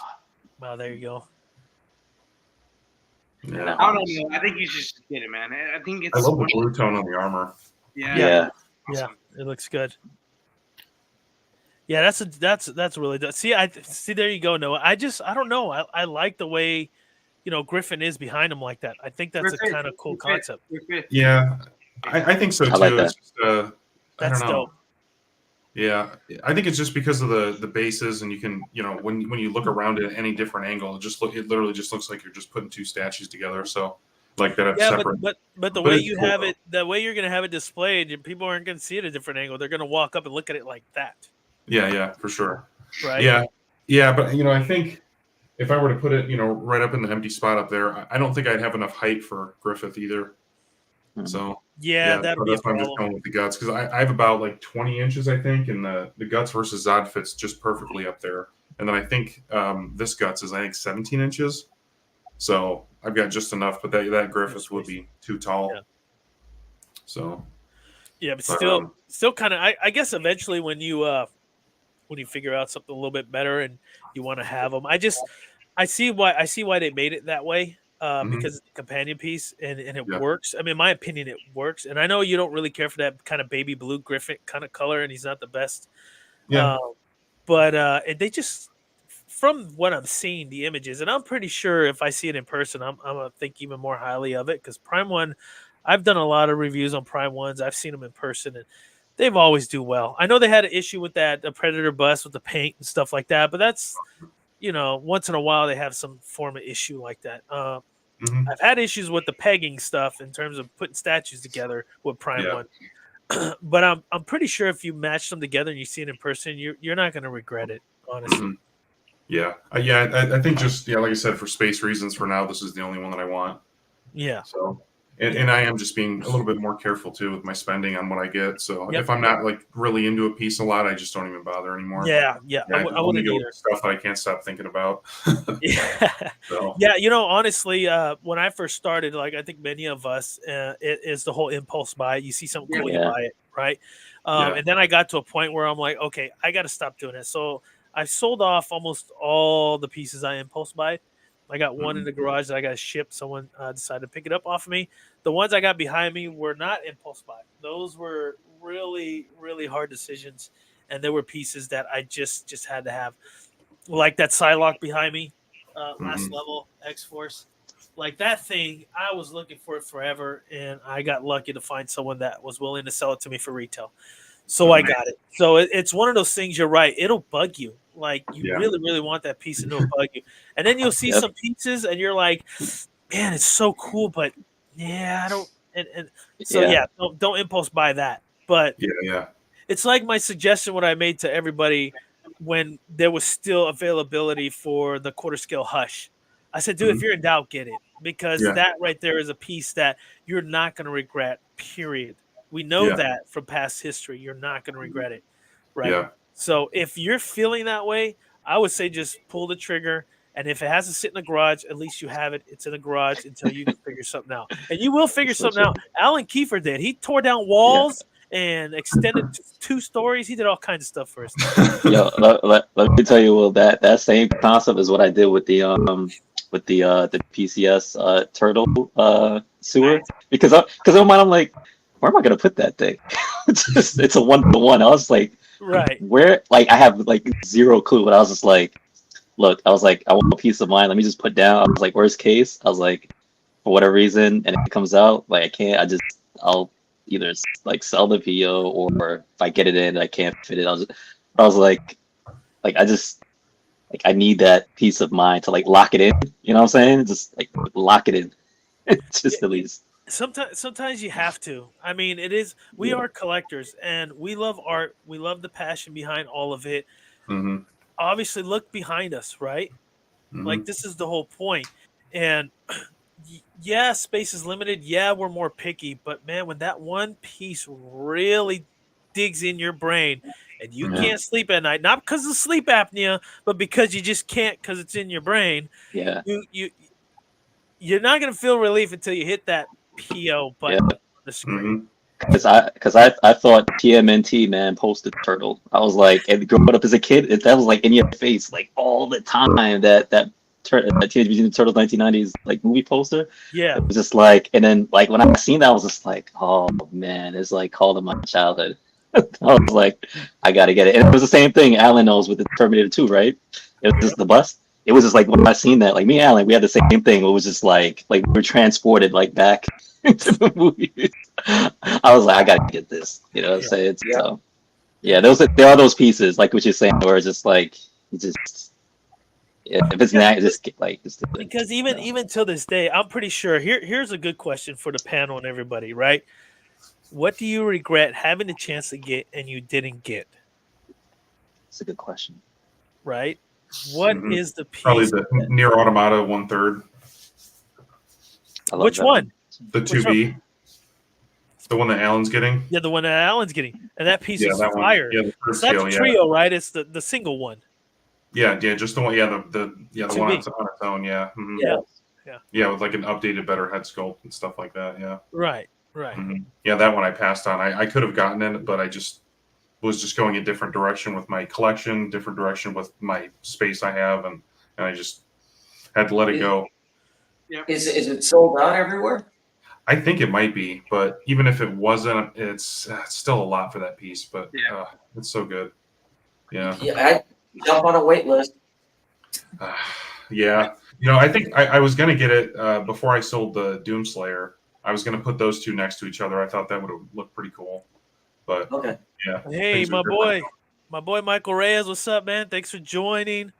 Well, there you go. Yeah. I don't know. I think you should just get it, man. I think it's. I love the blue tone on the armor. Yeah. Yeah, it looks good. Yeah, that's really good. See, there you go, Noah. I don't know. I like the way, Griffin is behind him like that. I think that's a kind of cool concept. Yeah, I think so too. I like that. It's just, I That's don't know. dope. Yeah, I think it's just because of the bases, and you can, when you look around at any different angle, it literally just looks like you're just putting two statues together. So like that. Yeah, separate. but the way you have it, the way you're gonna have it displayed, people aren't gonna see it at a different angle. They're gonna walk up and look at it like that. Yeah, for sure. Right. Yeah, but I think if I were to put it, right up in the empty spot up there, I don't think I'd have enough height for Griffith either. So that's why I'm just going with the guts, because I have about like 20 inches, I think, and the guts versus Zod fits just perfectly up there. And then I think this guts is 17 inches. So I've got just enough, but that Griffith would be too tall. Yeah. So but still kind of. I guess eventually when you figure out something a little bit better and you want to have them, I see why they made it that way. Because it's a companion piece and it works. I mean, in my opinion, it works. And I know you don't really care for that kind of baby blue Griffin kind of color, and he's not the best. Yeah. But they just, from what I'm seeing, the images, and I'm pretty sure if I see it in person, I'm gonna think even more highly of it, because Prime One, I've done a lot of reviews on Prime Ones. I've seen them in person, and they've always do well. I know they had an issue with the Predator bust with the paint and stuff like that, but that's, once in a while they have some form of issue like that. I've had issues with the pegging stuff in terms of putting statues together with Prime One, but I'm pretty sure if you match them together and you see it in person, you're not going to regret it, honestly. Yeah, I think just like I said, for space reasons, for now, this is the only one that I want. Yeah. So, and I am just being a little bit more careful too with my spending on what I get. So if I'm not like really into a piece a lot, I just don't even bother anymore. Yeah. I wouldn't go either. with stuff that I can't stop thinking about. So. Yeah, honestly, when I first started, like I think many of us, it is the whole impulse buy. You see something cool, you buy it, right? And then I got to a point where I'm like, okay, I got to stop doing it. So I sold off almost all the pieces I impulse buy. I got one in the garage that I got shipped. Someone decided to pick it up off of me. The ones I got behind me were not impulse buy. Those were really, really hard decisions, and there were pieces that I just had to have, like that Psylocke behind me, last level X-Force. Like that thing, I was looking for it forever, and I got lucky to find someone that was willing to sell it to me for retail. So I got it. So it's one of those things. You're right. It'll bug you. Like you really, really want that piece, and it'll bug you. And then you'll see some pieces, and you're like, "Man, it's so cool," but I don't. And so don't impulse buy that. But it's like my suggestion what I made to everybody when there was still availability for the quarter scale Hush. I said, dude, if you're in doubt, get it, because that right there is a piece that you're not going to regret. Period. We know that from past history. You're not going to regret it, right? Yeah. So if you're feeling that way, I would say just pull the trigger. And if it has to sit in the garage, at least you have it. It's in the garage until you can figure something out. And you will figure something out. Alan Kiefer did. He tore down walls and extended 2 stories. He did all kinds of stuff for us. Yo, let me tell you, Will, that same concept is what I did with the PCS turtle sewer. Because in my mind, I'm like, where am I gonna put that thing? It's a 1-to-1. I was like, Right. Where, like, I have like zero clue, but I was just like, look, I was like, I want a peace of mind. Let me just put down. I was like, worst case, I was like, for whatever reason, and it comes out, like, I can't, I'll either like sell the PO, or if I get it in, I can't fit it. I was like, I just, like, I need that peace of mind to like lock it in. You know what I'm saying? Just like lock it in, just at least. Sometimes you have to. I mean, it is. We Yeah. are collectors, and we love art. We love the passion behind all of it. Mm-hmm. Obviously, look behind us, right? Mm-hmm. Like this is the whole point. And yeah, space is limited. Yeah, we're more picky, but man, when that one piece really digs in your brain and you Yeah. can't sleep at night, not because of sleep apnea, but because you just can't because it's in your brain, Yeah. you're not gonna feel relief until you hit that PO Yeah. button on the screen. Mm-hmm. Cause I thought TMNT, man, posted turtle. I was like, and growing up as a kid, that was like in your face like all the time. That Teenage Mutant Ninja Turtles 1990s like movie poster. Yeah, It was just like, and then like when I seen that, I was just like, oh man, it's like calling my childhood. I was like, I gotta get it. And it was the same thing Alan knows with the Terminator 2, right? It was just the bus. It was just like when I seen that, like me and Alan, we had the same thing. It was just like we were transported like back into the movie. I was like, I gotta get this. You know what I'm saying? Yeah. So yeah, there are those pieces, like what you're saying, where it's just like you just, yeah, if it's not just like just do it. because even till this day, I'm pretty sure. Here's a good question for the panel and everybody, right? What do you regret having the chance to get and you didn't get? It's a good question. Right? What Mhm. is the Probably piece? the Near Automata 1/3, I love Which that one? the Which 2B, the one that Alan's getting. Yeah, the one that Alan's getting, and that piece Yeah, is that one. fire. Yeah, the third It's not the scale. Yeah, trio, right? It's the single one. yeah, just the one. Yeah, the one 2B. on its own. Yeah. Mhm. Yeah, yeah. Yeah, with like an updated, better head sculpt and stuff like that. Yeah. Right, right. Yeah, that one I passed on. I could have gotten it, but I just was just going a different direction with my collection, different direction with my space I have, and I just had to let it go. Is it sold out everywhere? I think it might be, but even if it wasn't, it's still a lot for that piece. But Yeah. it's so good. Yeah. Yeah, I jump on a wait list. Yeah. I think I was going to get it before I sold the Doomslayer. I was going to put those two next to each other. I thought that would have looked pretty cool. But Okay. yeah. Hey, things are my different. boy Michael Reyes, what's up, man? Thanks for joining.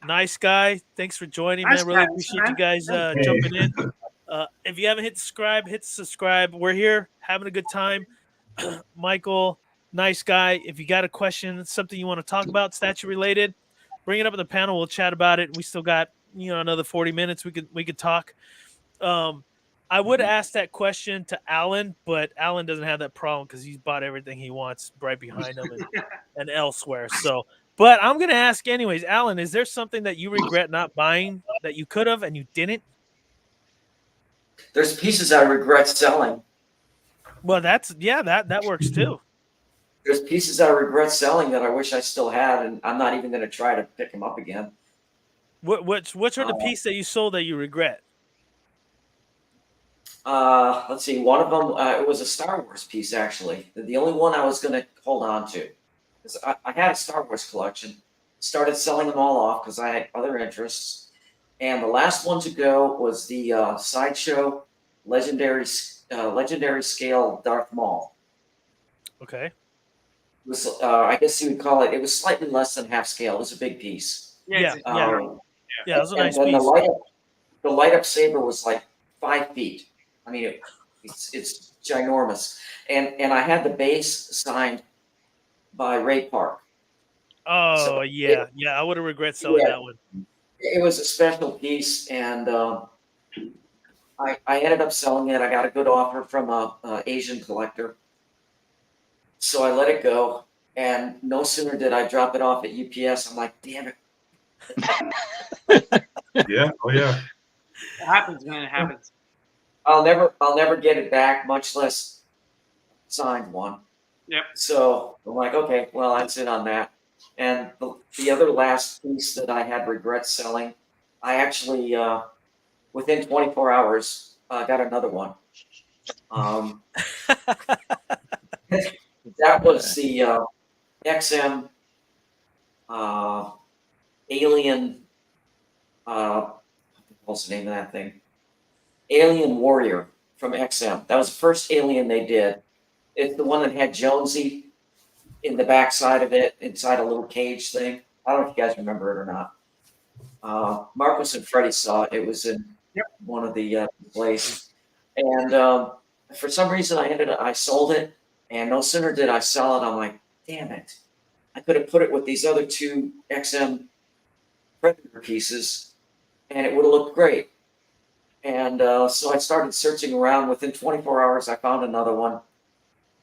Nice guy. Thanks for joining, Nice man. Really guys, appreciate man. you guys Hey. jumping in. If you haven't hit subscribe. We're here having a good time. Michael, nice guy. If you got a question, something you want to talk about, statue related, bring it up in the panel. We'll chat about it. We still got another 40 minutes. We could talk. I would ask that question to Alan, but Alan doesn't have that problem because he's bought everything he wants right behind him and elsewhere. So, but I'm gonna ask anyways. Alan, is there something that you regret not buying that you could have and you didn't? There's pieces I regret selling. Well, that works too. There's pieces I regret selling that I wish I still had, and I'm not even going to try to pick them up again. Which are the pieces that you sold that you regret? Let's see. One of them, it was a Star Wars piece, actually. The only one I was going to hold on to. Because I had a Star Wars collection. Started selling them all off because I had other interests. And the last one to go was the Sideshow Legendary Scale Darth Maul. Okay. It was, I guess you would call it, it was slightly less than half scale. It was a big piece. Yeah, it was a nice and piece. The light up saber was like 5 feet. I mean, it's ginormous. And I had the base signed by Ray Park. Oh, So yeah. I would have regret selling that one. It was a special piece, and I ended up selling it. I got a good offer from a Asian collector. So I let it go, and no sooner did I drop it off at UPS, I'm like, damn it. Yeah. Oh yeah. It happens, man. It happens. I'll never get it back, much less signed one. Yep. So I'm like, okay, well, that's it on that. And the other last piece that I had regret selling, I actually within 24 hours got another one. That was the XM Alien. What's the name of that thing? Alien Warrior from XM. That was the first Alien they did. It's the one that had Jonesy in the backside of it, inside a little cage thing. I don't know if you guys remember it or not. Marcus and Freddie saw it. It was in one of the plays, and for some reason I sold it, and no sooner did I sell it, I'm like, damn it! I could have put it with these other two XM Predator pieces, and it would have looked great. And so I started searching around. Within 24 hours, I found another one.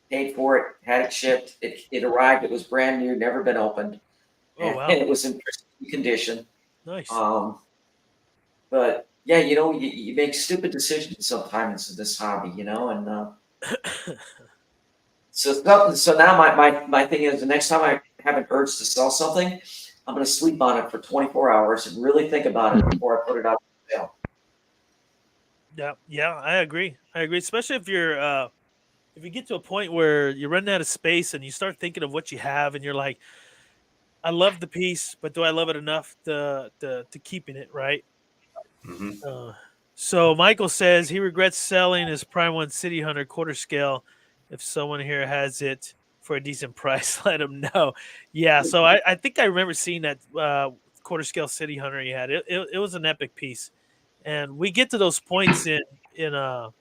Paid for it, had it shipped. It arrived. It was brand new, never been opened. Oh, wow. And it was in pristine condition. Nice. But yeah, you make stupid decisions sometimes in this hobby, and so now my thing is, the next time I have an urge to sell something, I'm going to sleep on it for 24 hours and really think about it before I put it out for sale. Yeah, I agree. Especially if you get to a point where you're running out of space and you start thinking of what you have, and you're like, I love the piece, but do I love it enough to keeping it, right? Mm-hmm. So Michael says he regrets selling his Prime 1 City Hunter quarter scale. If someone here has it for a decent price, let him know. Yeah, so I think I remember seeing that quarter scale City Hunter he had. It was an epic piece. And we get to those points in our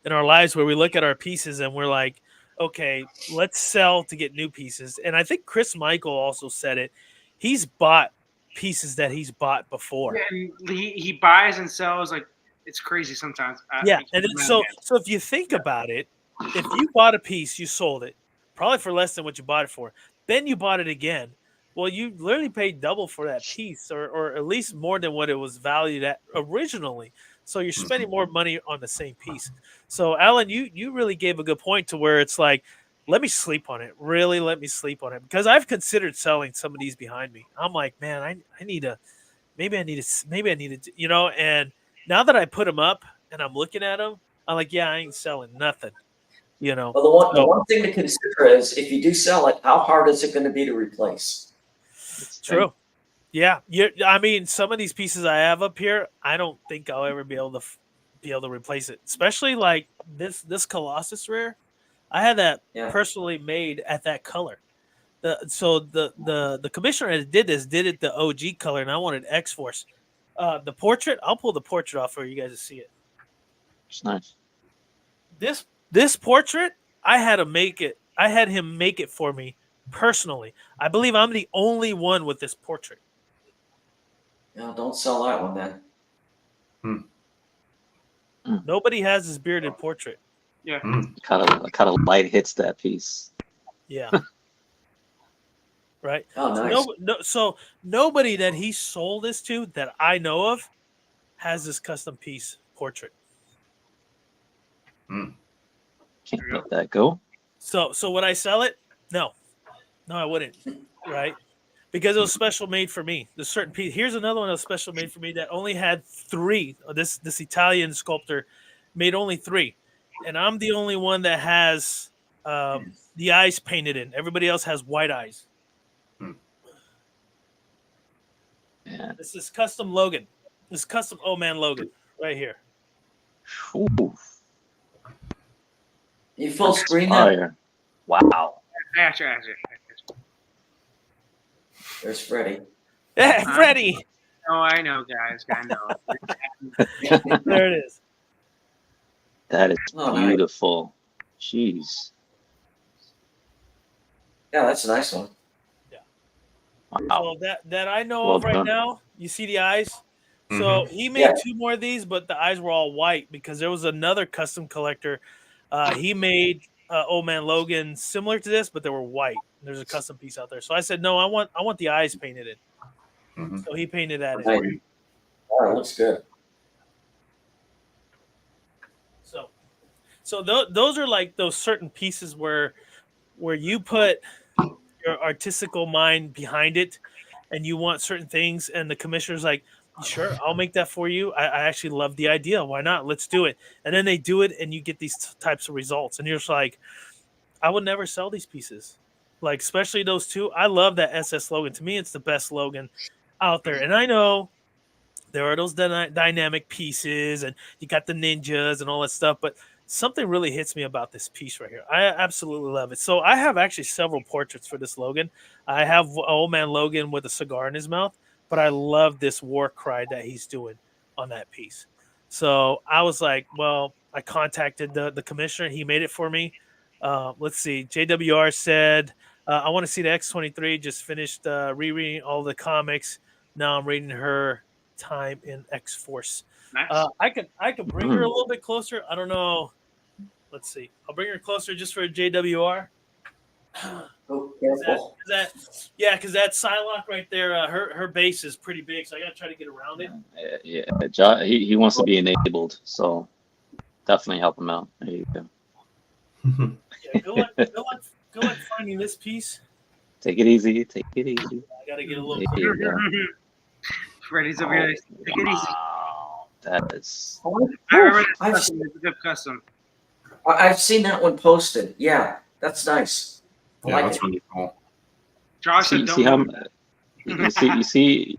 lives where we look at our pieces and we're like, okay, let's sell to get new pieces. And I think Chris Michael also said it. He's bought pieces that he's bought before. Yeah, and he buys and sells, like, it's crazy sometimes. Yeah, and so if you think about it, if you bought a piece, you sold it probably for less than what you bought it for. Then you bought it again. Well, you literally paid double for that piece, or at least more than what it was valued at originally. So you're spending more money on the same piece. So Alan, you really gave a good point to where it's like, let me sleep on it. Really, let me sleep on it, because I've considered selling some of these behind me. I'm like, man, I need to, maybe I need to, and now that I put them up and I'm looking at them, I'm like, yeah, I ain't selling nothing, Well, the one thing to consider is, if you do sell it, how hard is it going to be to replace? True. Yeah. I mean, some of these pieces I have up here, I don't think I'll ever be able to replace it. Especially like this Colossus rare. I had that personally made at that color. The commissioner that did it the OG color, and I wanted X Force. The portrait, I'll pull the portrait off for you guys to see it. It's nice. This portrait, I had him make it for me personally. I believe I'm the only one with this portrait. No, don't sell that one then. Nobody has this bearded portrait. Yeah. Kind of light hits that piece. Yeah. Right. Oh, nice. So nobody that he sold this to that I know of has this custom piece portrait. Can't let that go. So would I sell it? No, I wouldn't. Right. Because it was special made for me. The certain piece. Here's another one that was special made for me that only had 3. This Italian sculptor made only 3, and I'm the only one that has the eyes painted in. Everybody else has white eyes. Yeah. This is custom Logan. This is custom Man Logan right here. Ooh. You full screen that? Wow. There's Freddie. Yeah, Freddie. Oh, I know, guys. I know. There it is. That is beautiful. Jeez. Yeah, that's a nice one. Yeah. Wow. So that I know of right now, you see the eyes? So he made 2 more of these, but the eyes were all white because there was another custom collector. He made Old Man Logan similar to this, but they were white. There's a custom piece out there. So I said, no, I want the eyes painted in. So he painted that in. Oh, it looks good. So those are like those certain pieces where you put your artistical mind behind it, and you want certain things, and the commissioner's like, sure, I'll make that for you. I actually love the idea. Why not? Let's do it. And then they do it, and you get these types of results. And you're just like, I would never sell these pieces. Like especially those two. I love that SS logan. To me, it's the best logan out there. And I know there are those dynamic pieces, and you got the ninjas and all that stuff. But something really hits me about this piece right here. I absolutely love it. So I have actually several portraits for this Logan. I have old man Logan with a cigar in his mouth, but I love this war cry that he's doing on that piece. So I was like, well, I contacted the commissioner. He made it for me. Let's see. JWR said, I want to see the X23. Just finished rereading all the comics. Now I'm reading her time in X Force. Nice. I could bring her a little bit closer. I don't know. Let's see. I'll bring her closer just for JWR. Oh, careful. Because that Psylocke right there, her base is pretty big, so I gotta try to get around it. Yeah, he wants to be enabled, so definitely help him out. There you go. Yeah, good luck finding this piece. Take it easy. Take it easy. I gotta get a little There you go. Freddy's over here. Take it easy. Wow, that is. I remember this custom. It's a good custom. I've seen that one posted. Yeah, that's nice. Yeah, Like that's it. really cool. Josh, See, don't see how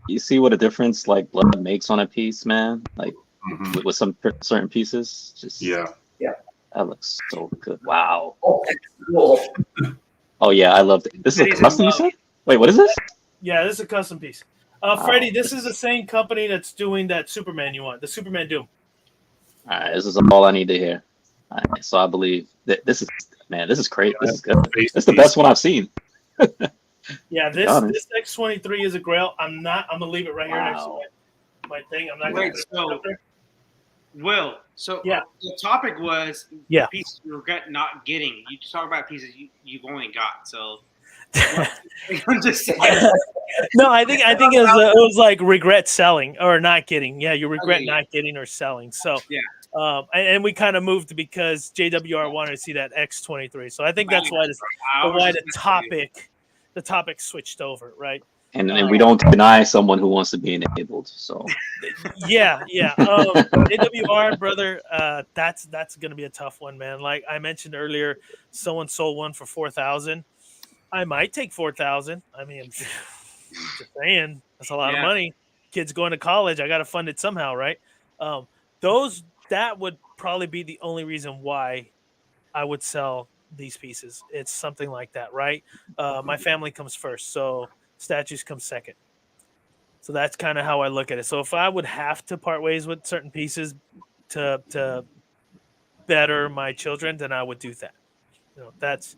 you see what a difference like blood makes on a piece, man. Like Mhm. with some certain pieces, just Yeah. that looks so good. Wow. Oh, that's cool. Oh yeah, I love it. This is a Ladies custom, you and said? Wait, what is this? Yeah, this is a custom piece. Freddie, this is the same company that's doing that Superman you want, the Superman Doom. All right, this is all I need to hear. All right, so I believe that this is great. This is good. This is the best one I've seen. Yeah, be honest. this X23 is a grail. I'm gonna leave it right here next to my thing. I'm not Wait, gonna so- put it up there. Will. So Yeah. the topic was Yeah. pieces you regret not getting. You talk about pieces you've only got. So I'm just saying. No, I think it was like regret selling or not getting. Yeah, you regret yeah. not getting or selling. So Yeah. And we kind of moved because JWR wanted to see that X23. So I think that's why the topic swithed over, right? And we don't deny someone who wants to be enabled. So Yeah. JWR, brother, that's gonna be a tough one, man. Like I mentioned earlier, someone sold one for 4,000. I might take 4,000. I mean, just saying, that's a lot of Yeah. money. Kids going to college, I got to fund it somehow, right? That would probably be the only reason why I would sell these pieces. It's something like that, right? My family comes first, so statues come second. So that's kind of how I look at it. So if I would have to part ways with certain pieces to better my children, then I would do that. That's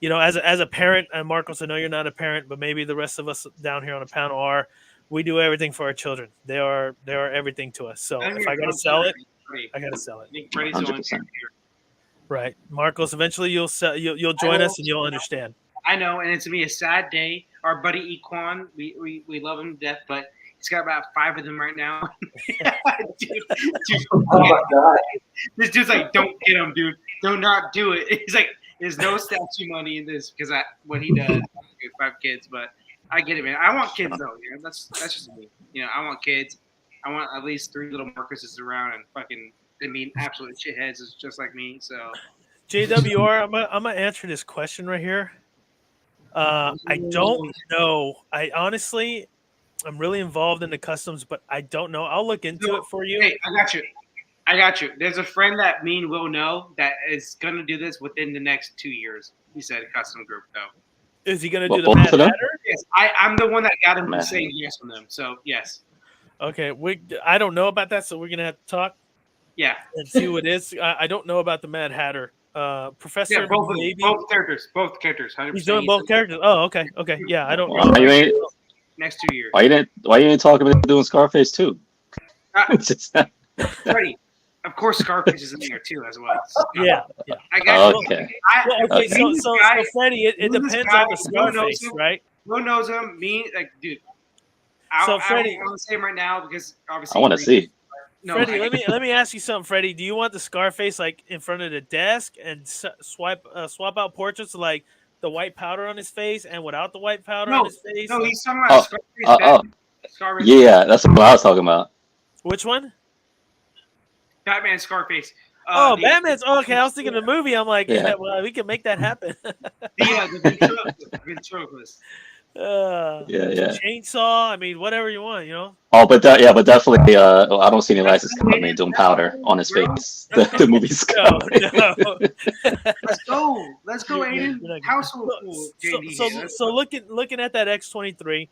as a parent, and Marcos, I know you're not a parent, but maybe the rest of us down here on the panel are. We do everything for our children. They are everything to us. So if I got to sell it, I got to sell it. I think Freddy's the only 100%. Right, Marcos. Eventually, you'll join us and you'll understand. I know, and it's gonna be a sad day. Our buddy Equan, we love him to death, but he's got about 5 of them right now. dude, Oh my God. this dude's like, don't get him, dude. Do not do it. He's like, there's no statue money in this because what he does, 5 kids. But I get it, man. I want kids though. That's just me. I want kids. I want at least 3 little Marcuses around and fucking. I mean, absolute shitheads is just like me. So, JWR, I'm gonna answer this question right here. I don't know. I honestly, I'm really involved in the customs, but I don't know. I'll look into it for you. Hey, I got you. There's a friend that me and Will know that is going to do this within the next 2 years. He said a custom group, though. Is he gonna What, do the both Mad of them? Hatter? Yes, I'm the one that got him to Mad say yes on them. So, yes. Okay, I don't know about that, so we're gonna have to talk Yeah. and see who it is. I don't know about the Mad Hatter. Professor, Yeah, both maybe characters. 100%. he's doing both characters. Oh, okay. Yeah, I don't know. Why you ain't Next 2 years. why you didn't talk about doing Scarface too? Uh, Just- Freddie, of course, Scarface is in there too, as well. Yeah. I got you. Okay. Well, okay, Me and so this guy- Freddie, it me and this depends guy, on the Will knows Scarface, him. right? Will knows him. Me, like, dude. So, I Freddie- don't want to say him right now because obviously. I want to see. No, Freddie, let me ask you something, Freddie. Do you want the Scarface like in front of the desk and swap out portraits like the white powder on his face and without the white powder on his face? No, he's talking Oh, about Scarface. Scarface. Yeah, that's what I was talking about. Which one? Batman Scarface. Oh, the, Batman's okay. I was thinking the movie. I'm like, Yeah. yeah, well, we can make that happen. the ventriloquist. Yeah. Chainsaw. I mean, whatever you want, you know. Oh, but but definitely, I don't see any license company doing powder on his Bro, face. The movie's No, coming. no. Let's go, Aiden. You're not gonna- Household pool, JD. So looking at that X23,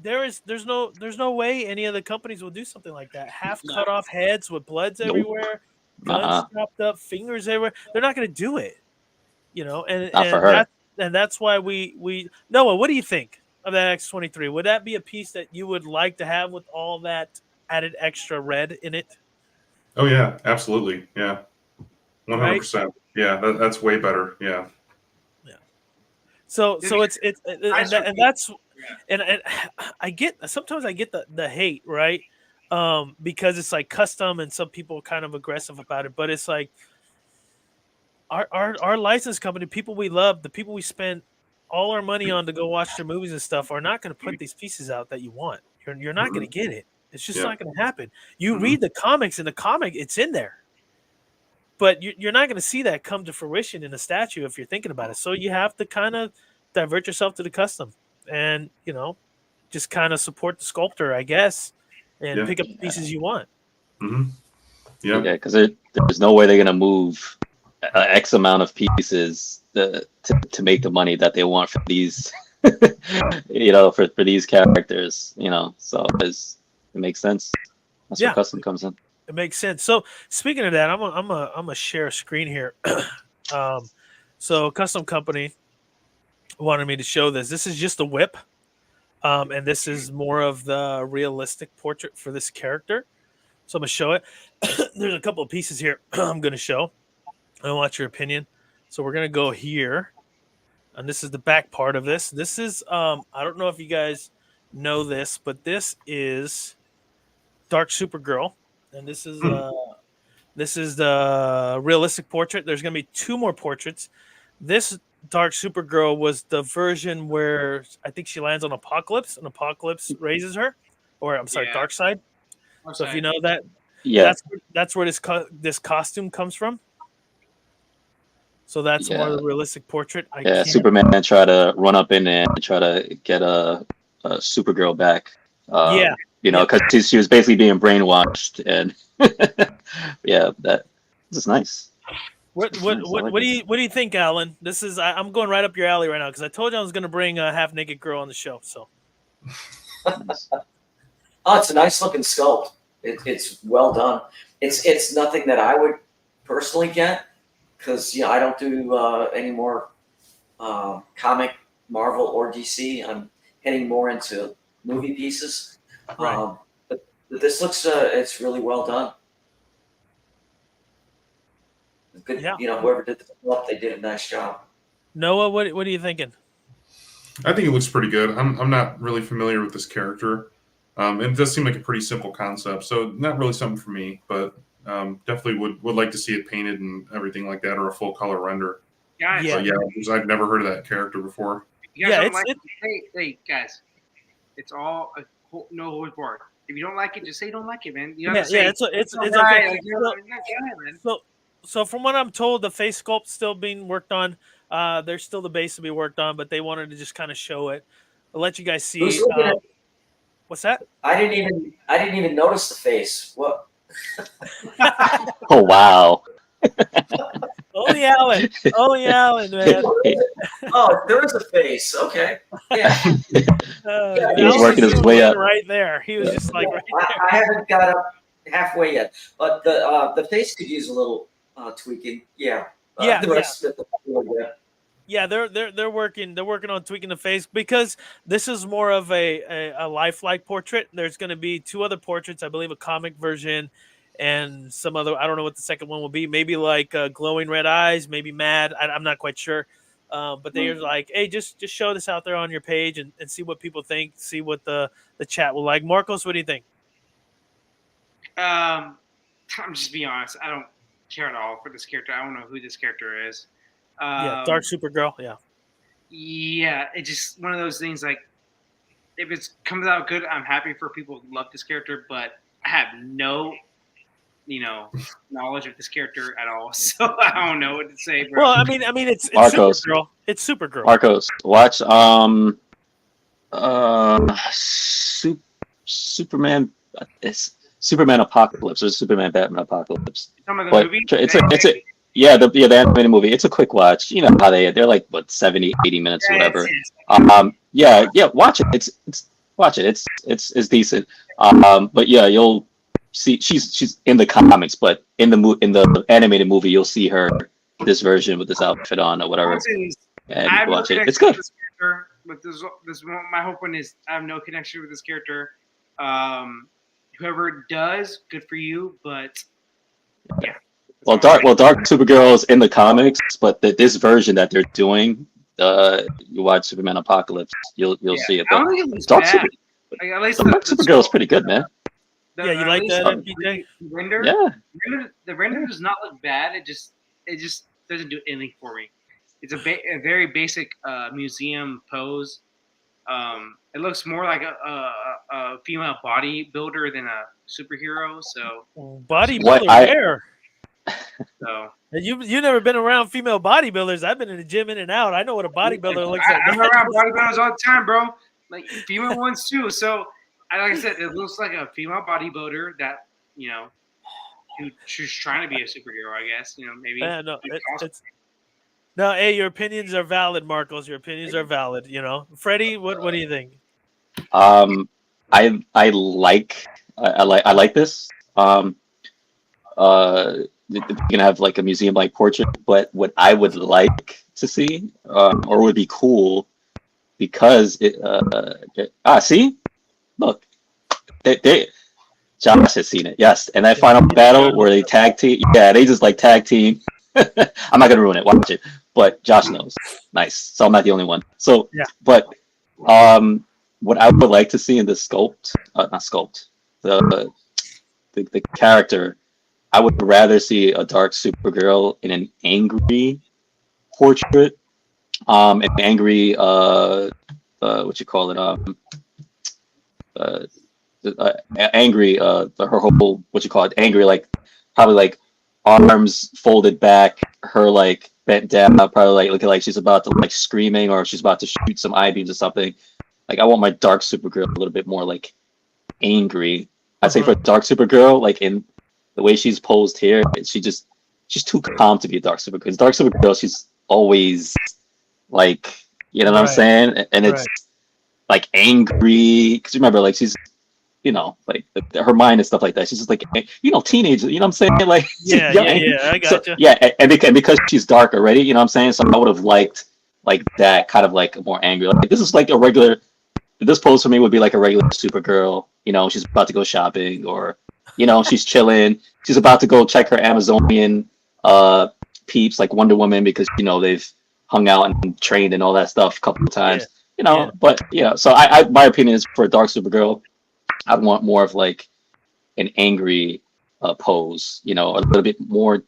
there's no way any of the companies will do something like that. Half cut off heads with bloods Nope. everywhere, guns Uh-uh. strapped up, fingers everywhere. They're not going to do it, you know. Not for her. That's why we Noah. What do you think of that X23? Would that be a piece that you would like to have with all that added extra red in it? Oh yeah, absolutely. Yeah, 100%. Yeah, that's way better. Yeah. So it's and that's Yeah. and I get sometimes I get the hate, right? Because it's like custom and some people are kind of aggressive about it, but it's like our license company, people we love, the people we spend all our money on to go watch their movies and stuff, are not going to put these pieces out that you want. You're not going to get it. It's just not going to happen. You read the comics, and the comic, it's in there, but you're not going to see that come to fruition in a statue if you're thinking about it. So you have to kind of divert yourself to the custom, and just kind of support the sculptor, I guess, and pick up the pieces you want. Mm-hmm. Yeah. Yeah, because there's no way they're gonna move X amount of pieces to make the money that they want for these, for these characters. So it makes sense. That's where custom comes in. It makes sense. So speaking of that, I'm a share a screen here. So custom company wanted me to show this. This is just a whip, and this is more of the realistic portrait for this character. So I'm gonna show it. There's a couple of pieces here I'm gonna show. I want your opinion. So we're gonna go here, and this is the back part of this. This is I don't know if you guys know this, but this is Dark Supergirl, and this is the realistic portrait. There's gonna be two more portraits. This Dark Supergirl was the version where I think she lands on Apocalypse, and Apocalypse raises her, or I'm sorry, Darkseid. So if you know that, that's where this costume comes from. So that's more of the realistic portrait. Superman try to run up in there and try to get a Supergirl back. Because she was basically being brainwashed, and this is nice. What do you think, Alan? This is I'm going right up your alley right now because I told you I was going to bring a half naked girl on the show. So, it's a nice looking sculpt. It's well done. It's nothing that I would personally get because I don't do any more comic, Marvel or DC. I'm heading more into movie pieces. Right. But this looks it's really well done. Good, whoever did the sculpt, they did a nice job. Noah, what are you thinking? I think it looks pretty good. I'm not really familiar with this character. It does seem like a pretty simple concept, so not really something for me, but definitely would like to see it painted and everything like that, or a full color render. Guys, because I've never heard of that character before. Hey guys, it's all no holds barred. If you don't like it, just say you don't like it, man. You have to say it's right. Okay. So from what I'm told, the face sculpt's still being worked on. There's still the base to be worked on, but they wanted to just kind of show it. I'll let you guys see. What's that? I didn't even notice the face. What? Oh wow! Only Alan, man. Oh, there is a face. Okay. Yeah. He was working his way up right there. He was just like right there. I haven't got up halfway yet, but the face could use a little tweaking. The rest of the they're working on tweaking the face because this is more of a lifelike portrait. There's going to be two other portraits, I believe, a comic version and some other. I don't know what the second one will be. Maybe like glowing red eyes, maybe mad. I'm not quite sure. But they're like, hey, just show this out there on your page and see what people think. See what the chat will like. Marcos, what do you think? I'm just being honest. I don't care at all for this character. I don't know who this character is. Dark Supergirl. Yeah, it's just one of those things. Like, if it comes out good, I'm happy for people who love this character. But I have no knowledge of this character at all, so I don't know what to say, bro. Well, I mean, it's Marcos. Supergirl. It's Supergirl. Marcos, watch Superman. It's Superman Apocalypse or Superman Batman Apocalypse. Some of the But movie. it's a the animated movie. It's a quick watch. You know how they're like 70, 80 minutes or whatever. Yeah, watch it. It's watch it. It's decent. But yeah, you'll see she's in the comics, but in the animated movie, you'll see her this version with this outfit on or whatever. And I watch it. It's good. But this my hope one is I have no connection with this character. Whoever does, good for you. But yeah. Well, Dark Supergirl is in the comics, but this version that they're doing, you watch Superman Apocalypse, you'll see it. I don't think it looks Dark bad. At least Supergirl is pretty good, man. Yeah, you like that, MPJ? Render? Yeah. The render does not look bad. It just doesn't do anything for me. It's a very basic museum pose. It looks more like a female bodybuilder than a superhero. So bodybuilder where? So you've never been around female bodybuilders. I've been in the gym in and out. I know what a bodybuilder looks like. I'm around bodybuilders all the time, bro. Like female ones too. So like I said, it looks like a female bodybuilder that who's trying to be a superhero. I guess maybe. Yeah, no, no, hey, your opinions are valid, Marcos. Your opinions are valid. Freddie, what do you think? I like this. You're gonna have like a museum-like portrait, but what I would like to see, or would be cool, because see, look, Josh has seen it, yes, and that final battle where they tag team, they just like tag team. I'm not gonna ruin it. Watch it, but Josh knows. Nice, so I'm not the only one. So, but what I would like to see in the the character. I would rather see a dark Supergirl in an angry portrait, an angry what you call it, angry her whole what you call it, angry, like probably like arms folded back, her like bent down, probably like looking like she's about to like screaming or she's about to shoot some I-beams or something. Like I want my dark Supergirl a little bit more like angry. I'd say for dark Supergirl, like in the way she's posed here, she's too calm to be a dark Supergirl. Because dark Supergirl, she's always like, what I'm saying, and it's like angry. Because remember, like she's, like her mind and stuff like that. She's just like, teenager. You know what I'm saying? Like, I got you. So, and because she's dark already, you know what I'm saying. So I would have liked like that kind of like more angry. Like this is like a regular. This pose for me would be like a regular Supergirl. She's about to go shopping or. She's chilling. She's about to go check her Amazonian peeps like Wonder Woman because they've hung out and trained and all that stuff a couple of times. But so my opinion is for a dark Supergirl, I'd want more of like an angry pose. A little bit more.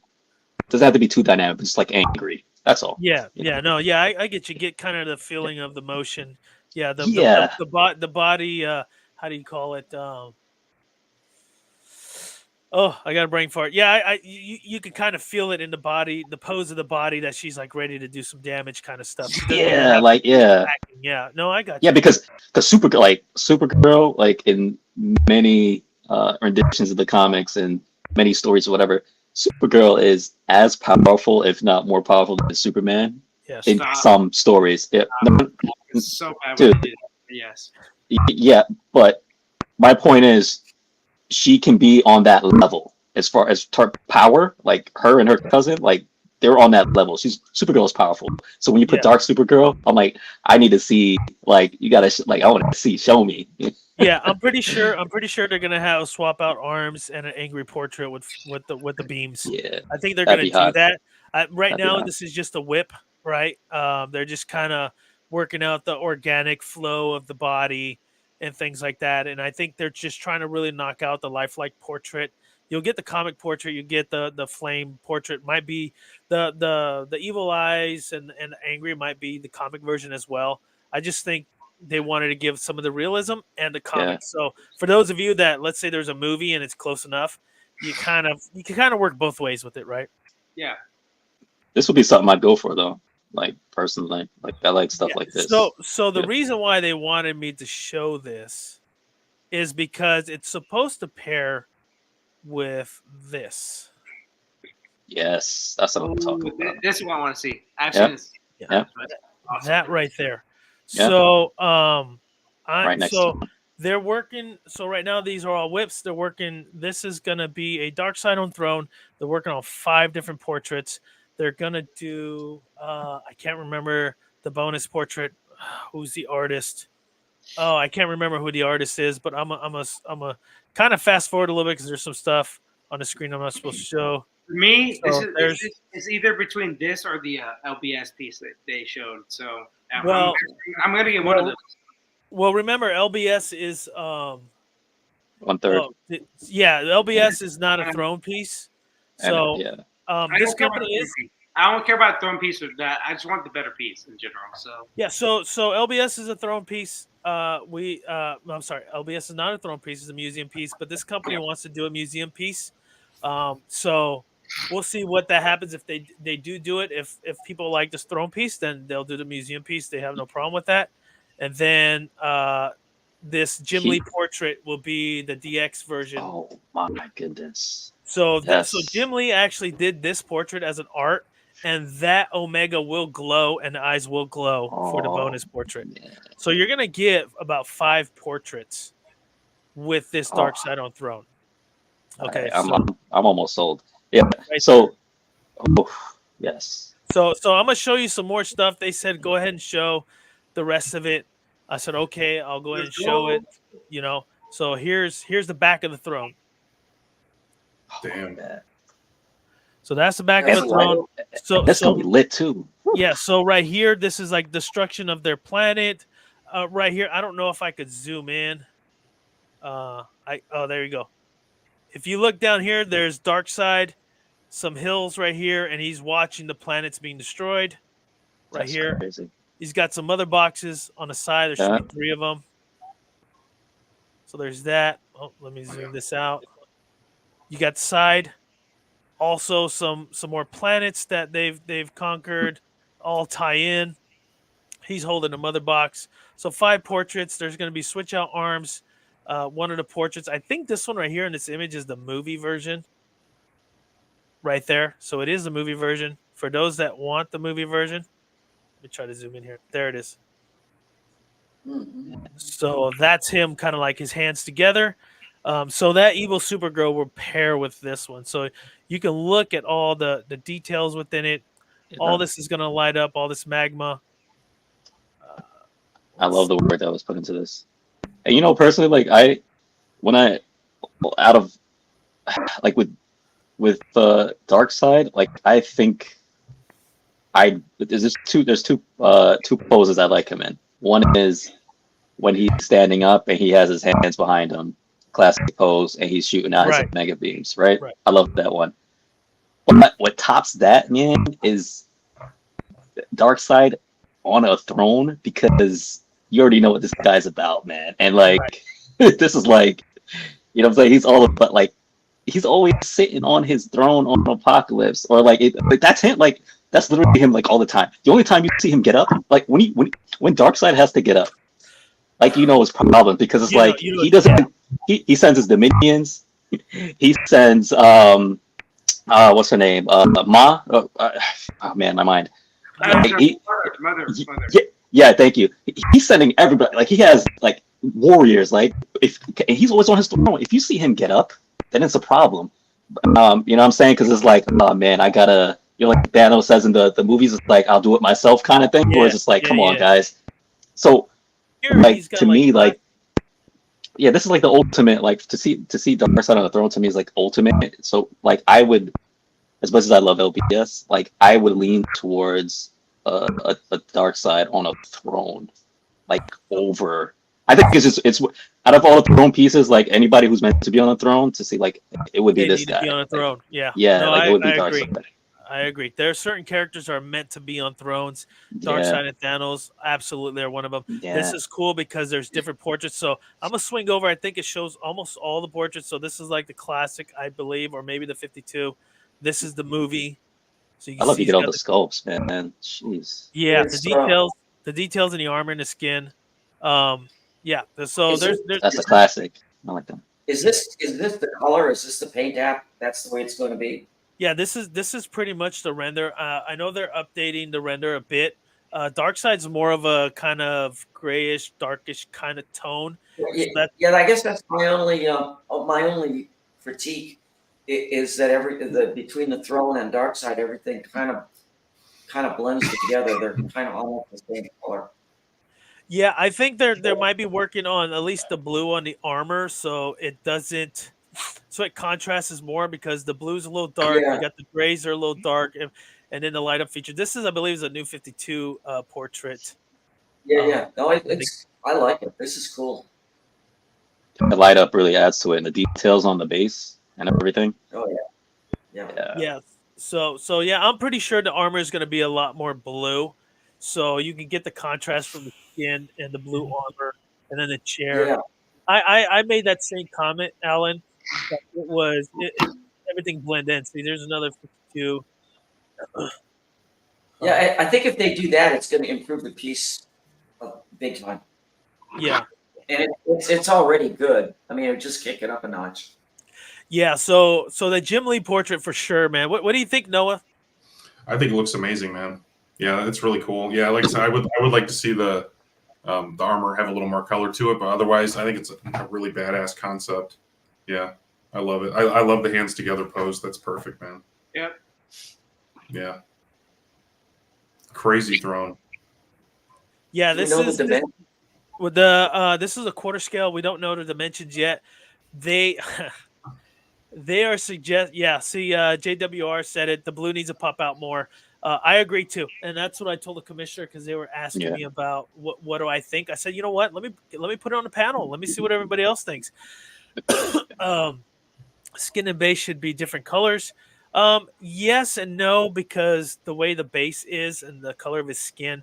Doesn't have to be too dynamic, but just like angry. That's all. I get you. Get kind of the feeling of the motion. The body. How do you call it? Oh, I got a brain fart. Yeah, you can kind of feel it in the body, the pose of the body that she's like ready to do some damage kind of stuff. Yeah. No, I got you. Yeah, because Supergirl, like in many renditions of the comics and many stories or whatever, Supergirl is as powerful, if not more powerful than Superman in some stories. It's so bad. Dude, yes. Yeah, but my point is, she can be on that level as far as power, like her and her cousin, like they're on that level. Supergirl is powerful. So when you put dark Supergirl, I'm like, I need to see, like, you gotta like, I want to see, show me. I'm pretty sure they're gonna swap out arms and an angry portrait with the beams. Yeah, I think they're gonna do that. Right now, this is just a whip, right? They're just kind of working out the organic flow of the body and things like that. And I think they're just trying to really knock out the lifelike portrait. You'll get the comic portrait, you get the flame portrait, might be the evil eyes and angry might be the comic version as well. I just think they wanted to give some of the realism and the comics. So for those of you that, let's say there's a movie and it's close enough, you can kind of work both ways with it, right? Yeah. This would be something I'd go for though. Like personally, like I like stuff like this. So the reason why they wanted me to show this is because it's supposed to pair with this. Yes, that's what I'm talking about. This is what I want to see. Actually, Yeah. awesome. That right there. Yeah. So Right next to them. they're working. So right now these are all whips. They're working. This is gonna be a Dark Side on Throne. They're working on 5 different portraits. They're gonna do. I can't remember the bonus portrait. Who's the artist? Oh, I can't remember who the artist is. But I'm a kind of fast forward a little bit because there's some stuff on the screen I'm not supposed to show. For me, So this is either between this or the LBS piece that they showed. So I'm gonna get one of those. Well, remember LBS is 1/3. yeah, the LBS is not a throne piece. So this company is. I don't care about throne piece or that. I just want the better piece in general. So Yeah, so LBS is a throne piece. I'm sorry, LBS is not a throne piece; it's a museum piece. But this company wants to do a museum piece. So we'll see what that happens if they do it. If people like this throne piece, then they'll do the museum piece. They have no problem with that. And then this Jim Lee portrait will be the DX version. Oh my goodness! So Jim Lee actually did this portrait as an art. And that Omega will glow and the eyes will glow for the bonus portrait. Yeah. So you're going to get about 5 portraits with this Dark Side on Throne. Okay. I'm almost sold. Yeah. So, yes. So I'm going to show you some more stuff. They said, go ahead and show the rest of it. I said, okay, I'll go ahead and show it, So here's the back of the throne. Damn. So that's the back of the throne. So that's gonna be lit too. Yeah. So right here, this is like destruction of their planet. Right here, I don't know if I could zoom in. There you go. If you look down here, there's Dark Side, some hills right here, and he's watching the planets being destroyed. Right That's here, crazy. he's got some other boxes on the side. There should be 3 of them. So there's that. Oh, let me zoom this out. You got the side. Also, some more planets that they've conquered, all tie in. He's holding a mother box. So 5 portraits. There's going to be switch out arms. One of the portraits, I think this one right here in this image is the movie version. Right there. So it is the movie version. For those that want the movie version, let me try to zoom in here. There it is. So that's him, kind of like his hands together. So that evil Supergirl will pair with this one. So you can look at all the details within it. All this is going to light up, all this magma. I love the work that was put into this. And personally, like with the Dark Side, like I think there's two poses I like him in. One is when he's standing up and he has his hands behind him. Classic pose, and he's shooting out his mega beams, right? I love that one. But what tops that, man, is Dark Side on a throne, because you already know what this guy's about, man. And like, this is like, what I'm saying? He's all about, like, he's always sitting on his throne on Apocalypse, or like that's him. Like, that's literally him, like all the time. The only time you see him get up, like when Dark Side has to get up, like it's problem, because it's he doesn't. He sends his Dominions. He sends what's her name? Ma. Oh man, my mind. Mother. Yeah, thank you. He's sending everybody. Like he has like warriors. Like and he's always on his throne. If you see him get up, then it's a problem. You know what I'm saying? Because it's like, oh man, I gotta. Like Dano says in the movies, it's like I'll do it myself kind of thing. Or it's just like, come on, guys. So like to me, like. Yeah, this is like the ultimate, like to see Dark Side on the throne to me is like ultimate. So like I would, as much as I love LBS, like I would lean towards a Dark Side on a throne, like over. I think it's out of all the throne pieces, like anybody who's meant to be on a throne, to see like it would be this guy. To be on a throne, yeah. Yeah, no, like it would be I Dark agree. Side. I agree. There are certain characters that are meant to be on thrones. Yeah, Darkseid and Thanos, absolutely are one of them. This yeah. is cool because there's different portraits. So I'm gonna swing over. I think it shows almost all the portraits. So this is like the classic, I believe, or maybe the 52. This is the movie. So you I can love see you he's get all got the sculpts, man. Jeez. yeah, It's the details in the armor and the skin. Um, yeah. So is this there's That's a classic. I like them. is this the color? Is this the paint app? That's the way it's going to be. yeah, this is pretty much the render. I know they're updating the render a bit. Darkseid's more of a kind of grayish, darkish kind of tone. Yeah, So that yeah, I guess that's my only critique is that between the throne and dark side, everything kind of blends together. They're kind of almost the same color. yeah, I think they might be working on at least the blue on the armor, so it doesn't, so it contrasts more because the blue's a little dark. Yeah, You got the grays are a little dark, and then the light up feature. This is, I believe, is a new 52 portrait. yeah, Um, yeah. No, I think I like it. This is cool. The light up really adds to it, and the details on the base and everything. Oh yeah, yeah. Yeah, yeah. So yeah, I'm pretty sure the armor is going to be a lot more blue, so you can get the contrast from the skin and the blue armor, and then the chair. Yeah, I made that same comment, Alan. That everything blend in. See, there's another 52. yeah. I think if they do that, it's going to improve the piece big time. Yeah, And it's already good. I mean, it would just kick it up a notch. yeah. So the Jim Lee portrait for sure, man. What do you think, Noah? I think it looks amazing, man. Yeah, it's really cool. Yeah, like I said, I would like to see the armor have a little more color to it, but otherwise, I think it's a really badass concept. Yeah, I love it. I love the hands together pose. That's perfect, man. Yep. Yeah, crazy throne. Yeah, Do we this know the is dimension? with the this is a quarter scale. We don't know the dimensions yet. They they are suggest yeah. See, JWR said it. The blue needs to pop out more. I agree too, and that's what I told the commissioner because they were asking yeah. me about what do I think. I said, you know what? Let me put it on the panel. Let me see what everybody else thinks. Skin and base should be different colors. Yes and no because the way the base is and the color of his skin.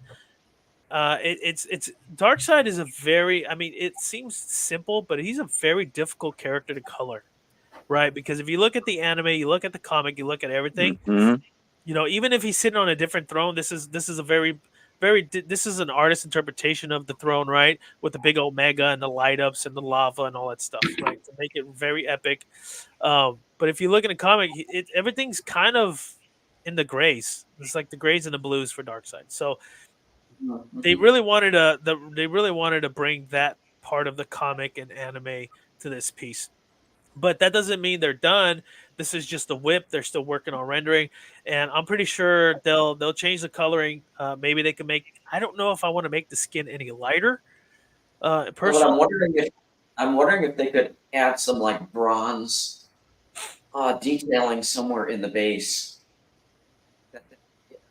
It's Darkseid is a very. I mean, it seems simple, but he's a very difficult character to color, right? Because if you look at the anime, you look at the comic, you look at everything. Hmm. You know, even if he's sitting on a different throne, this is a this is an artist interpretation of the throne, right? With the big old mega and the light ups and the lava and all that stuff, right? To make it very epic. But if you look in the comic, everything's kind of in the grays. It's like the grays and the blues for Darkseid. So they Mhm. really wanted they really wanted to bring that part of the comic and anime to this piece. But that doesn't mean they're done. This is just a whip. They're still working on rendering, and I'm pretty sure they'll change the coloring. Maybe they can make. I don't know if I want to make the skin any lighter. No, but Personally, I'm wondering if they could add some like bronze detailing somewhere in the base.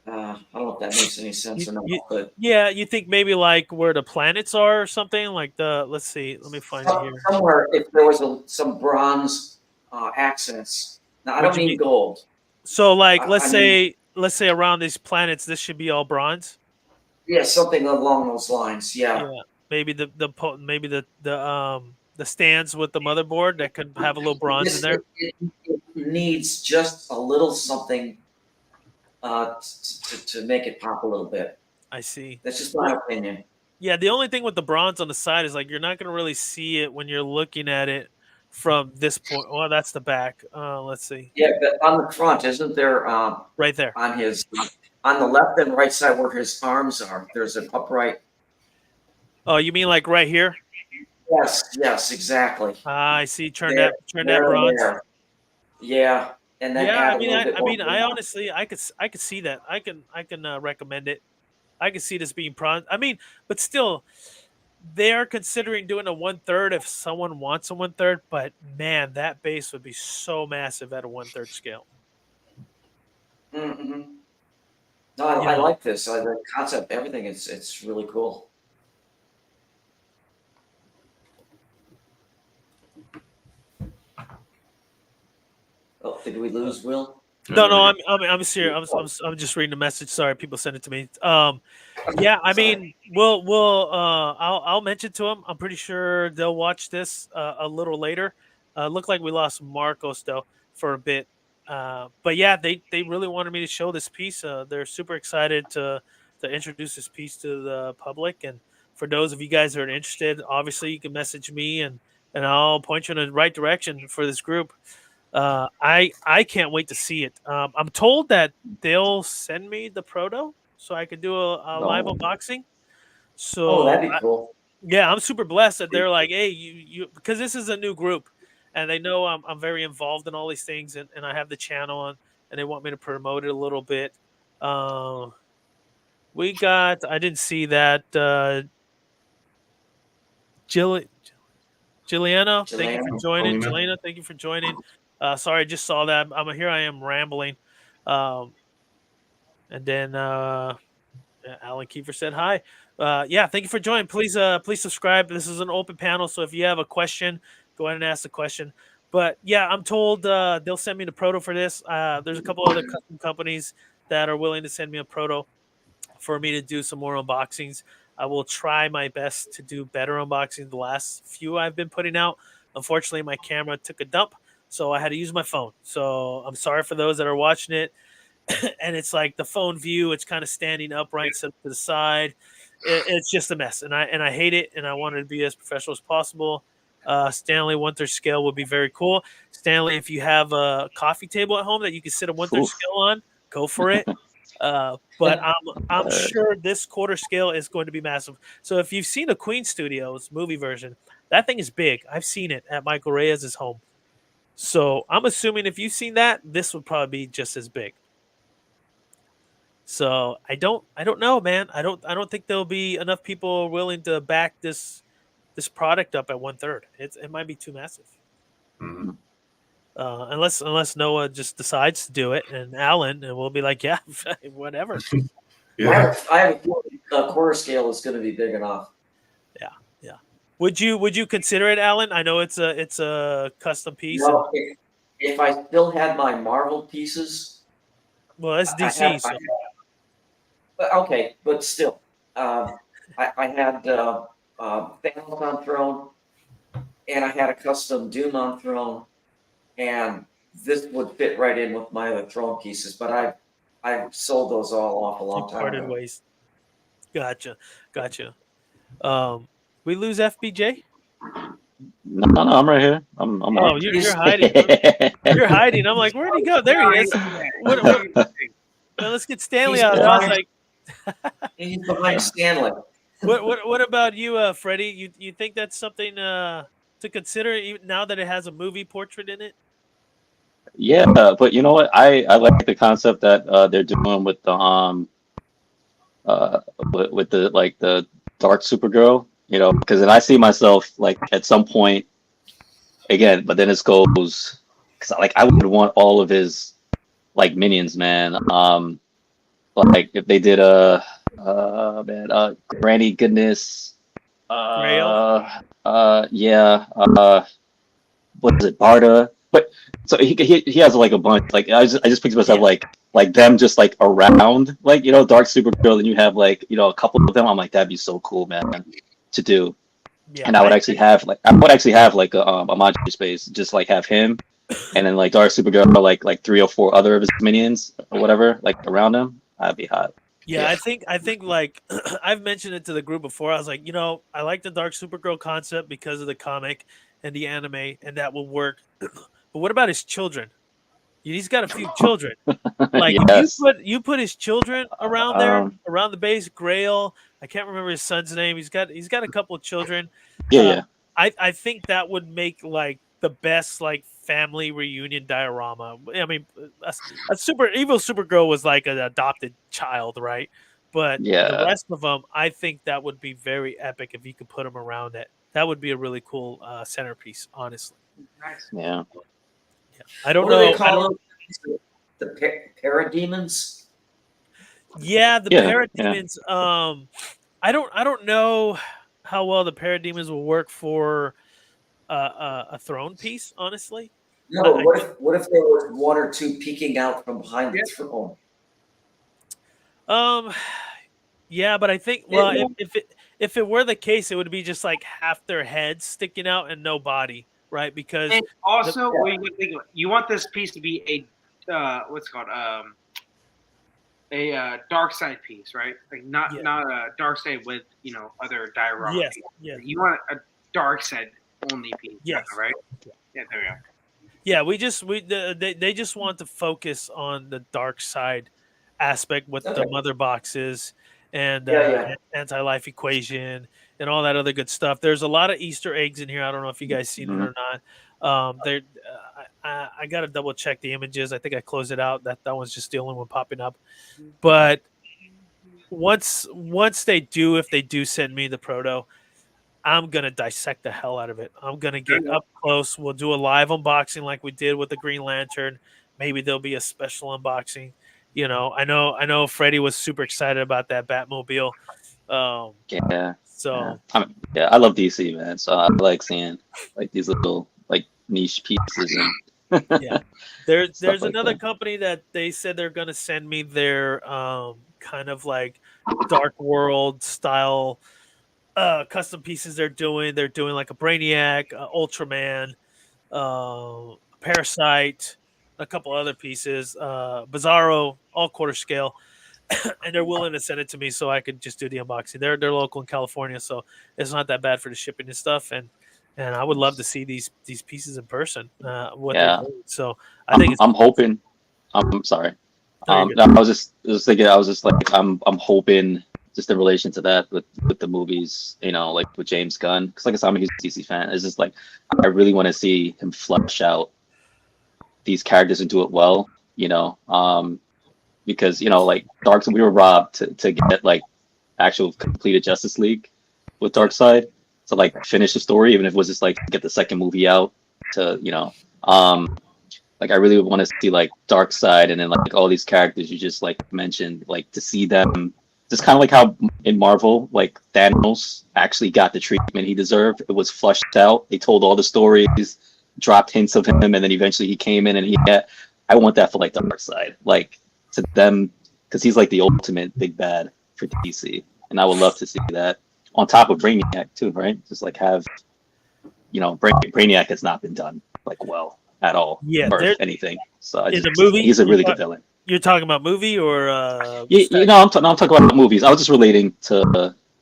I don't know if that makes any sense you, or not, you, but yeah, you think maybe like where the planets are or something like the. Let's see. Let me find it here. somewhere if there was some bronze accents. Now I Would don't you mean be gold. so like? I mean Let's say around these planets, this should be all bronze. yeah, something along those lines. Yeah. Yeah, maybe maybe the stands with the motherboard that could have a little bronze in there. It needs just a little something to make it pop a little bit. I see. That's just my opinion. Yeah, the only thing with the bronze on the side is like you're not gonna really see it when you're looking at it from this point. Well, that's the back. Let's see, Yeah, but on the front, isn't there right there. on the left and right side where his arms are? There's an upright. Oh, you mean like right here? Yes, exactly. I see. There, Turn that there, and bronze. there. Yeah, and then Yeah, add I a mean, little bit more. I honestly, I could see that. I can recommend it. I can see this being bronze. I mean, but still, they are considering doing a 1/3 if someone wants a 1/3. But man, that base would be so massive at a 1/3 scale. Mm-hmm. No, You I know, like this. The concept, everything. It's really cool. Oh, did we lose Will? No, no, I'm serious. I'm just reading the message. Sorry, people sent it to me. Yeah, I mean, I'll mention to them. I'm pretty sure they'll watch this a little later. Looked like we lost Marcos though for a bit, but yeah, they really wanted me to show this piece. They're super excited to introduce this piece to the public. And for those of you guys that are interested, obviously you can message me and I'll point you in the right direction for this group. I can't wait to see it. I'm told that they'll send me the proto so I could do a live Oh. unboxing. Oh, So that'd be cool. yeah, I'm super blessed that they're like, hey, you because this is a new group, and they know I'm very involved in all these things, and I have the channel, and they want me to promote it a little bit. Uh, we got I didn't see that Jill Juliana, thank you for Jelena. joining. Paulina? Jelena, thank you for joining. Sorry, I just saw that. Here. I am rambling. Um, and then Alan Kiefer said hi. Yeah, thank you for joining. Please subscribe. This is an open panel, so if you have a question, go ahead and ask the question. But yeah, I'm told they'll send me the proto for this. There's a couple other custom companies that are willing to send me a proto for me to do some more unboxings. I will try my best to do better unboxings. The last few I've been putting out, unfortunately, my camera took a dump, so I had to use my phone. So I'm sorry for those that are watching it. And it's like the phone view; it's kind of standing upright instead of to the side. It's just a mess, and I hate it. And I wanted to be as professional as possible. Stanley 1/3 scale would be very cool. Stanley, if you have a coffee table at home that you can sit a 1/3 Oof. scale on, go for it. But I'm sure this quarter scale is going to be massive. So if you've seen the Queen Studios movie version, that thing is big. I've seen it at Michael Reyes' home. So I'm assuming if you've seen that, this would probably be just as big. So I don't know, man. I don't think there'll be enough people willing to back this product up at 1/3. It might be too massive. Mhm. Unless Noah just decides to do it, and Alan, and we'll be like, yeah, whatever. Yeah. I have a feeling the quarter scale is going to be big enough. Yeah, yeah. Would you consider it, Alan? I know it's a custom piece. You know, if I still had my Marvel pieces, Well, it's I DC. have, So. but okay, but still, I had Thanos on Throne, and I had a custom Doom on Throne, and this would fit right in with my other Throne pieces. But I sold those all off a You long time parted ago. ways. Gotcha. We lose FBJ. No, I'm right here. I'm Oh, on. you're hiding. You're hiding. I'm like, where'd he go? There he is. What, well, let's get Stanley He's out. I was behind, like, he's behind Stanley. what about you, Freddie? You think that's something to consider even now that it has a movie portrait in it? Yeah, but you know what? I like the concept that they're doing with the with the like the dark Supergirl, you know, because then I see myself like at some point again, but then it goes because like I would want all of his like minions, man. Like if they did Granny Goodness, Grail. yeah, what is it, Barda? But so he has like a bunch. Like I just picture myself like them just like around, like you know, Dark Supergirl, and you have like you know a couple of them. I'm like that'd be so cool, man, to do. Yeah, And I would actually have like a Manji space, just like have him, and then like Dark Supergirl, like 3 or 4 other of his minions or whatever, like around him. That'd be hot. yeah. I think like I've mentioned it to the group before. I was like, I like the Dark Supergirl concept because of the comic and the anime, and that will work. But what about his children? He's got a few children. Like Yes. if you put his children around there, Um. around the base, Grail. I can't remember his son's name. He's got a couple of children. Yeah. Uh, Yeah. I think that would make like the best like family reunion diorama. I mean, a super evil Supergirl was like an adopted child, right? But the Yeah. rest of them, I think that would be very epic if you could put them around it. That would be a really cool centerpiece, honestly. Nice. Yeah. Yeah. I don't What do know. they call those? The parademons? Yeah, the Yeah. Yeah. parademons. I don't know how well the parademons will work for a throne piece, honestly. No, but what if there was one or two peeking out from behind the throne? Yeah, but I think if it were the case, it would be just like half their heads sticking out and no body, right? Because And also, you want this piece to be what's it called a dark side piece, right? Like not a dark side with other diorama pieces. yes, You want a dark side only piece, yes, right? Yeah, there we go. yeah. They just want to focus on the dark side aspect with the mother boxes and anti-life equation and all that other good stuff. There's a lot of Easter eggs in here. I don't know if you guys seen it or not. There, I got to double check the images. I think I closed it out. That one's just the only one popping up. But once they do, if they do send me the proto, I'm gonna dissect the hell out of it. I'm gonna get up close. We'll do a live unboxing like we did with the Green Lantern. Maybe there'll be a special unboxing. I know Freddie was super excited about that Batmobile. So I love DC, man. So I like seeing like these little like niche pieces and there's like another that. company that they said they're gonna send me their kind of like Dark World style custom pieces they're doing. They're doing like a Brainiac, Ultraman, Parasite, a couple other pieces, Bizarro, all quarter scale, and they're willing to send it to me so I could just do the unboxing. They're local in California, so it's not that bad for the shipping and stuff. And I would love to see these pieces in person. What they're doing. So I'm hoping. I'm sorry. I was just thinking. I was just like I'm hoping just in relation to that with the movies, like with James Gunn, because like I said, I'm a huge DC fan. It's just like I really want to see him flesh out these characters and do it well, because like Darkseid, we were robbed to get like actual completed Justice League with Darkseid to like finish the story, even if it was just like get the second movie out to like I really want to see like Darkseid and then like all these characters you just like mentioned, like to see them. Just kind of like how in Marvel, like Thanos actually got the treatment he deserved. It was flushed out. They told all the stories, dropped hints of him, and then eventually he came in and I want that for like the Darkseid, like to them, because he's like the ultimate big bad for DC, and I would love to see that on top of Brainiac too, right? Just like have, Brainiac has not been done like well at all, or anything. So he's a really good villain. You're talking about movie or I'm talking about movies. I was just relating to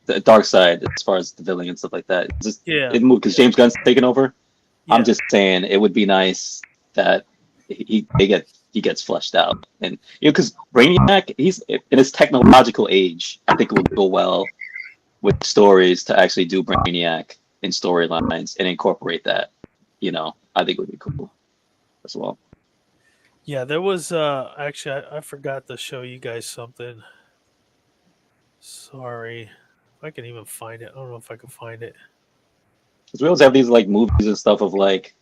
the Darkseid as far as the villain and stuff like that. It's just because James Gunn's taken over. I'm just saying it would be nice that he gets fleshed out, and because Brainiac, he's in his technological age. I think it would go well with stories to actually do Brainiac in storylines and incorporate that. I think it would be cool as well. Yeah, there was actually I forgot to show you guys something. Sorry. If I can even find it. I don't know if I can find it. Because we always have these like movies and stuff of like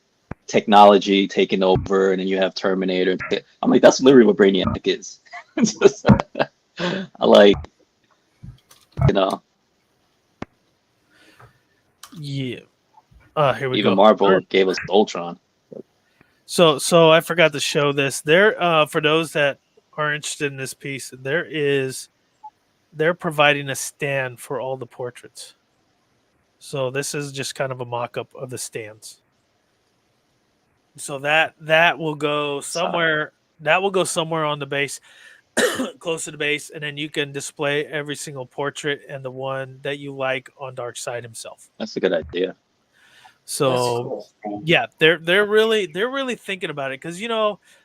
technology taking over, and then you have Terminator. I'm like, that's literally what Brainiac is. I like, Yeah. Here we go. Even Marvel gave us Ultron. So I forgot to show this. There, for those that are interested in this piece, they're providing a stand for all the portraits. So this is just kind of a mock-up of the stands. So that will go somewhere. That will go somewhere on the base, close to the base, and then you can display every single portrait and the one that you like on Darkseid himself. That's a good idea. So yeah, they're really thinking about it because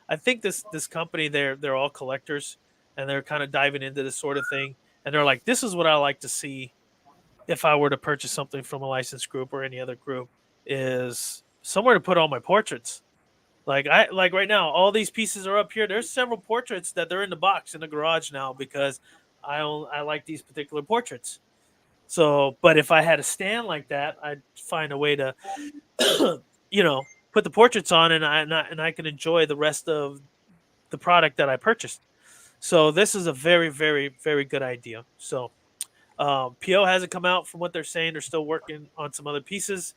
I think this company they're all collectors and they're kind of diving into this sort of thing, and they're like, this is what I like to see if I were to purchase something from a licensed group or any other group, is somewhere to put all my portraits. Like right now, all these pieces are up here. There's several portraits that they're in the box in the garage now because I like these particular portraits. So, but if I had a stand like that, I'd find a way to, put the portraits on, and I can enjoy the rest of the product that I purchased. So this is a very, very, very good idea. So PO hasn't come out from what they're saying. They're still working on some other pieces,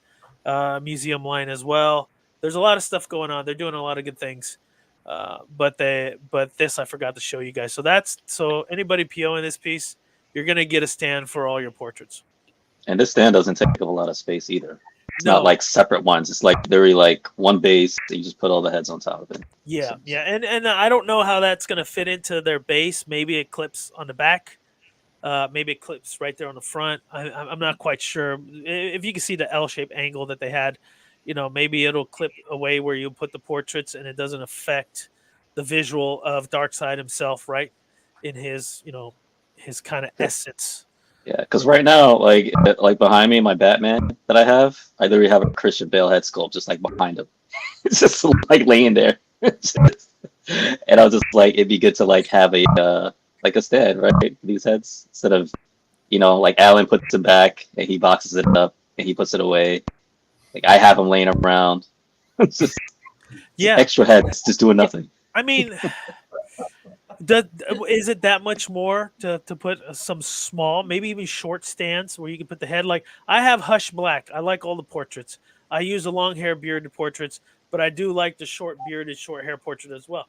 museum line as well. There's a lot of stuff going on. They're doing a lot of good things. But this I forgot to show you guys. So anybody POing this piece, you're gonna get a stand for all your portraits. And this stand doesn't take up a lot of space either. It's No. not like separate ones. It's like very like one base. You just put all the heads on top of it. Yeah, yeah, and I don't know how that's gonna fit into their base. Maybe it clips on the back. Maybe it clips right there on the front. I'm not quite sure. If you can see the L-shaped angle that they had, maybe it'll clip away where you put the portraits, and it doesn't affect the visual of Darkseid himself, right? In his, his kind of essence. Yeah, because right now, like behind me, my Batman that I have, I literally have a Christian Bale head sculpt just like behind him. It's just like laying there. And I was just like, it'd be good to like have a like a stand, right? For these heads instead of, like Alan puts it back and he boxes it up and he puts it away. Like I have them laying around. It's just extra heads just doing nothing. I mean, is it that much more to put some small, maybe even short stands where you can put the head? Like I have Hush Black. I like all the portraits. I use the long hair bearded portraits, but I do like the short bearded, short hair portrait as well.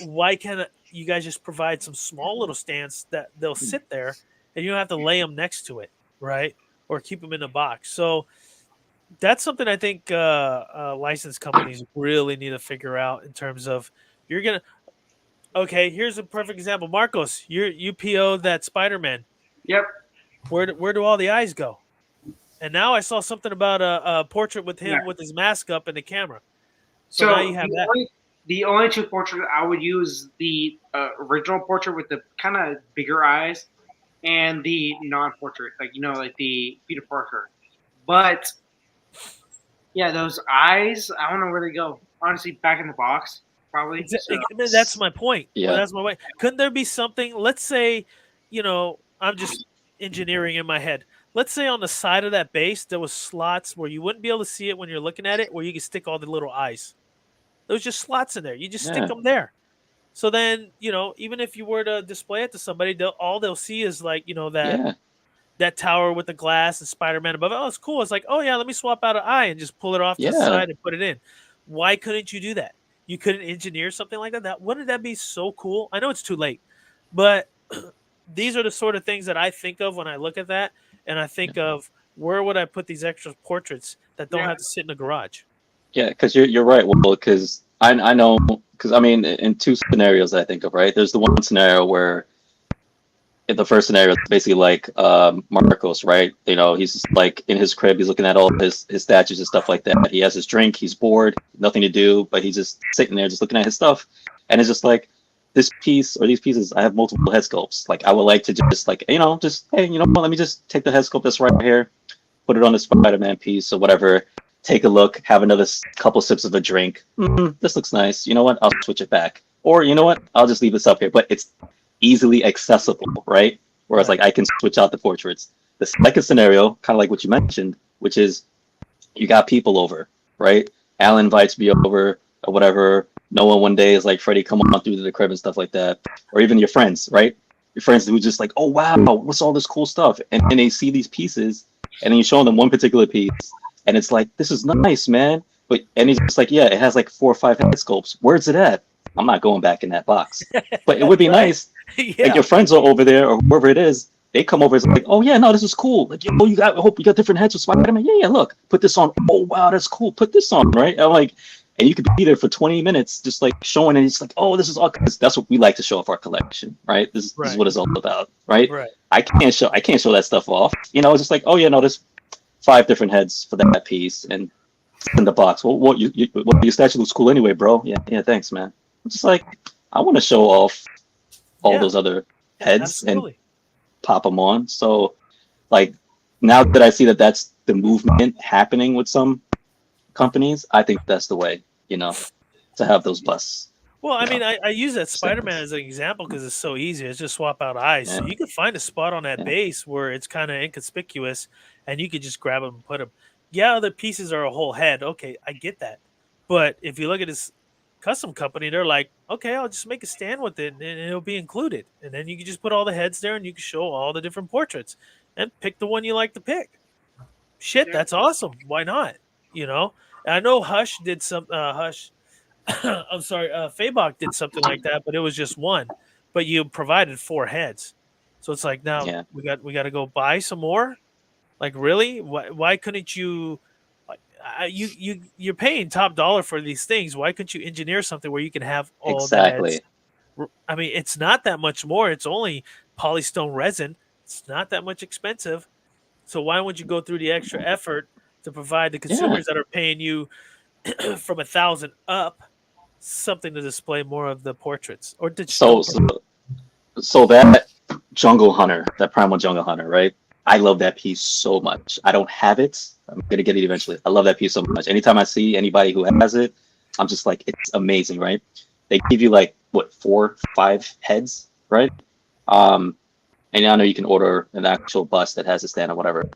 Why can't you guys just provide some small little stands that they'll sit there and you don't have to lay them next to it, right? Or keep them in a box. So that's something I think licensed companies really need to figure out in terms of okay, here's a perfect example. Marcos, you PO'd that Spider-Man. Yep. Where do all the eyes go? And now I saw something about a portrait with him with his mask up and the camera. So now you have that. The only two portraits I would use the original portrait with the kind of bigger eyes, and the non-portrait, like the Peter Parker. But yeah, those eyes, I don't know where they go. Honestly, back in the box, probably. That's my point. Yeah, that's my point. Couldn't there be something? Let's say, I'm just engineering in my head. Let's say on the side of that base there was slots where you wouldn't be able to see it when you're looking at it, where you could stick all the little eyes. There's just slots in there. You just stick them there. So then, even if you were to display it to somebody, all they'll see is like, that tower with the glass and Spider-Man above it. Oh, it's cool. It's like, oh yeah, let me swap out an eye and just pull it off to the side and put it in. Why couldn't you do that? You couldn't engineer something like that? Wouldn't that be so cool? I know it's too late, but these are the sort of things that I think of when I look at that, and I think of where would I put these extra portraits that don't have to sit in the garage. Yeah, because you're right. Well, because I know, because I mean, in two scenarios that I think of, right? There's the one scenario where, in the first scenario, it's basically like Marcos, right? He's just like in his crib, he's looking at all his statues and stuff like that. He has his drink, he's bored, nothing to do, but he's just sitting there, just looking at his stuff, and it's just like this piece or these pieces. I have multiple head sculpts. Like I would like to just like just hey, let me just take the head sculpt that's right here, put it on the Spider-Man piece or whatever. Take a look, have another couple sips of a drink. This looks nice. You know what? I'll switch it back. Or you know what? I'll just leave this up here. But it's easily accessible, right? Whereas like I can switch out the portraits. The second scenario, kind of like what you mentioned, which is you got people over, right? Alan invites me over or whatever. Noah one day is like, Freddie, come on through to the crib and stuff like that. Or even your friends, right? Your friends who just like, oh wow, what's all this cool stuff? And they see these pieces and then you show them one particular piece. And it's like, this is nice, man. And he's just like, yeah, it has like 4 or 5 head sculpts. Where's it at? I'm not going back in that box. But it would be nice. Like your friends are over there or whoever it is. They come over and it's like, oh yeah, no, this is cool. Like, I hope you got different heads with Spider-Man. Yeah, look, put this on. Oh wow, that's cool. Put this on, right? And I'm like, and you could be there for 20 minutes just like showing and it's like, oh, this is all, because that's what we like to show off our collection, right? This is what it's all about, right? I can't show that stuff off. It's just like, oh yeah, no, there's 5 different heads for that piece and in the box. Well, your statue looks cool anyway, bro. Yeah, thanks, man. I'm just like, I want to show off all those other heads and pop them on. So, like, now that I see that that's the movement happening with some companies, I think that's the way, to have those busts. Well, I mean, I use that Spider-Man as an example because it's so easy. It's just swap out eyes. So you can find a spot on that base where it's kind of inconspicuous, and you could just grab them and put them. Yeah, other pieces are a whole head. Okay, I get that. But if you look at this custom company, they're like, okay, I'll just make a stand with it, and it'll be included. And then you can just put all the heads there, and you can show all the different portraits, and pick the one you like to pick. Shit, that's awesome. Why not? And I know Hush did some. Hush, I'm sorry, Fabok did something like that, but it was just one. But you provided 4 heads, so it's like now Yeah, we got to go buy some more. Like really, why couldn't you? Like you're paying top dollar for these things. Why couldn't you engineer something where you can have all the heads? exactly. I mean, it's not that much more. It's only polystone resin. It's not that much expensive. So why would you go through the extra effort to provide the Yeah. consumers that are paying you from 1,000 up something to display more of the portraits or to show? So so so that Jungle Hunter, that Primal Jungle Hunter, right? I love that piece so much. I don't have it. I'm gonna get it eventually. I love that piece so much. Anytime I see anybody who has it, I'm just like, it's amazing, right? They give you like what 4, 5 heads, right? And I know you can order an actual bust that has a stand or whatever.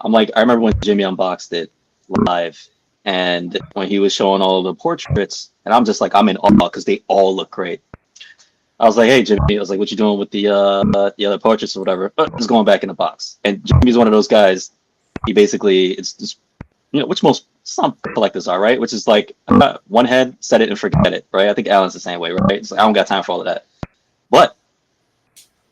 I'm like, I remember when Jimmy unboxed it live, and when he was showing all of the portraits, and I'm just like, I'm in awe because they all look great. I was like, hey Jimmy, I was like, what you doing with the other portraits or whatever? It's going back in the box. And Jimmy's one of those guys. He basically, it's just, which most some collectors are, right? Which is like one head, set it and forget it, right? I think Alan's the same way, right? It's like I don't got time for all of that. But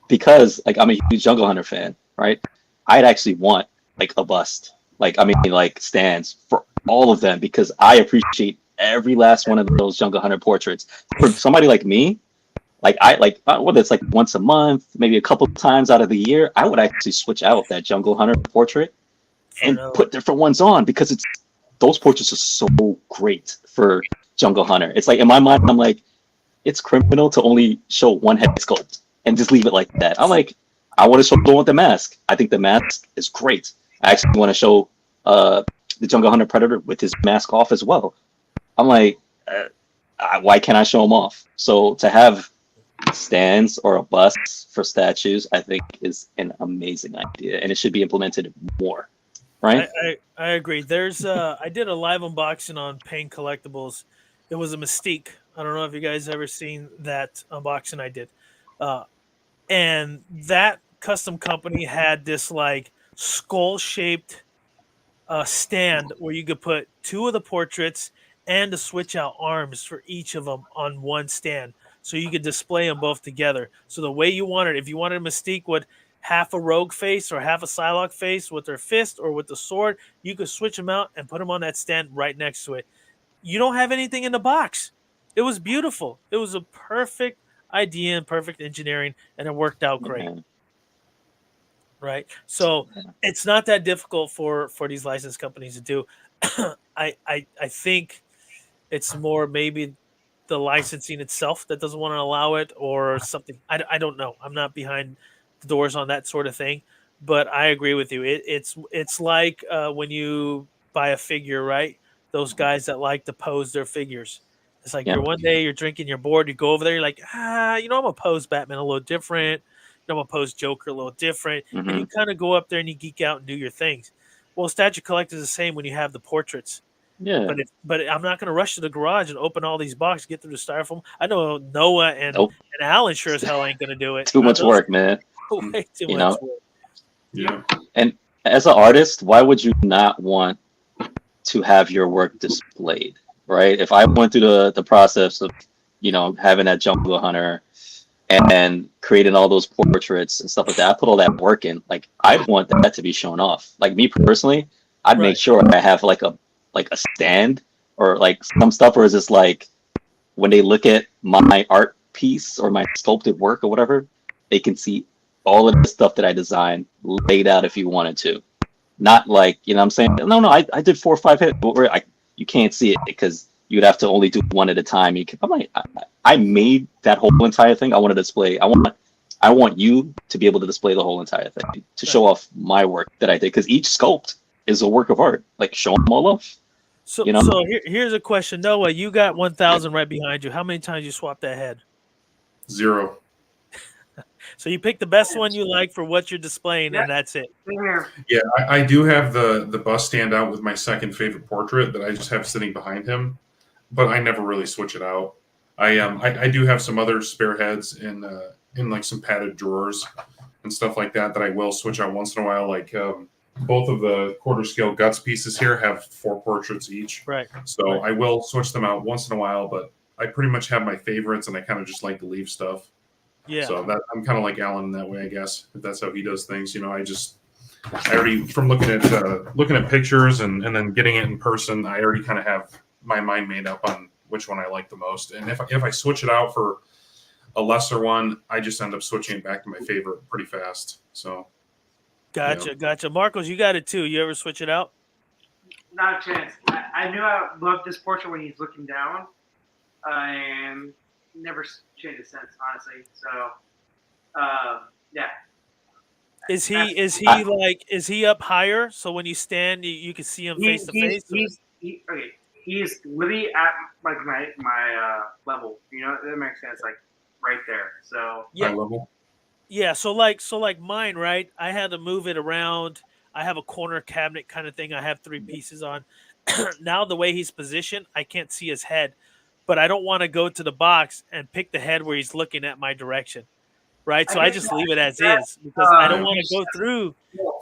because like I'm a huge Jungle Hunter fan, right? I'd actually want like a bust, like I mean like stands for all of them because I appreciate every last one of those Jungle Hunter portraits. For somebody like me, like I like whether it's like once a month, maybe a couple times out of the year, I would actually switch out that Jungle Hunter portrait and put different ones on because it's those portraits are so great for Jungle Hunter. It's like in my mind, I'm like, it's criminal to only show one head sculpt and just leave it like that. I'm like, I want to show the one with the mask. I think the mask is great. I actually want to show the Jungle Hunter Predator with his mask off as well. I'm like, why can't I show him off? So to have stands or a bust for statues, I think is an amazing idea, and it should be implemented more. Right? I agree. There's I did a live unboxing on Pain Collectibles. It was a Mystique. I don't know if you guys ever seen that unboxing I did. Uh, and that custom company had this like skull shaped stand where you could put 2 of the portraits and to switch out arms for each of them on one stand, so you could display them both together. So the way you wanted, if you wanted a Mystique with half a rogue face or half a Psylocke face with their fist or with the sword, you could switch them out and put them on that stand right next to it. You don't have anything in the box. It was beautiful. It was a perfect idea and perfect engineering, and it worked out great. Yeah. Right. So it's not that difficult for these license companies to do. I think it's more maybe the licensing itself that doesn't want to allow it or something. I don't know. I'm not behind the doors on that sort of thing, but I agree with you. It's like when you buy a figure, right? Those guys that like to pose their figures. It's like Yeah. you're one day you're drinking, you're bored, you go over there, you're like, I'm gonna pose Batman a little different. I'm gonna pose Joker a little different, and Mm-hmm. you kind of go up there and you geek out and do your things. Well, statue collector is the same when you have the portraits. Yeah. But I'm not going to rush to the garage and open all these boxes, get through the styrofoam. I know Noah and Nope. Alan sure as hell ain't going to do it. Too much work, man. Way too You much know? work. Yeah. And as an artist, why would you not want to have your work displayed, right? If I went through the process of, having that Jungle Hunter and creating all those portraits and stuff like that, I put all that work in. Like, I'd want that to be shown off. Like me personally, I'd make sure I have like a stand or like some stuff, or is this like when they look at my art piece or my sculpted work or whatever, they can see all of the stuff that I designed laid out if you wanted to. Not like, I'm saying, no, I did 4 or 5 hits, but you can't see it because you'd have to only do one at a time. I'm like, I made that whole entire thing. I want to display. I want you to be able to display the whole entire thing to show off my work that I did, because each sculpt is a work of art. Like, show them all off. So here's a question, Noah. You got 1,000 right behind you. How many times you swapped that head? 0. So you pick the best one you like for what you're displaying, and that's it. Yeah, I do have the bust stand out with my second favorite portrait that I just have sitting behind him, but I never really switch it out. I do have some other spare heads in like some padded drawers and stuff like that I will switch out once in a while. Like both of the quarter scale guts pieces here have 4 portraits each. Right. So I will switch them out once in a while, but I pretty much have my favorites, and I kind of just like to leave stuff. Yeah. So that I'm kind of like Alan in that way, I guess. If that's how he does things, I already from looking at pictures and then getting it in person, I already kind of have my mind made up on which one I like the most. And if I switch it out for a lesser one, I just end up switching it back to my favorite pretty fast. So Gotcha. Marcos, you got it too. You ever switch it out? Not a chance. I knew I loved this portrait when he's looking down, and never changed his sense, honestly. So, yeah. Is he up higher so when you stand you can see him face to face? He's literally at like my level. You know, that makes sense. Like right there. So yeah. Eye level. Yeah, so like mine, right? I had to move it around. I have a corner cabinet kind of thing. I have 3 pieces on. Now the way he's positioned, I can't see his head, but I don't want to go to the box and pick the head where he's looking at my direction. Right? So I just leave it as is because I don't want to go through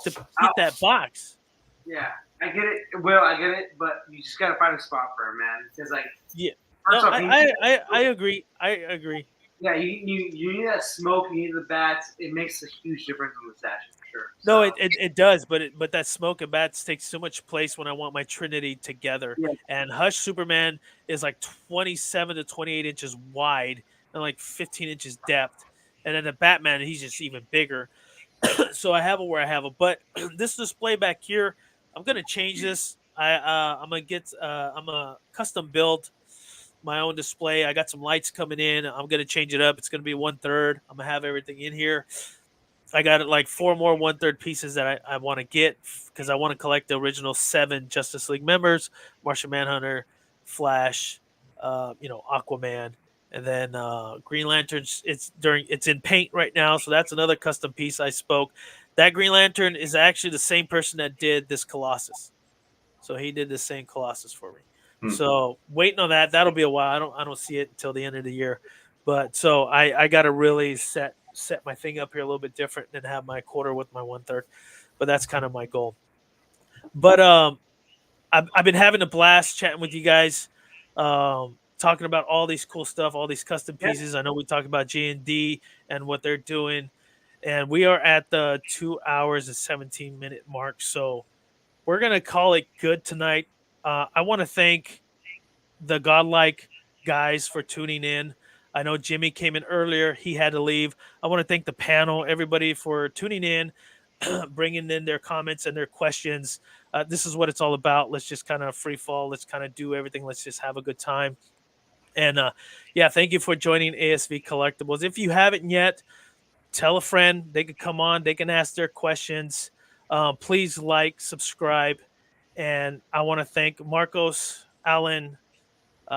to hit that box. Yeah, I get it. Will, I get it, but you just gotta find a spot for him, man. Because like, yeah, no, I agree. I agree. Yeah, you need that smoke. You need the bats. It makes a huge difference on the statue for sure. No, it does, but that smoke and bats takes so much place when I want my Trinity together. Yeah. And Hush Superman is like 27 to 28 inches wide and like 15 inches depth. And then the Batman, he's just even bigger. So I have it where I have it. But this display back here, I'm gonna change this. I'm a custom build my own display. I got some lights coming in. I'm gonna change it up. It's gonna be 1/3. I'm gonna have everything in here. I got like 4 more 1/3 pieces that I want to get because I want to collect the original 7 Justice League members: Martian Manhunter, Flash, Aquaman. And then Green Lanterns, it's in paint right now, so that's another custom piece I spoke. That Green Lantern is actually the same person that did this Colossus. So he did the same Colossus for me. So waiting on that. That'll be a while. I don't see it until the end of the year. But so I gotta really set my thing up here a little bit different than have my quarter with my 1/3. But that's kind of my goal. But I've been having a blast chatting with you guys. Talking about all these cool stuff, all these custom pieces. I know we talked about G&D and what they're doing, and we are at the 2 hours and 17-minute mark. So we're gonna call it good tonight. I want to thank the Godlike guys for tuning in. I know Jimmy came in earlier; he had to leave. I want to thank the panel, everybody for tuning in, bringing in their comments and their questions. This is what it's all about. Let's just kind of free fall. Let's kind of do everything. Let's just have a good time. And thank you for joining ASV Collectibles. If you haven't yet, tell a friend. They could come on. They can ask their questions. Please like, subscribe. And I want to thank Marcos, Alan,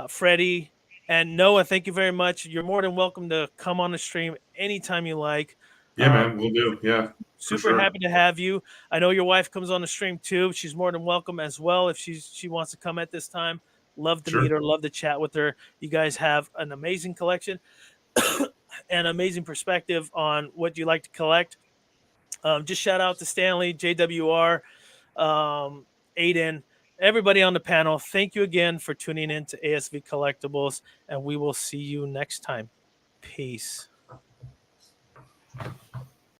Freddie, and Noah. Thank you very much. You're more than welcome to come on the stream anytime you like. Yeah, man, we'll do. Yeah. Super happy to have you. I know your wife comes on the stream too. She's more than welcome as well if she wants to come at this time. Love to meet her, love to chat with her. You guys have an amazing collection and amazing perspective on what you like to collect. Just shout out to Stanley, JWR, Aiden, everybody on the panel. Thank you again for tuning in to ASV Collectibles, and we will see you next time. Peace.